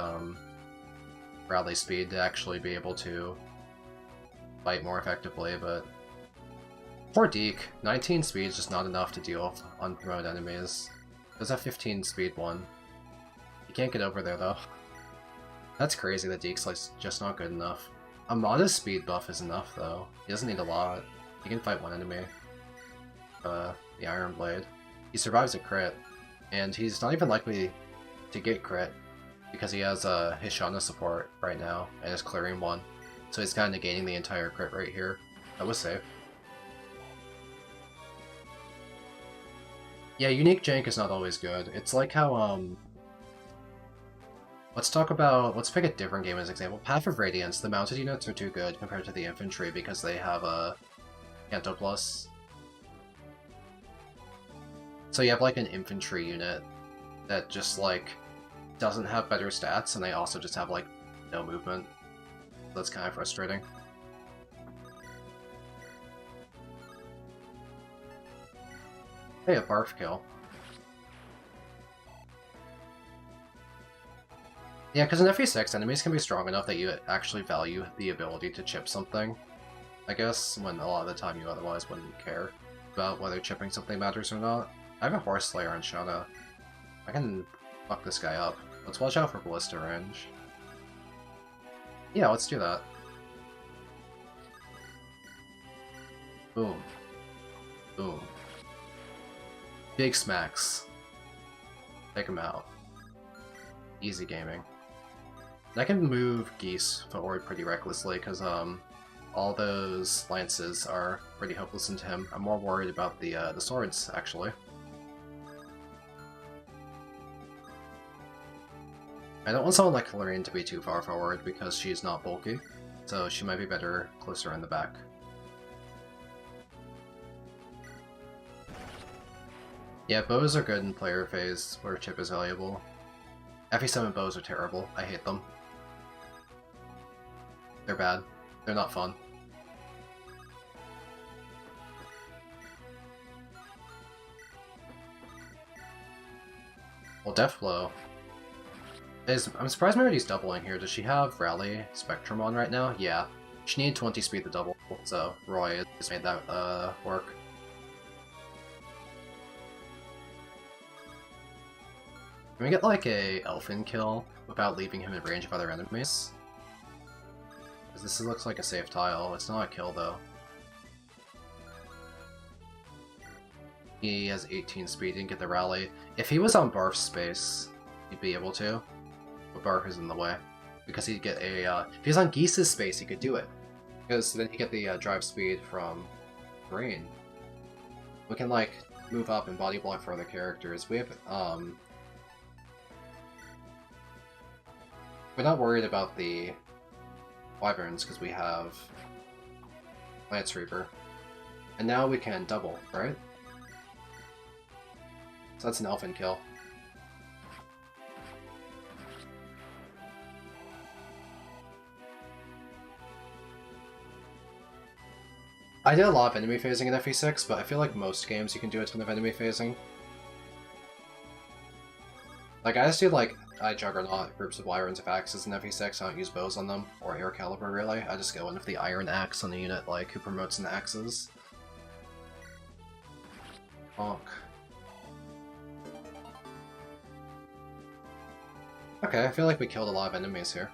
rally speed to actually be able to fight more effectively, but poor Deke, 19 speed is just not enough to deal with unpromoted enemies. There's a 15 speed one. You can't get over there though. That's crazy that Deke's like just not good enough. A modest speed buff is enough though. He doesn't need a lot. He can fight one enemy. The Iron Blade. He survives a crit, and he's not even likely to get crit because he has his Shauna support right now and is clearing one. So he's kind of negating the entire crit right here. That was safe. Yeah, unique jank is not always good. It's like how, let's pick a different game as an example. Path of Radiance, the mounted units are too good compared to the infantry because they have a Canto Plus. So you have like an infantry unit that just like doesn't have better stats, and they also just have like no movement. That's kind of frustrating. Hey, a barf kill. Yeah, because in FE6, enemies can be strong enough that you actually value the ability to chip something. I guess, when a lot of the time you otherwise wouldn't care about whether chipping something matters or not. I have a Horse Slayer on Shauna. I can fuck this guy up. Let's watch out for Ballista range. Yeah, let's do that. Boom. Boom. Big smacks. Take him out. Easy gaming. And I can move Geese forward pretty recklessly, because all those lances are pretty hopeless into him. I'm more worried about the swords, actually. I don't want someone like Valerian to be too far forward because she's not bulky, so she might be better closer in the back. Yeah, bows are good in player phase where chip is valuable. FE7 bows are terrible. I hate them. They're bad. They're not fun. Well, Deathblow. I'm surprised Meridy's doubling here. Does she have Rally Spectrum on right now? Yeah. She needed 20 speed to double, so Roy has made that work. Can we get like a Elfin kill without leaving him in range of other enemies? Because this looks like a safe tile. It's not a kill though. He has 18 speed, didn't get the rally. If he was on Barf's space, he'd be able to. But Barf is in the way. Because he'd get a, if he was on Geese's space, he could do it. Because then he'd get the drive speed from Rain. We can like move up and body block for other characters. We have, we're not worried about the Wyverns because we have Lance Reaper. And now we can double, right? So that's an Elfin kill. I did a lot of enemy phasing in FE6, but I feel like most games you can do a ton of enemy phasing. Like, I just do like Juggernaut, groups of Wyverns of Axes in FE6, I don't use bows on them, or Air Caliber really. I just go in with the Iron Axe on the unit like who promotes in Axes. Bonk. Okay, I feel like we killed a lot of enemies here.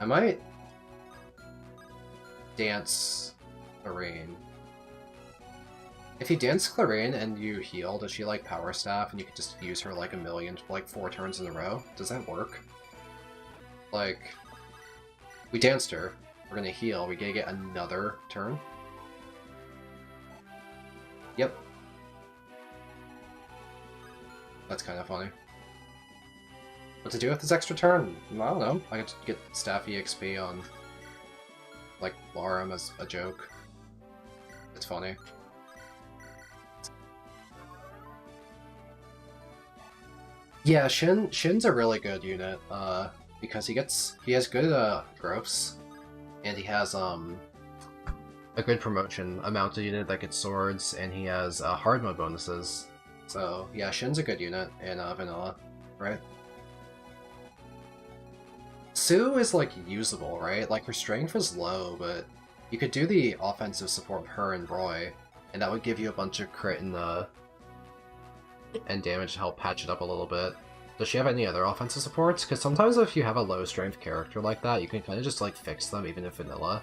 I might dance Lorraine. If you dance Clarine and you heal, does she like Power Staff and you can just use her like a million, like 4 turns in a row? Does that work? Like, we danced her, we're gonna heal, we gotta get another turn? Yep. That's kind of funny. What to do with this extra turn? I don't know. I could get Staff EXP on, like, Larum as a joke. It's funny. Yeah, Shin's a really good unit, because he has good, growths, and he has, a good promotion, a mounted unit that gets swords, and he has, hard mode bonuses. So, yeah, Shin's a good unit in, vanilla, right? Sue is, like, usable, right? Like, her strength is low, but you could do the offensive support with her and Roy, and that would give you a bunch of crit and damage to help patch it up a little bit. Does she have any other offensive supports? Because sometimes if you have a low strength character like that, you can kind of just like fix them even in vanilla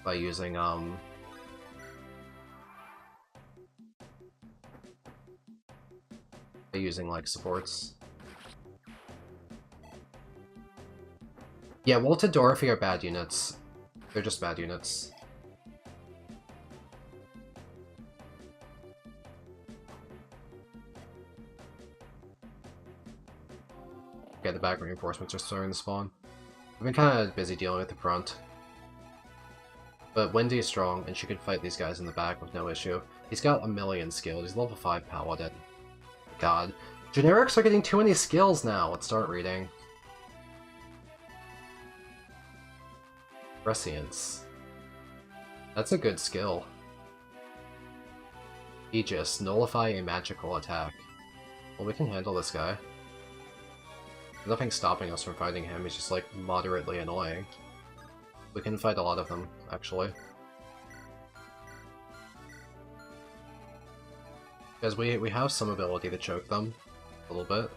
by using like supports. Yeah, Wolf and Dorothy are bad units. They're just bad units. Okay, the back reinforcements are starting to spawn. I've been kind of busy dealing with the front. But Wendy is strong, and she can fight these guys in the back with no issue. He's got a million skills. He's level 5 paladin. God. Generics are getting too many skills now. Let's start reading. Prescience. That's a good skill. Aegis. Nullify a magical attack. Well, we can handle this guy. Nothing's stopping us from fighting him. He's just, like, moderately annoying. We can fight a lot of them, actually. Because we have some ability to choke them. A little bit.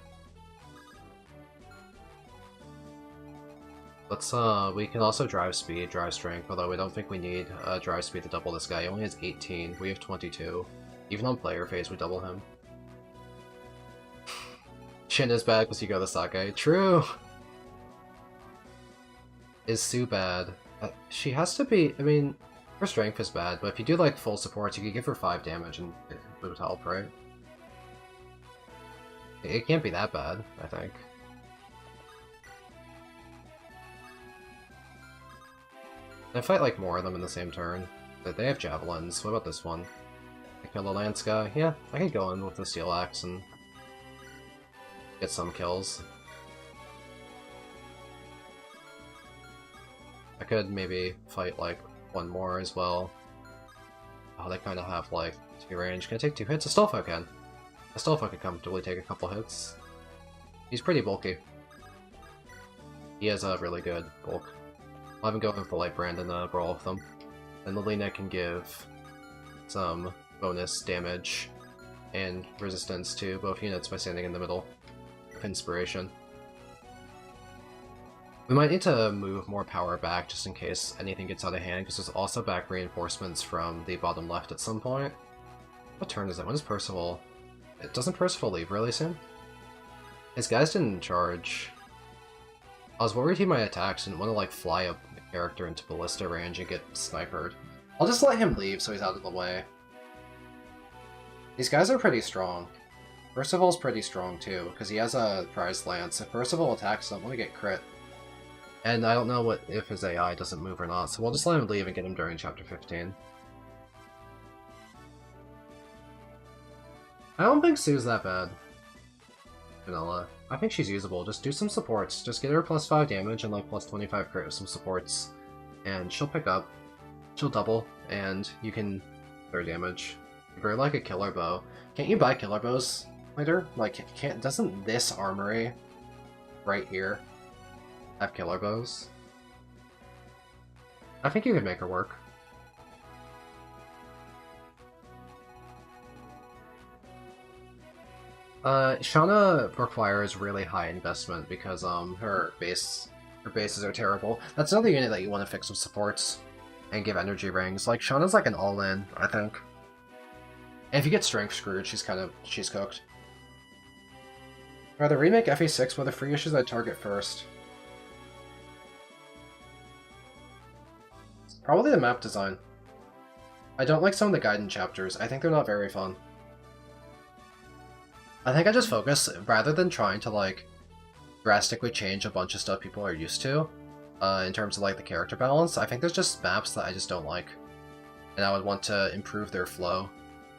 Let's, we can also drive speed, drive strength, although we don't think we need drive speed to double this guy. He only has 18, we have 22. Even on player phase, we double him. Shin is bad because you go the sake. True! Is Sue bad? She has to be, I mean, her strength is bad, but if you do like full supports, you could give her 5 damage and it would help, right? It can't be that bad, I think. I fight like more of them in the same turn. But they have javelins. What about this one? I kill the lance guy. Yeah, I could go in with the steel axe and get some kills. I could maybe fight like one more as well. Oh, they kind of have like 2 range. Can I take 2 hits? Astolfo can. Astolfo could comfortably take a couple hits. He's pretty bulky. He has a really good bulk. I'll have him go with the light brand and brawl with them. And Lilina can give some bonus damage and resistance to both units by standing in the middle with inspiration. We might need to move more power back just in case anything gets out of hand, because there's also back reinforcements from the bottom left at some point. What turn is it? When is Percival? Doesn't Percival leave really soon? His guys didn't charge. I was worried he might attack, so I didn't want to like fly a character into ballista range and get snipered. I'll just let him leave so he's out of the way. These guys are pretty strong. Percival's pretty strong too, because he has a prized lance. If Percival attacks him, we get crit. And I don't know if his AI doesn't move or not, so we'll just let him leave and get him during Chapter 15. I don't think Sue's that bad. Vanilla. I think she's usable. Just do some supports. Just get her plus 5 damage and like plus 25 crit with some supports. And she'll pick up. She'll double, and you can throw damage. Give her like a killer bow. Can't you buy killer bows later? Like, doesn't this armory right here have killer bows? I think you could make her work. Shauna requires really high investment because her bases are terrible. That's another unit that you want to fix with supports and give energy rings. Like Shauna's like an all-in, I think. And if you get strength screwed, she's cooked. Rather remake FE6 with the free issues I target first. Probably the map design. I don't like some of the guidance chapters. I think they're not very fun. I think I just focus, rather than trying to like drastically change a bunch of stuff people are used to, in terms of like the character balance, I think there's just maps that I just don't like. And I would want to improve their flow,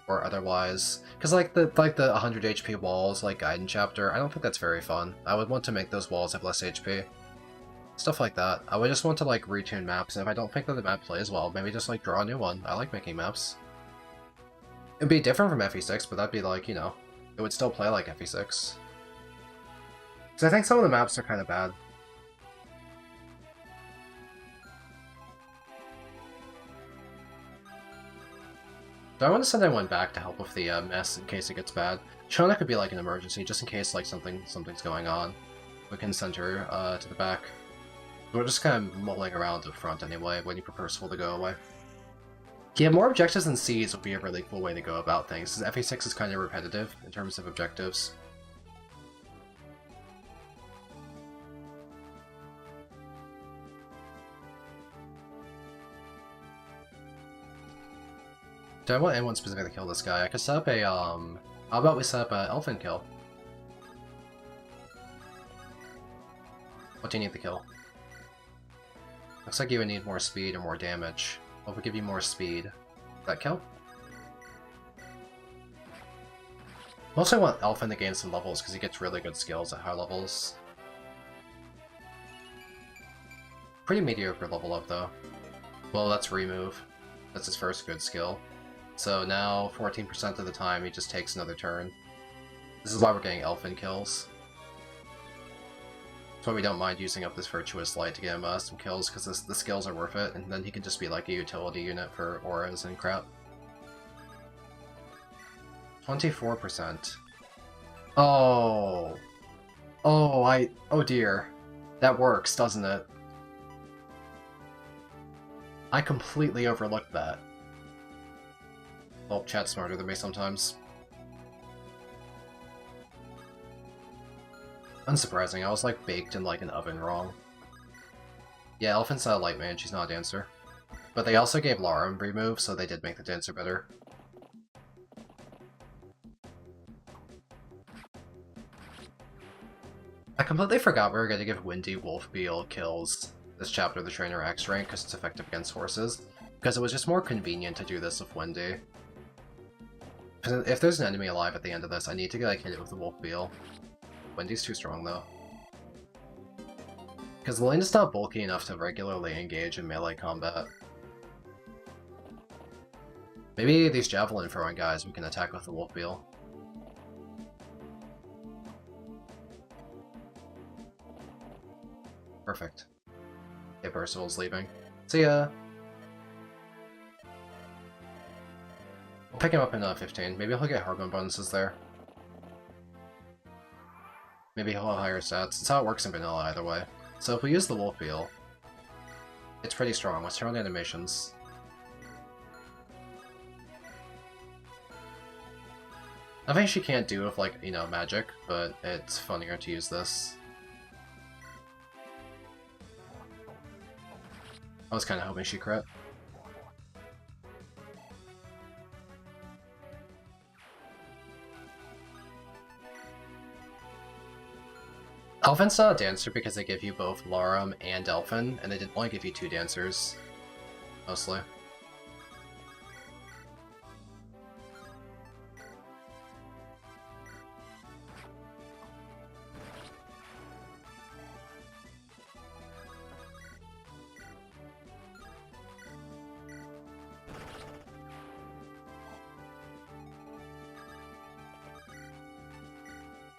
or otherwise. Because like the 100 HP walls, like guidance chapter, I don't think that's very fun. I would want to make those walls have less HP. Stuff like that. I would just want to like retune maps, and if I don't think that the map plays well, maybe just like draw a new one. I like making maps. It'd be different from FE6, but that'd be like, you know, it would still play like FE6. Because I think some of the maps are kind of bad. Do I want to send anyone back to help with the mess in case it gets bad? Shauna could be like an emergency, just in case like something's going on. We can send her to the back. We're just kind of mulling around up front anyway, waiting for Percival to go away. Yeah, more objectives than Cs would be a really cool way to go about things, because FE6 is kind of repetitive in terms of objectives. Do I want anyone specifically to kill this guy? I could set up a, how about we set up an elfin kill? What do you need to kill? Looks like you would need more speed or more damage. Well, we'll give you more speed. Does that kill? Mostly I want Elfin to gain some levels because he gets really good skills at high levels. Pretty mediocre level up though. Well, that's Remove. That's his first good skill. So now, 14% of the time, he just takes another turn. This is why we're getting Elfin kills. That's why we don't mind using up this Virtuous Light to get him some kills, because the skills are worth it, and then he can just be like a utility unit for auras and crap. 24%. Oh. Oh dear. That works, doesn't it? I completely overlooked that. Well, chat's smarter than me sometimes. Unsurprising, I was like baked in like an oven wrong. Yeah, Elfin's not a light man, she's not a dancer. But they also gave Larum remove, so they did make the dancer better. I completely forgot we were going to give Windy Wolfbeal kills this chapter of the Trainer X rank because it's effective against horses. Because it was just more convenient to do this with Windy. If there's an enemy alive at the end of this, I need to like hit it with the Wolfbeal. Windy's too strong though. Because Lelena's not bulky enough to regularly engage in melee combat. Maybe these javelin throwing guys we can attack with the Wolfbeal. Perfect. Okay, Percival's leaving. See ya! We'll pick him up in 15. Maybe he'll get hormone bonuses there. Maybe he'll have higher stats. That's how it works in vanilla either way. So if we use the Wolfbeal, it's pretty strong. Let's turn on the animations. Nothing she can't do with, like, you know, magic, but it's funnier to use this. I was kind of hoping she crit. Elfin's not a dancer because they give you both Larum and Elfin, and they didn't only give you 2 dancers, mostly.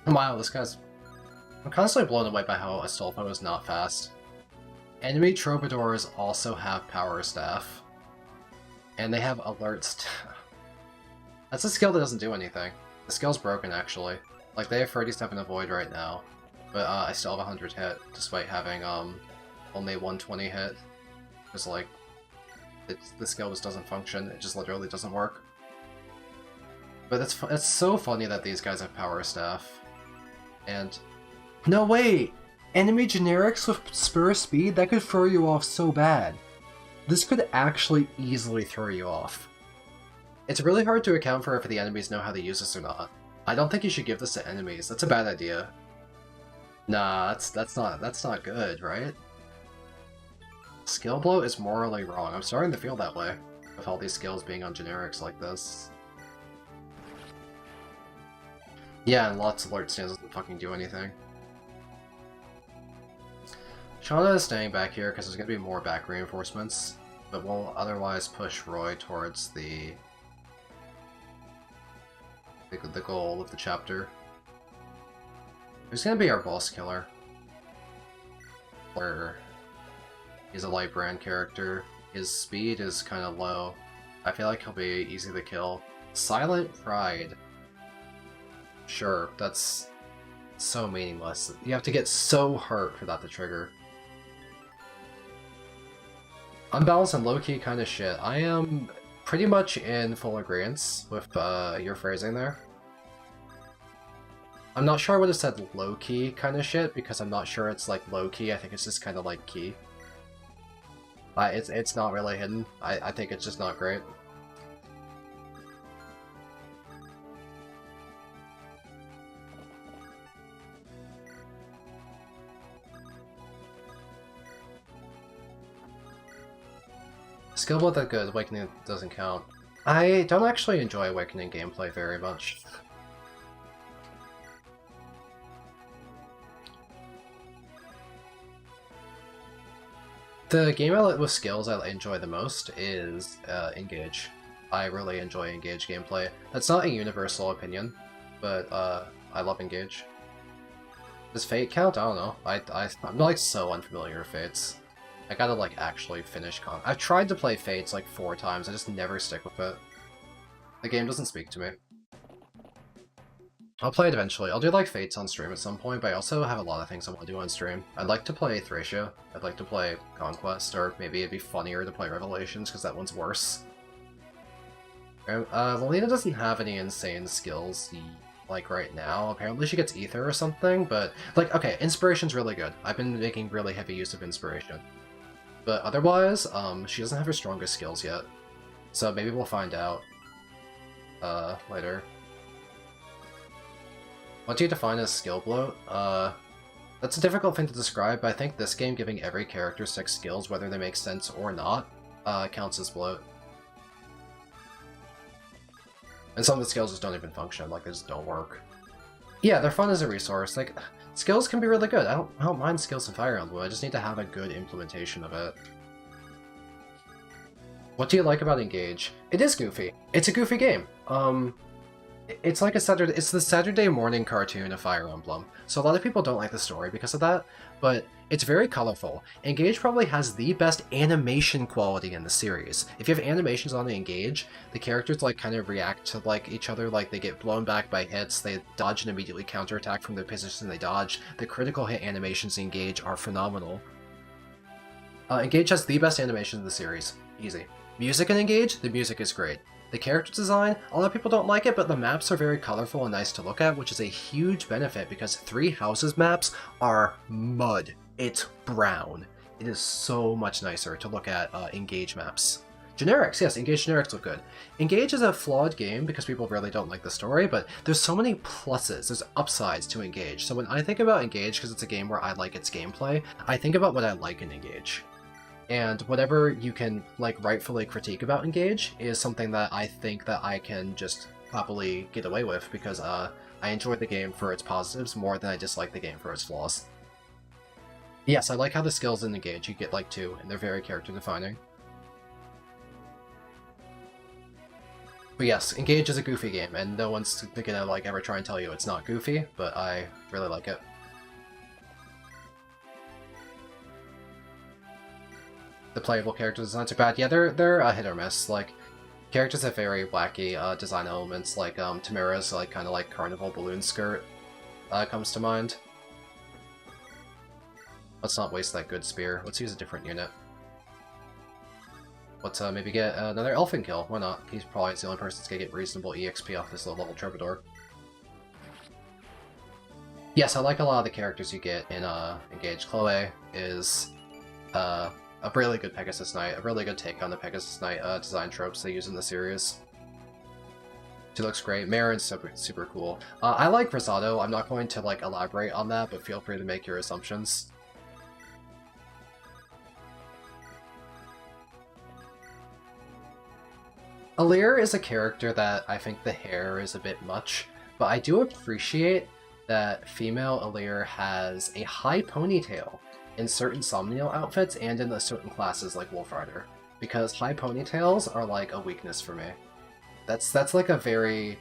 Wow, this guy's... I'm constantly blown away by how Astolfo is not fast. Enemy Troubadours also have Power Staff. And they have Alert That's a skill that doesn't do anything. The skill's broken, actually. Like, they have 37 Avoid right now. But I still have 100 hit, despite having only 120 hit. Because, like, the skill just doesn't function. It just literally doesn't work. But it's so funny that these guys have Power Staff. And... No, wait! Enemy generics with Spur Speed? That could throw you off so bad. This could actually easily throw you off. It's really hard to account for if the enemies know how to use this or not. I don't think you should give this to enemies. That's a bad idea. Nah, that's not good, right? Skill blow is morally wrong. I'm starting to feel that way, with all these skills being on generics like this. Yeah, and lots of alert stands doesn't fucking do anything. Shauna is staying back here because there's going to be more back reinforcements, but we'll otherwise push Roy towards the goal of the chapter. Who's going to be our boss killer? Where he's a light brand character. His speed is kind of low. I feel like he'll be easy to kill. Silent Pride. Sure, that's so meaningless. You have to get so hurt for that to trigger. Unbalanced and low-key kind of shit. I am pretty much in full agreement with your phrasing there. I'm not sure I would have said low-key kind of shit, because I'm not sure it's like low-key, I think it's just kind of like key. It's not really hidden. I think it's just not great. Skill blow that good, Awakening doesn't count. I don't actually enjoy Awakening gameplay very much. The game with skills I enjoy the most is Engage. I really enjoy Engage gameplay. That's not a universal opinion, but I love Engage. Does Fate count? I don't know. I'm like so unfamiliar with Fates. I gotta like actually finish I've tried to play Fates like 4 times, I just never stick with it. The game doesn't speak to me. I'll play it eventually. I'll do like Fates on stream at some point, but I also have a lot of things I want to do on stream. I'd like to play Thracia. I'd like to play Conquest, or maybe it'd be funnier to play Revelations, because that one's worse. Lolita doesn't have any insane skills, like, right now. Apparently she gets Ether or something, but, like, okay, Inspiration's really good. I've been making really heavy use of Inspiration. But otherwise, she doesn't have her strongest skills yet. So maybe we'll find out, later. What do you define as skill bloat? That's a difficult thing to describe, but I think this game giving every character 6 skills, whether they make sense or not, counts as bloat. And some of the skills just don't even function, like they just don't work. Yeah, they're fun as a resource. Like, skills can be really good. I don't mind skills in Fire Emblem, I just need to have a good implementation of it. What do you like about Engage? It is goofy. It's a goofy game. It's like it's the Saturday morning cartoon of Fire Emblem. So a lot of people don't like the story because of that, but it's very colorful. Engage probably has the best animation quality in the series. If you have animations on the Engage, the characters like kind of react to like each other, like they get blown back by hits, they dodge and immediately counterattack from the position they dodge. The critical hit animations in Engage are phenomenal. Engage has the best animation in the series. Easy. Music in Engage? The music is great. The character design, a lot of people don't like it, but the maps are very colorful and nice to look at, which is a huge benefit because 3 Houses maps are mud. It's brown. It is so much nicer to look at Engage maps. Generics, yes, Engage generics look good. Engage is a flawed game because people really don't like the story, but there's so many pluses, there's upsides to Engage. So when I think about Engage, because it's a game where I like its gameplay, I think about what I like in Engage. And whatever you can, like, rightfully critique about Engage is something that I think that I can just happily get away with because I enjoy the game for its positives more than I dislike the game for its flaws. Yes, I like how the skills in Engage, you get like 2, and they're very character defining. But yes, Engage is a goofy game, and no one's gonna like ever try and tell you it's not goofy, but I really like it. The playable character designs are bad. Yeah, they're a hit or miss. Like, characters have very wacky design elements, like Tamara's like kind of like carnival balloon skirt comes to mind. Let's not waste that good spear. Let's use a different unit. Let's maybe get another Elfin kill. Why not? He's probably the only person that's gonna get reasonable EXP off this low-level Troubadour. Yes, I like a lot of the characters you get in Engage. Chloe is a really good Pegasus Knight, a really good take on the Pegasus Knight design tropes they use in the series. She looks great. Marin's super cool. I like Rosado. I'm not going to like elaborate on that, but feel free to make your assumptions. Alir is a character that I think the hair is a bit much, but I do appreciate that female Alir has a high ponytail in certain Somniel outfits and in the certain classes like Wolf Rider, because high ponytails are like a weakness for me. That's like a very...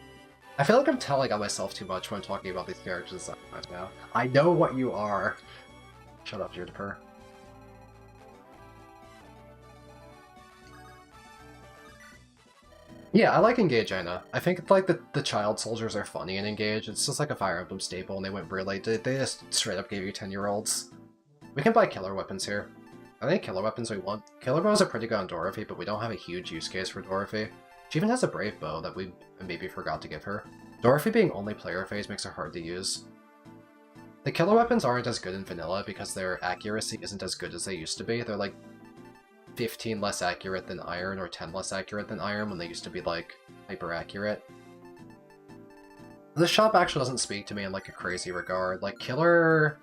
I feel like I'm telling on myself too much when I'm talking about these characters right now. I know what you are. Shut up, Juniper. Yeah, I like Engage Aina. I think like the child soldiers are funny in Engage. It's just like a Fire Emblem staple, and they went really. They just straight up gave you 10-year-olds. We can buy killer weapons here. Are there any killer weapons we want? Killer bows are pretty good on Dorothy, but we don't have a huge use case for Dorothy. She even has a brave bow that we maybe forgot to give her. Dorothy being only player phase makes her hard to use. The killer weapons aren't as good in vanilla because their accuracy isn't as good as they used to be. They're like 15 less accurate than iron or 10 less accurate than iron when they used to be like hyper accurate. The shop actually doesn't speak to me in like a crazy regard. Like killer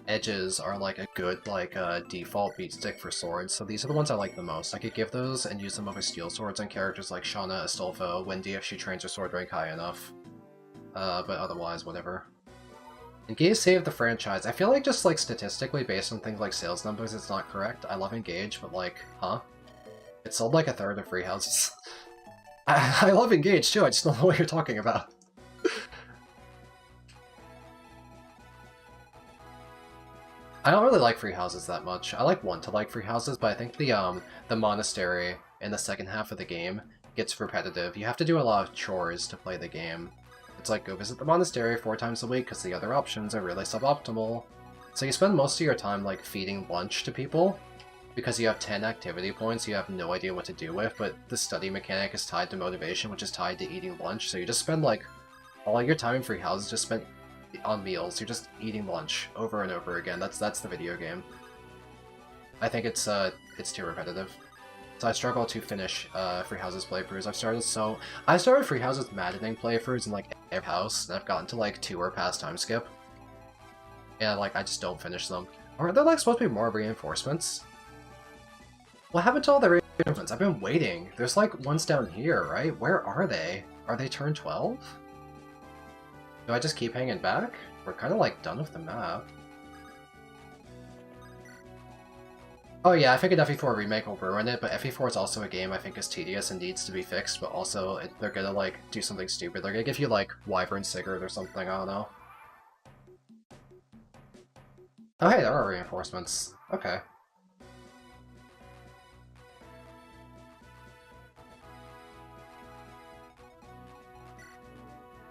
edges are like a good like default beat stick for swords, so these are the ones I like the most. I could give those and use them over steel swords on characters like Shauna, Astolfo, Wendy if she trains her sword rank high enough. But otherwise, whatever. Engage saved the franchise. I feel like just like statistically based on things like sales numbers, it's not correct. I love Engage, but like, huh? It sold like a third of free houses. I love Engage too, I just don't know what you're talking about. I don't really like free houses that much. I want to like free houses, but I think the monastery in the second half of the game gets repetitive. You have to do a lot of chores to play the game. It's like, go visit the monastery 4 times a week because the other options are really suboptimal. So you spend most of your time like feeding lunch to people, because you have 10 activity points you have no idea what to do with, but the study mechanic is tied to motivation, which is tied to eating lunch, so you just spend like all your time in free houses just spent on meals. You're just eating lunch over and over again. That's the video game. I think it's too repetitive. So I struggle to finish Free Houses playthroughs. I started Free Houses maddening playthroughs in like every house, and I've gotten to like 2 or past time skip. And like I just don't finish them. Or are there like supposed to be more reinforcements? What happened to all the reinforcements? I've been waiting. There's like ones down here, right? Where are they? Are they turn 12? Do I just keep hanging back? We're kind of like done with the map. Oh yeah, I think a FE4 remake will ruin it, but FE4 is also a game I think is tedious and needs to be fixed, but also they're gonna like do something stupid. They're gonna give you like Wyvern Sigurd or something, I don't know. Oh hey, there are reinforcements. Okay.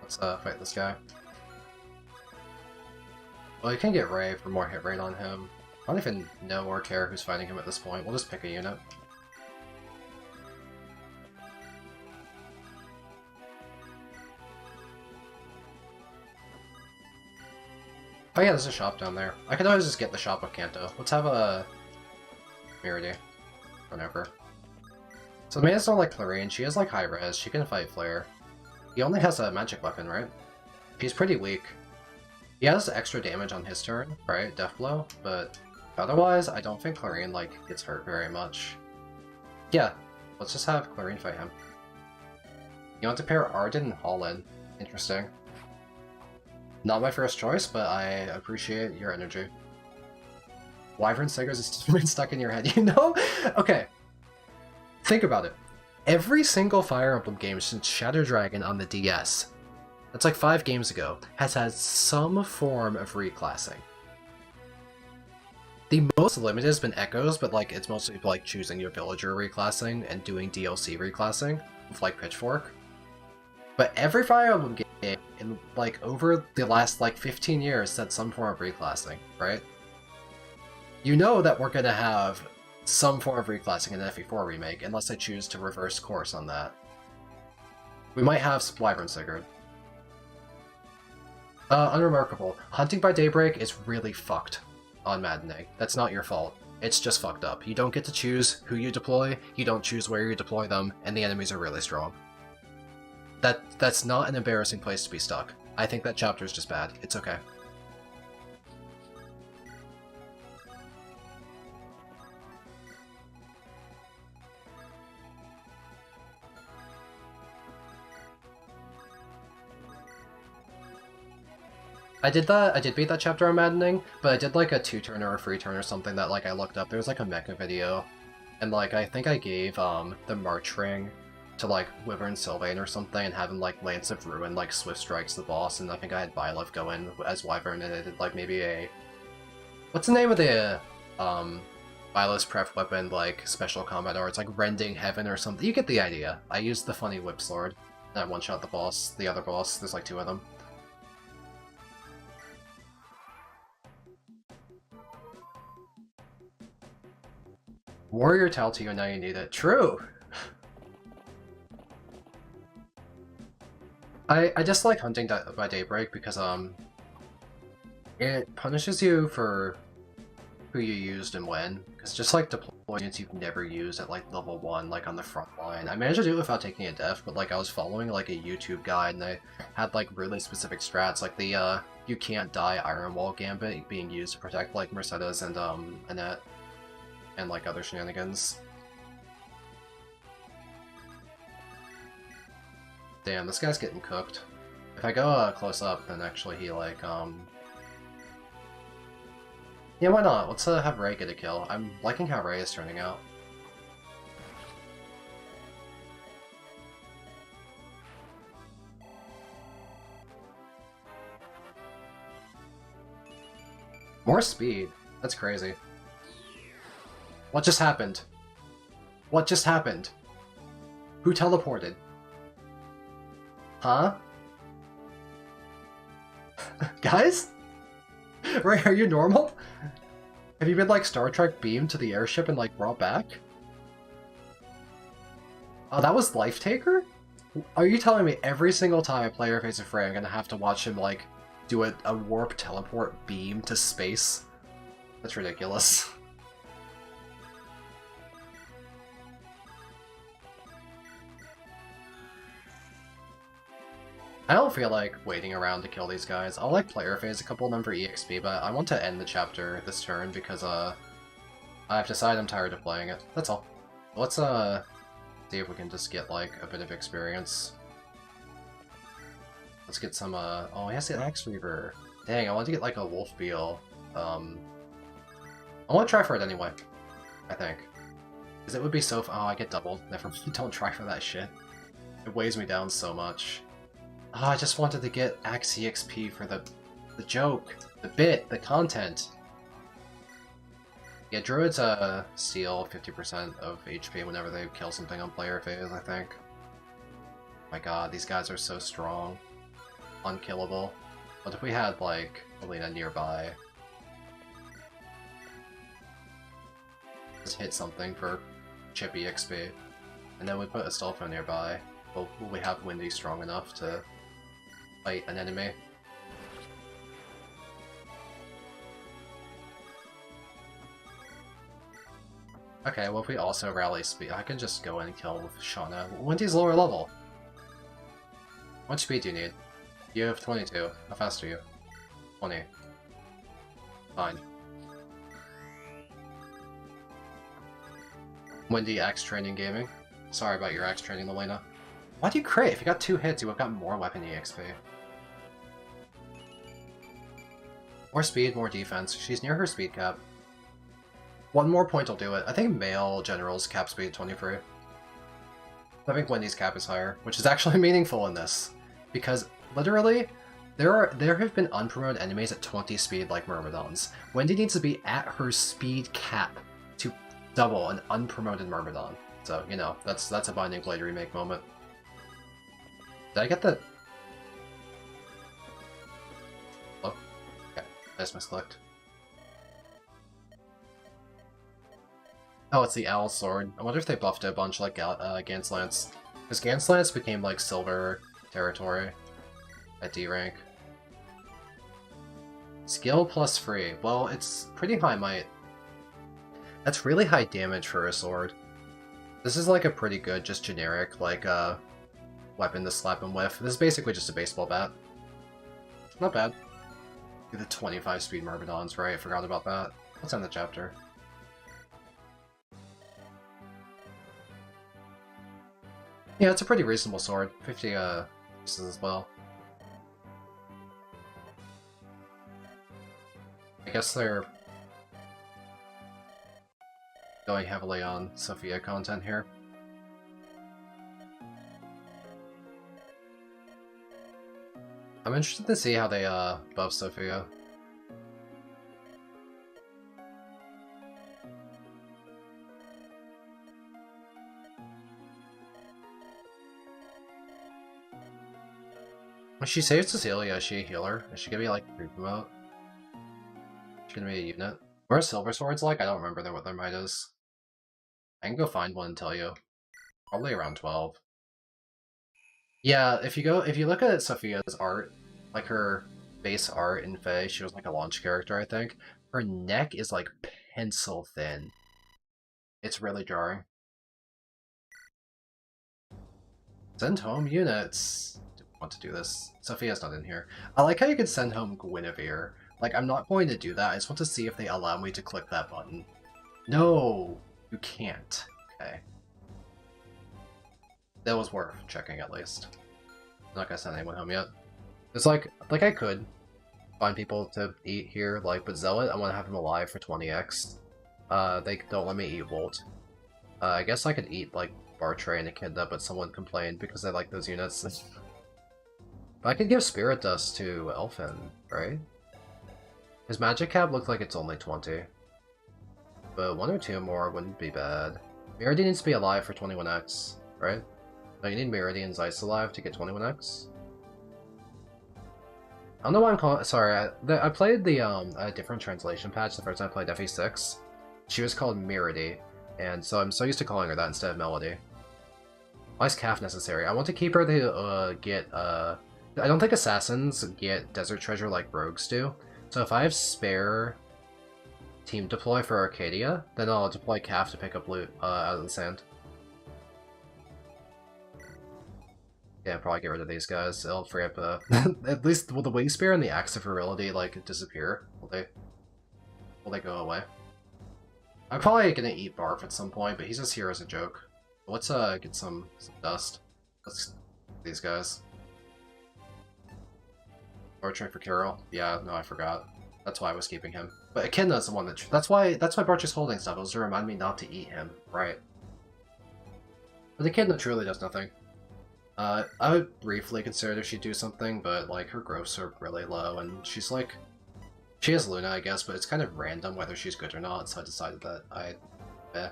Let's fight this guy. Well, you can get Ray for more hit rate on him. I don't even know or care who's fighting him at this point. We'll just pick a unit. Oh yeah, there's a shop down there. I could always just get the shop of Kanto. Let's have a Mirity. Run over. So the maidens don't like Clarine. She has like high res. She can fight Flare. He only has a magic weapon, right? He's pretty weak. He has extra damage on his turn, right? Death Blow, but otherwise, I don't think Clarine, like, gets hurt very much. Yeah, let's just have Clarine fight him. You want to pair Arden and Holland. Interesting. Not my first choice, but I appreciate your energy. Wyvern Sigurd is been stuck in your head, you know? Okay. Think about it. Every single Fire Emblem game since Shadow Dragon on the DS, that's like 5 games ago, has had some form of reclassing. The most limited has been Echoes, but like it's mostly like choosing your villager reclassing and doing DLC reclassing with like Pitchfork. But every Fire Emblem game in like over the last like 15 years had some form of reclassing, right? You know that we're gonna have some form of reclassing in the FE4 remake, unless I choose to reverse course on that. We might have Wyvern Sigurd. Unremarkable. Hunting by Daybreak is really fucked on Maddening. That's not your fault. It's just fucked up. You don't get to choose who you deploy, you don't choose where you deploy them, and the enemies are really strong. That's not an embarrassing place to be stuck. I think that chapter is just bad. It's okay. I did beat that chapter on Maddening, but I did like a 2-turn or a 3-turn or something that like I looked up. There was like a mecha video, and like I think I gave the March Ring to like Wyvern Sylvain or something, and having like Lance of Ruin like Swift Strikes the boss, and I think I had Byleth go in as Wyvern, and I did like maybe a... What's the name of the Violet's pref weapon, like, special combat, or it's like Rending Heaven or something. You get the idea. I used the funny whip sword, and I one-shot the boss, the other boss. There's like 2 of them. Warrior tell to you, now you need it. True! I just like hunting by daybreak because, it punishes you for who you used and when, because just like deploy units you've never used at like level 1, like on the front line. I managed to do it without taking a death, but like I was following like a YouTube guide and they had like really specific strats, like the you can't die Iron Wall Gambit being used to protect like Mercedes and Annette and like other shenanigans. Damn, this guy's getting cooked. If I go close up, then actually he like yeah, why not? Let's have Ray get a kill. I'm liking how Ray is turning out. More speed? That's crazy. What just happened? What just happened? Who teleported? Huh? Guys? Ray, are you normal? Have you been like Star Trek beamed to the airship and like brought back? Oh, that was Life Taker? Are you telling me every single time I play Face of Frey I'm gonna have to watch him like do a warp teleport beam to space? That's ridiculous. I don't feel like waiting around to kill these guys. I'll like player phase a couple of them for EXP, but I want to end the chapter this turn because I've decided I'm tired of playing it. That's all. Let's see if we can just get like a bit of experience. Let's get some oh, he has the Axe Reaver. Dang, I want to get like a Wolf Beal. I want to try for it anyway, I think. Because it would be so oh, I get doubled. Never mind, don't try for that shit. It weighs me down so much. Oh, I just wanted to get Axe EXP for the joke, the bit, the content. Yeah, Druids steal 50% of HP whenever they kill something on player phase, I think. My god, these guys are so strong. Unkillable. What if we had, like, Alina nearby? Just hit something for chip EXP. And then we put Astolfo nearby. Will we have Windy strong enough to fight an enemy? Okay, well if we also rally speed, I can just go in and kill with Shauna. Windy's lower level. What speed do you need? You have 22. How fast are you? 20. Fine. Windy Axe Training Gaming. Sorry about your Axe Training, Elena. Why do you crit? If you got 2 hits, you would have got more weapon EXP. More speed, more defense. She's near her speed cap. 1 more point will do it. I think male generals cap speed 23. I think Wendy's cap is higher, which is actually meaningful in this. Because, literally, there have been unpromoted enemies at 20 speed like Myrmidons. Wendy needs to be at her speed cap to double an unpromoted Myrmidon. So, you know, that's a Binding Blade remake moment. Did I get the... Oh, okay. I just misclicked. Oh, it's the Owl Sword. I wonder if they buffed it a bunch like Ganslance. Because Ganslance became like silver territory at D rank. Skill plus free. Well, it's pretty high might. That's really high damage for a sword. This is like a pretty good, just generic, like, weapon to slap him with. This is basically just a baseball bat. Not bad. The 25 speed Myrmidons, right? I forgot about that. Let's end the chapter. Yeah, it's a pretty reasonable sword. 50 pieces as well. I guess they're going heavily on Sophia content here. I'm interested to see how they buff Sophia. When she saves Cecilia, is she a healer? Is she gonna be like a free promote? Is she gonna be a unit? What are Silver Swords like? I don't remember what their might is. I can go find one and tell you. Probably around 12. Yeah, if you look at Sophia's art, like her base art in Fae, she was like a launch character, I think. Her neck is like pencil thin. It's really jarring. Send home units. Do we want to do this? Sophia's not in here. I like how you can send home Guinevere. Like, I'm not going to do that. I just want to see if they allow me to click that button. No! You can't. Okay. That was worth checking, at least. I'm not gonna send anyone home yet. It's like I could find people to eat here, like, but Zealot, I want to have him alive for 20x. They don't let me eat Volt. I guess I could eat, like, Bartray and Echidna, but someone complained because I like those units. But I could give Spirit Dust to Elfin, right? His magic cap looks like it's only 20. But 1 or 2 more wouldn't be bad. Meridian needs to be alive for 21x, right? No, you need Meridian's Ice alive to get 21x? I don't know why I'm calling. Sorry, I played the a different translation patch the first time I played FE6. She was called Miridi, and so I'm so used to calling her that instead of Melody. Why is Calf necessary? I want to keep her to get. I don't think assassins get desert treasure like rogues do. So if I have spare team deploy for Arcadia, then I'll deploy Calf to pick up loot out of the sand. Yeah, probably get rid of these guys. It'll free up, at least, will the Wing Spear and the Axe of Virility, like, disappear? Will they go away? I'm probably gonna eat Barf at some point, but he's just here as a joke. Let's, get some dust. Let's these guys. Bartray for Carol? Yeah, no, I forgot. That's why I was keeping him. But Echidna's the one that's why Bartray's holding stuff. It was to remind me not to eat him, right? But Echidna truly does nothing. I would briefly consider if she'd do something, but, like, her growths are really low, and she's, like... She has Luna, I guess, but it's kind of random whether she's good or not, so I decided that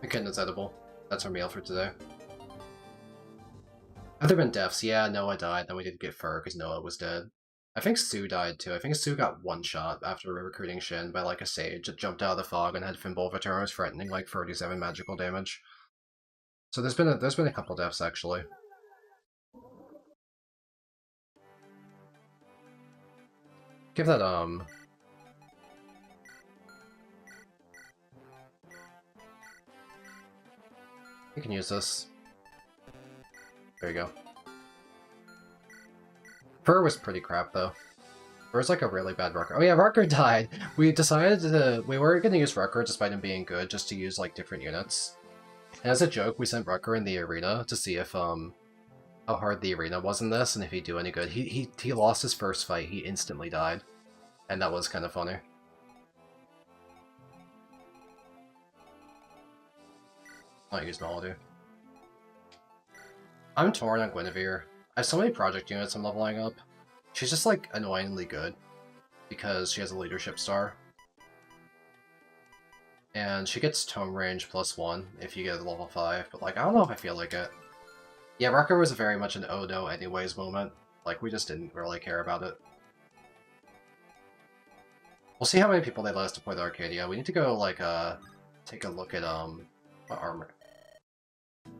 Echidna's edible. That's our meal for today. Have there been deaths? Yeah, Noah died, then we didn't get Fur because Noah was dead. I think Sue died, too. I think Sue got one shot after recruiting Shin by, like, a sage that jumped out of the fog and had Fimbulvitars threatening, like, 37 magical damage. So there's been a couple deaths, actually. Give that, You can use this. There you go. Fur was pretty crap, though. Fur's like a really bad Rucker. Oh yeah, Rucker died! We decided we weren't gonna use Rucker despite him being good, just to use, like, different units. And as a joke, we sent Rucker in the arena to see if, how hard the arena was in this, and if he'd do any good. He lost his first fight, he instantly died. And that was kind of funny. I'll use Melody. I'm torn on Guinevere. I have so many project units I'm leveling up. She's just, like, annoyingly good. Because she has a leadership star. And she gets tome range +1 if you get a level 5, but, like, I don't know if I feel like it. Yeah, Rucker was very much an oh no anyways moment. Like, we just didn't really care about it. We'll see how many people they let us deploy to Arcadia. We need to go, like, take a look at, what armor.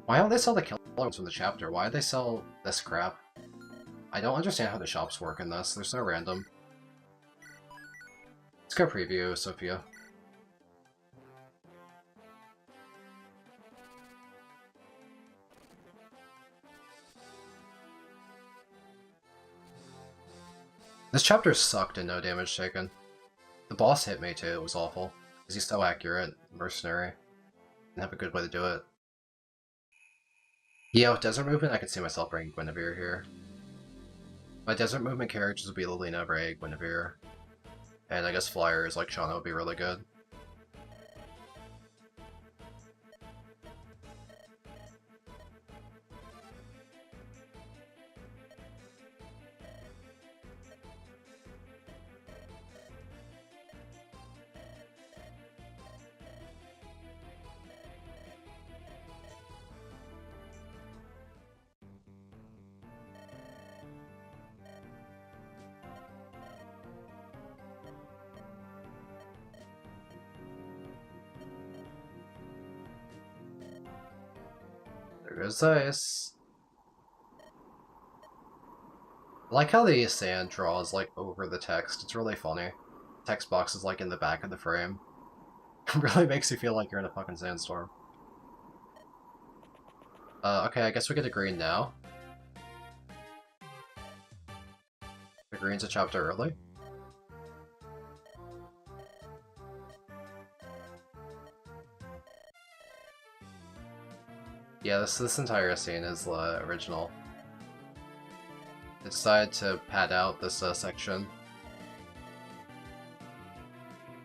Why don't they sell the killers from the chapter? Why do they sell this crap? I don't understand how the shops work in this. They're so random. Let's go preview Sophia. This chapter sucked and no damage taken. The boss hit me too, it was awful. Because he's so accurate, mercenary, and have a good way to do it. Yeah, with Desert Movement, I could see myself bringing Guinevere here. My Desert Movement characters would be Lilina, Ray, Guinevere. And I guess Flyers like Shauna would be really good. Precise. I like how the sand draws like over the text. It's really funny. Text box is like in the back of the frame. It really makes you feel like you're in a fucking sandstorm. Okay, I guess we get a green now. The green's a chapter early. Yeah, this entire scene is original. They decided to pad out this section.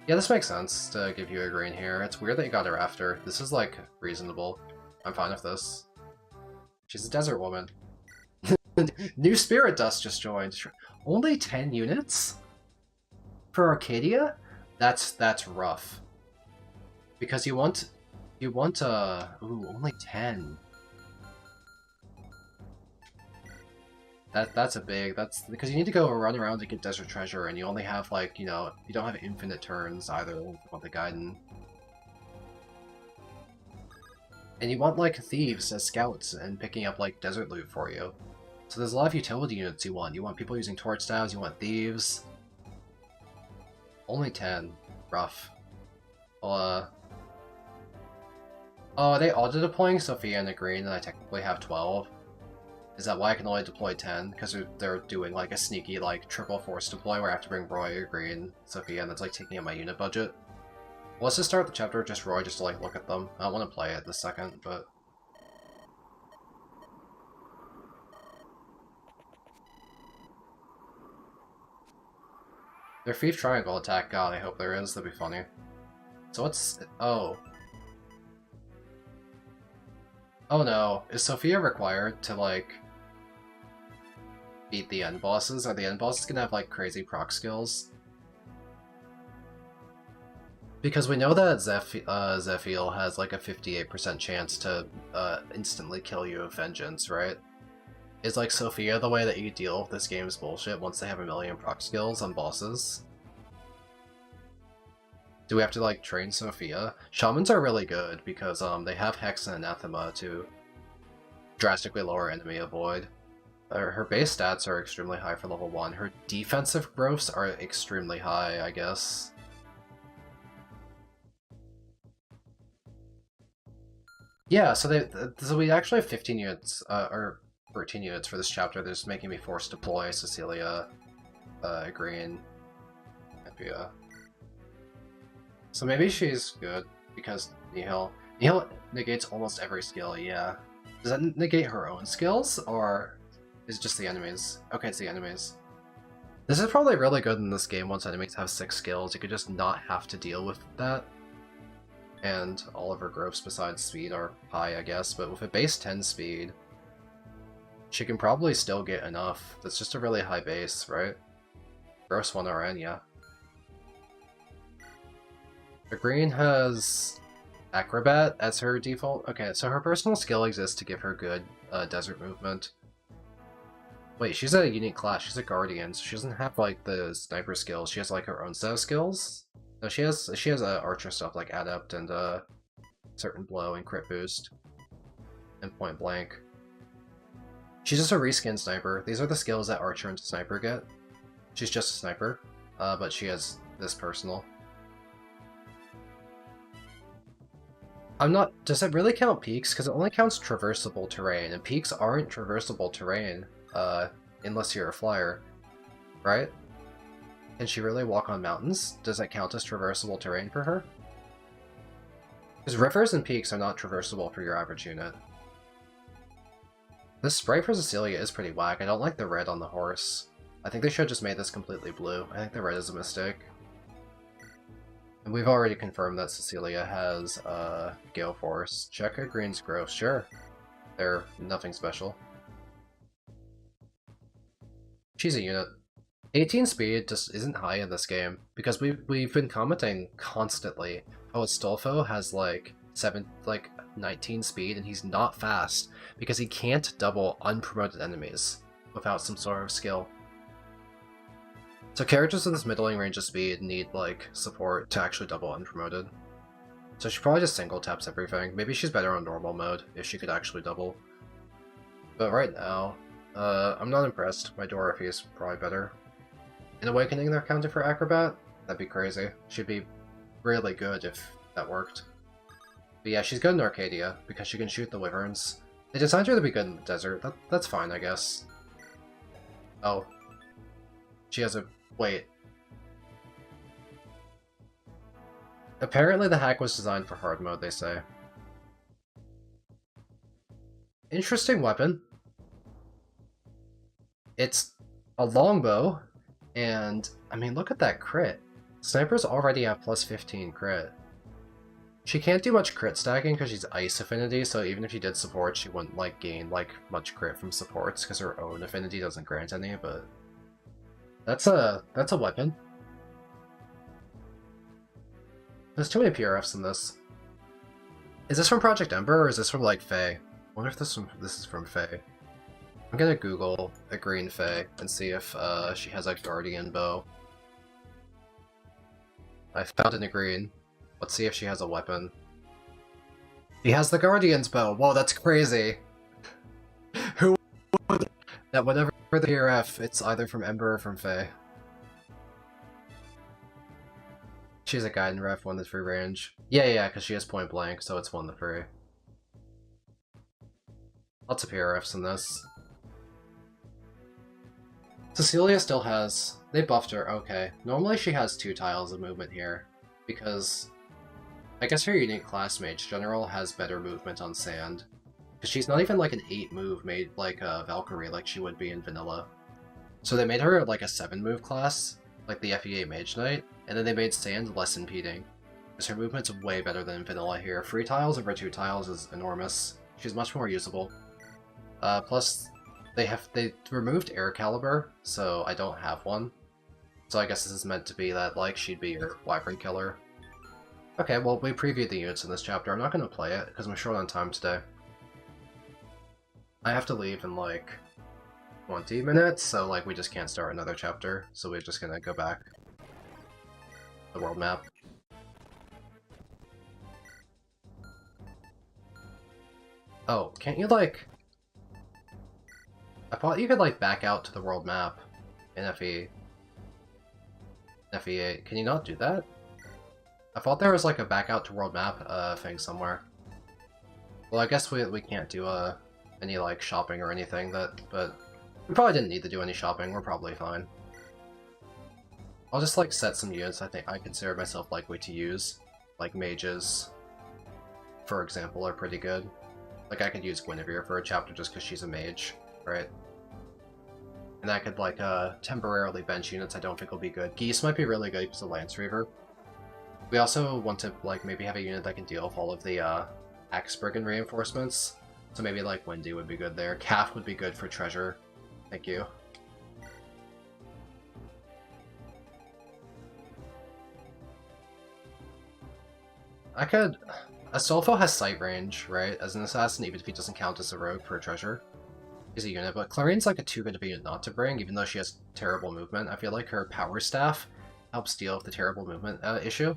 Yeah, this makes sense to give you a green here. It's weird that you got her after. This is, like, reasonable. I'm fine with this. She's a desert woman. New Spirit Dust just joined. Only 10 units? For Arcadia? That's rough. Because you want, ooh, only 10. That's because you need to go run around to get Desert Treasure, and you only have, like, you know, you don't have infinite turns either with the Gaiden. And you want, like, thieves as scouts and picking up, like, desert loot for you. So there's a lot of utility units you want. You want people using torch styles, you want thieves. Only 10. Rough. Well, oh, are they auto-deploying Sophia in the green, and I technically have 12? Is that why I can only deploy 10? Because they're doing, like, a sneaky, like, triple force deploy where I have to bring Roy, Green, Sophia, and that's, like, taking up my unit budget. Well, let's just start the chapter with just Roy, just to, like, look at them. I don't want to play it this second, but... Their Thief Triangle attack, god, I hope there is, that'd be funny. So what's... oh. Oh no, is Sophia required to, like... beat the end bosses? Are the end bosses gonna have, like, crazy proc skills? Because we know that Zephiel has, like, a 58% chance to instantly kill you with Vengeance, right? Is, like, Sophia the way that you deal with this game's bullshit once they have a million proc skills on bosses? Do we have to, like, train Sophia? Shamans are really good because they have Hex and Anathema to drastically lower enemy avoid. Her base stats are extremely high for level 1. Her defensive growths are extremely high, I guess. Yeah, so we actually have 15 units, or 13 units for this chapter. They're just making me force deploy Cecilia, Green, Epia. So maybe she's good, because Nihil negates almost every skill, yeah. Does that negate her own skills, or is it just the enemies? Okay, it's the enemies. This is probably really good in this game once enemies have 6 skills. You could just not have to deal with that. And all of her growths besides speed are high, I guess, but with a base 10 speed, she can probably still get enough. That's just a really high base, right? Gross 1 RN, yeah. The green has Acrobat as her default. Okay, so her personal skill exists to give her good desert movement. Wait, she's a unique class. She's a guardian, so she doesn't have, like, the sniper skills. She has, like, her own set of skills. No, she has archer stuff like Adept and Certain Blow and Crit Boost and Point Blank. She's just a reskin sniper. These are the skills that Archer and Sniper get. She's just a sniper, but she has this personal. I'm not... Does it really count peaks? Because it only counts traversable terrain, and peaks aren't traversable terrain, unless you're a flyer, right? Can she really walk on mountains? Does that count as traversable terrain for her? Because rivers and peaks are not traversable for your average unit. This sprite for Cecilia is pretty whack. I don't like the red on the horse. I think they should have just made this completely blue. I think the red is a mistake. And we've already confirmed that Cecilia has Gale Force. Check her green's growth. Sure. They're nothing special. She's a unit. 18 speed just isn't high in this game, because we've been commenting constantly how Astolfo has like 19 speed and he's not fast because he can't double unpromoted enemies without some sort of skill. So characters with this middling range of speed need like support to actually double unpromoted. So she probably just single taps everything. Maybe she's better on normal mode if she could actually double. But right now, I'm not impressed. My Dorothy is probably better. In Awakening, they're counted for Acrobat? That'd be crazy. She'd be really good if that worked. But yeah, she's good in Arcadia, because she can shoot the wyverns. They designed her to be good in the desert. That's fine, I guess. Oh. She has a... wait. Apparently the hack was designed for hard mode, they say. Interesting weapon. It's a longbow, and, I mean, look at that crit. Snipers already have plus 15 crit. She can't do much crit stacking because she's ice affinity, so even if she did support, she wouldn't, like, gain, like, much crit from supports, because her own affinity doesn't grant any, but... That's a weapon. There's too many PRFs in this. Is this from Project Ember, or is this from, like, Fae? I wonder if this is from Fae. I'm gonna Google a green Fae and see if she has a Guardian bow. I found it in a green. Let's see if she has a weapon. She has the Guardian's bow! Whoa, that's crazy! Who would... that whatever the PRF, it's either from Ember or from Fae. She's a Gaiden ref, 1 to 3 range. Yeah, because she has point blank, so it's 1 to 3. Lots of PRFs in this. Cecilia still has... they buffed her, okay. Normally she has 2 tiles of movement here, because... I guess her unique class Mage General has better movement on sand. Because she's not even like an 8 move made like Valkyrie like she would be in vanilla. So they made her like a 7 move class, like the FE8 Mage Knight, and then they made sand less impeding. Because her movement's way better than vanilla here. 3 tiles over 2 tiles is enormous. She's much more usable. Plus, they removed Air Caliber, so I don't have one. So I guess this is meant to be that, like, she'd be your Wyvern Killer. Okay, well, we previewed the units in this chapter. I'm not going to play it, because I'm short on time today. I have to leave in, like, 20 minutes, so, like, we just can't start another chapter. So we're just going to go back. The world map. Oh, can't you, like... I thought you could, like, back out to the world map in FE8. Can you not do that? I thought there was, like, a back out to world map thing somewhere. Well, I guess we can't do any, like, shopping or anything, but we probably didn't need to do any shopping. We're probably fine. I'll just, like, set some units I think I consider myself likely to use. Like, mages, for example, are pretty good. Like, I could use Guinevere for a chapter just because she's a mage. Right. And I could, like, temporarily bench units I don't think will be good. Geese might be really good because of Lance Reaver. We also want to, like, maybe have a unit that can deal with all of the, Axe Brigand reinforcements. So maybe, like, Wendy would be good there. Calf would be good for treasure. Thank you. I could... Astolfo has sight range, right? As an assassin, even if he doesn't count as a rogue for a treasure. He's a unit, but Clarine's like a too good of a unit not to bring, even though she has terrible movement. I feel like her power staff helps deal with the terrible movement issue.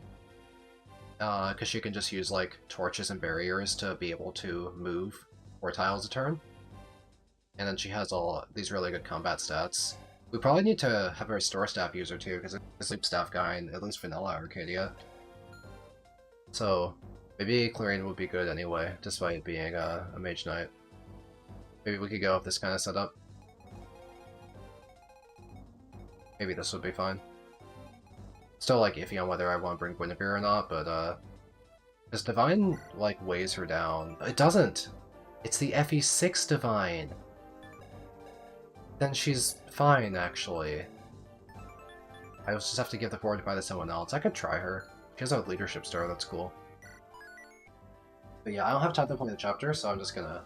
Because she can just use, like, torches and barriers to be able to move 4 tiles a turn. And then she has all these really good combat stats. We probably need to have a Restore Staff user too, because there's a Sleep Staff guy in at least vanilla Arcadia. So, maybe Clarine would be good anyway, despite being a Mage Knight. Maybe we could go with this kind of setup. Maybe this would be fine. Still, like, iffy on whether I want to bring Guinevere or not, but, does Divine, like, weighs her down? It doesn't! It's the FE6 Divine! Then she's fine, actually. I just have to give the forward to buy to someone else. I could try her. She has a leadership star, that's cool. But yeah, I don't have time to play the chapter, so I'm just gonna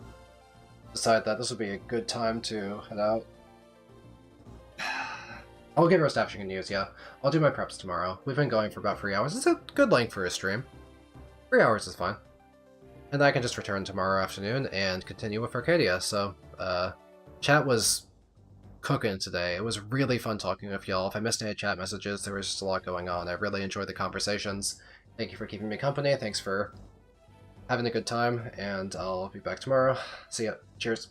decide that this would be a good time to head out. I'll give her a staff she can use, yeah. I'll do my preps tomorrow. We've been going for about 3 hours. It's a good length for a stream. 3 hours is fine. And then I can just return tomorrow afternoon and continue with Arcadia, so, chat was cooking today. It was really fun talking with y'all. If I missed any chat messages, there was just a lot going on. I really enjoyed the conversations. Thank you for keeping me company. Thanks for having a good time, and I'll be back tomorrow. See ya. Cheers.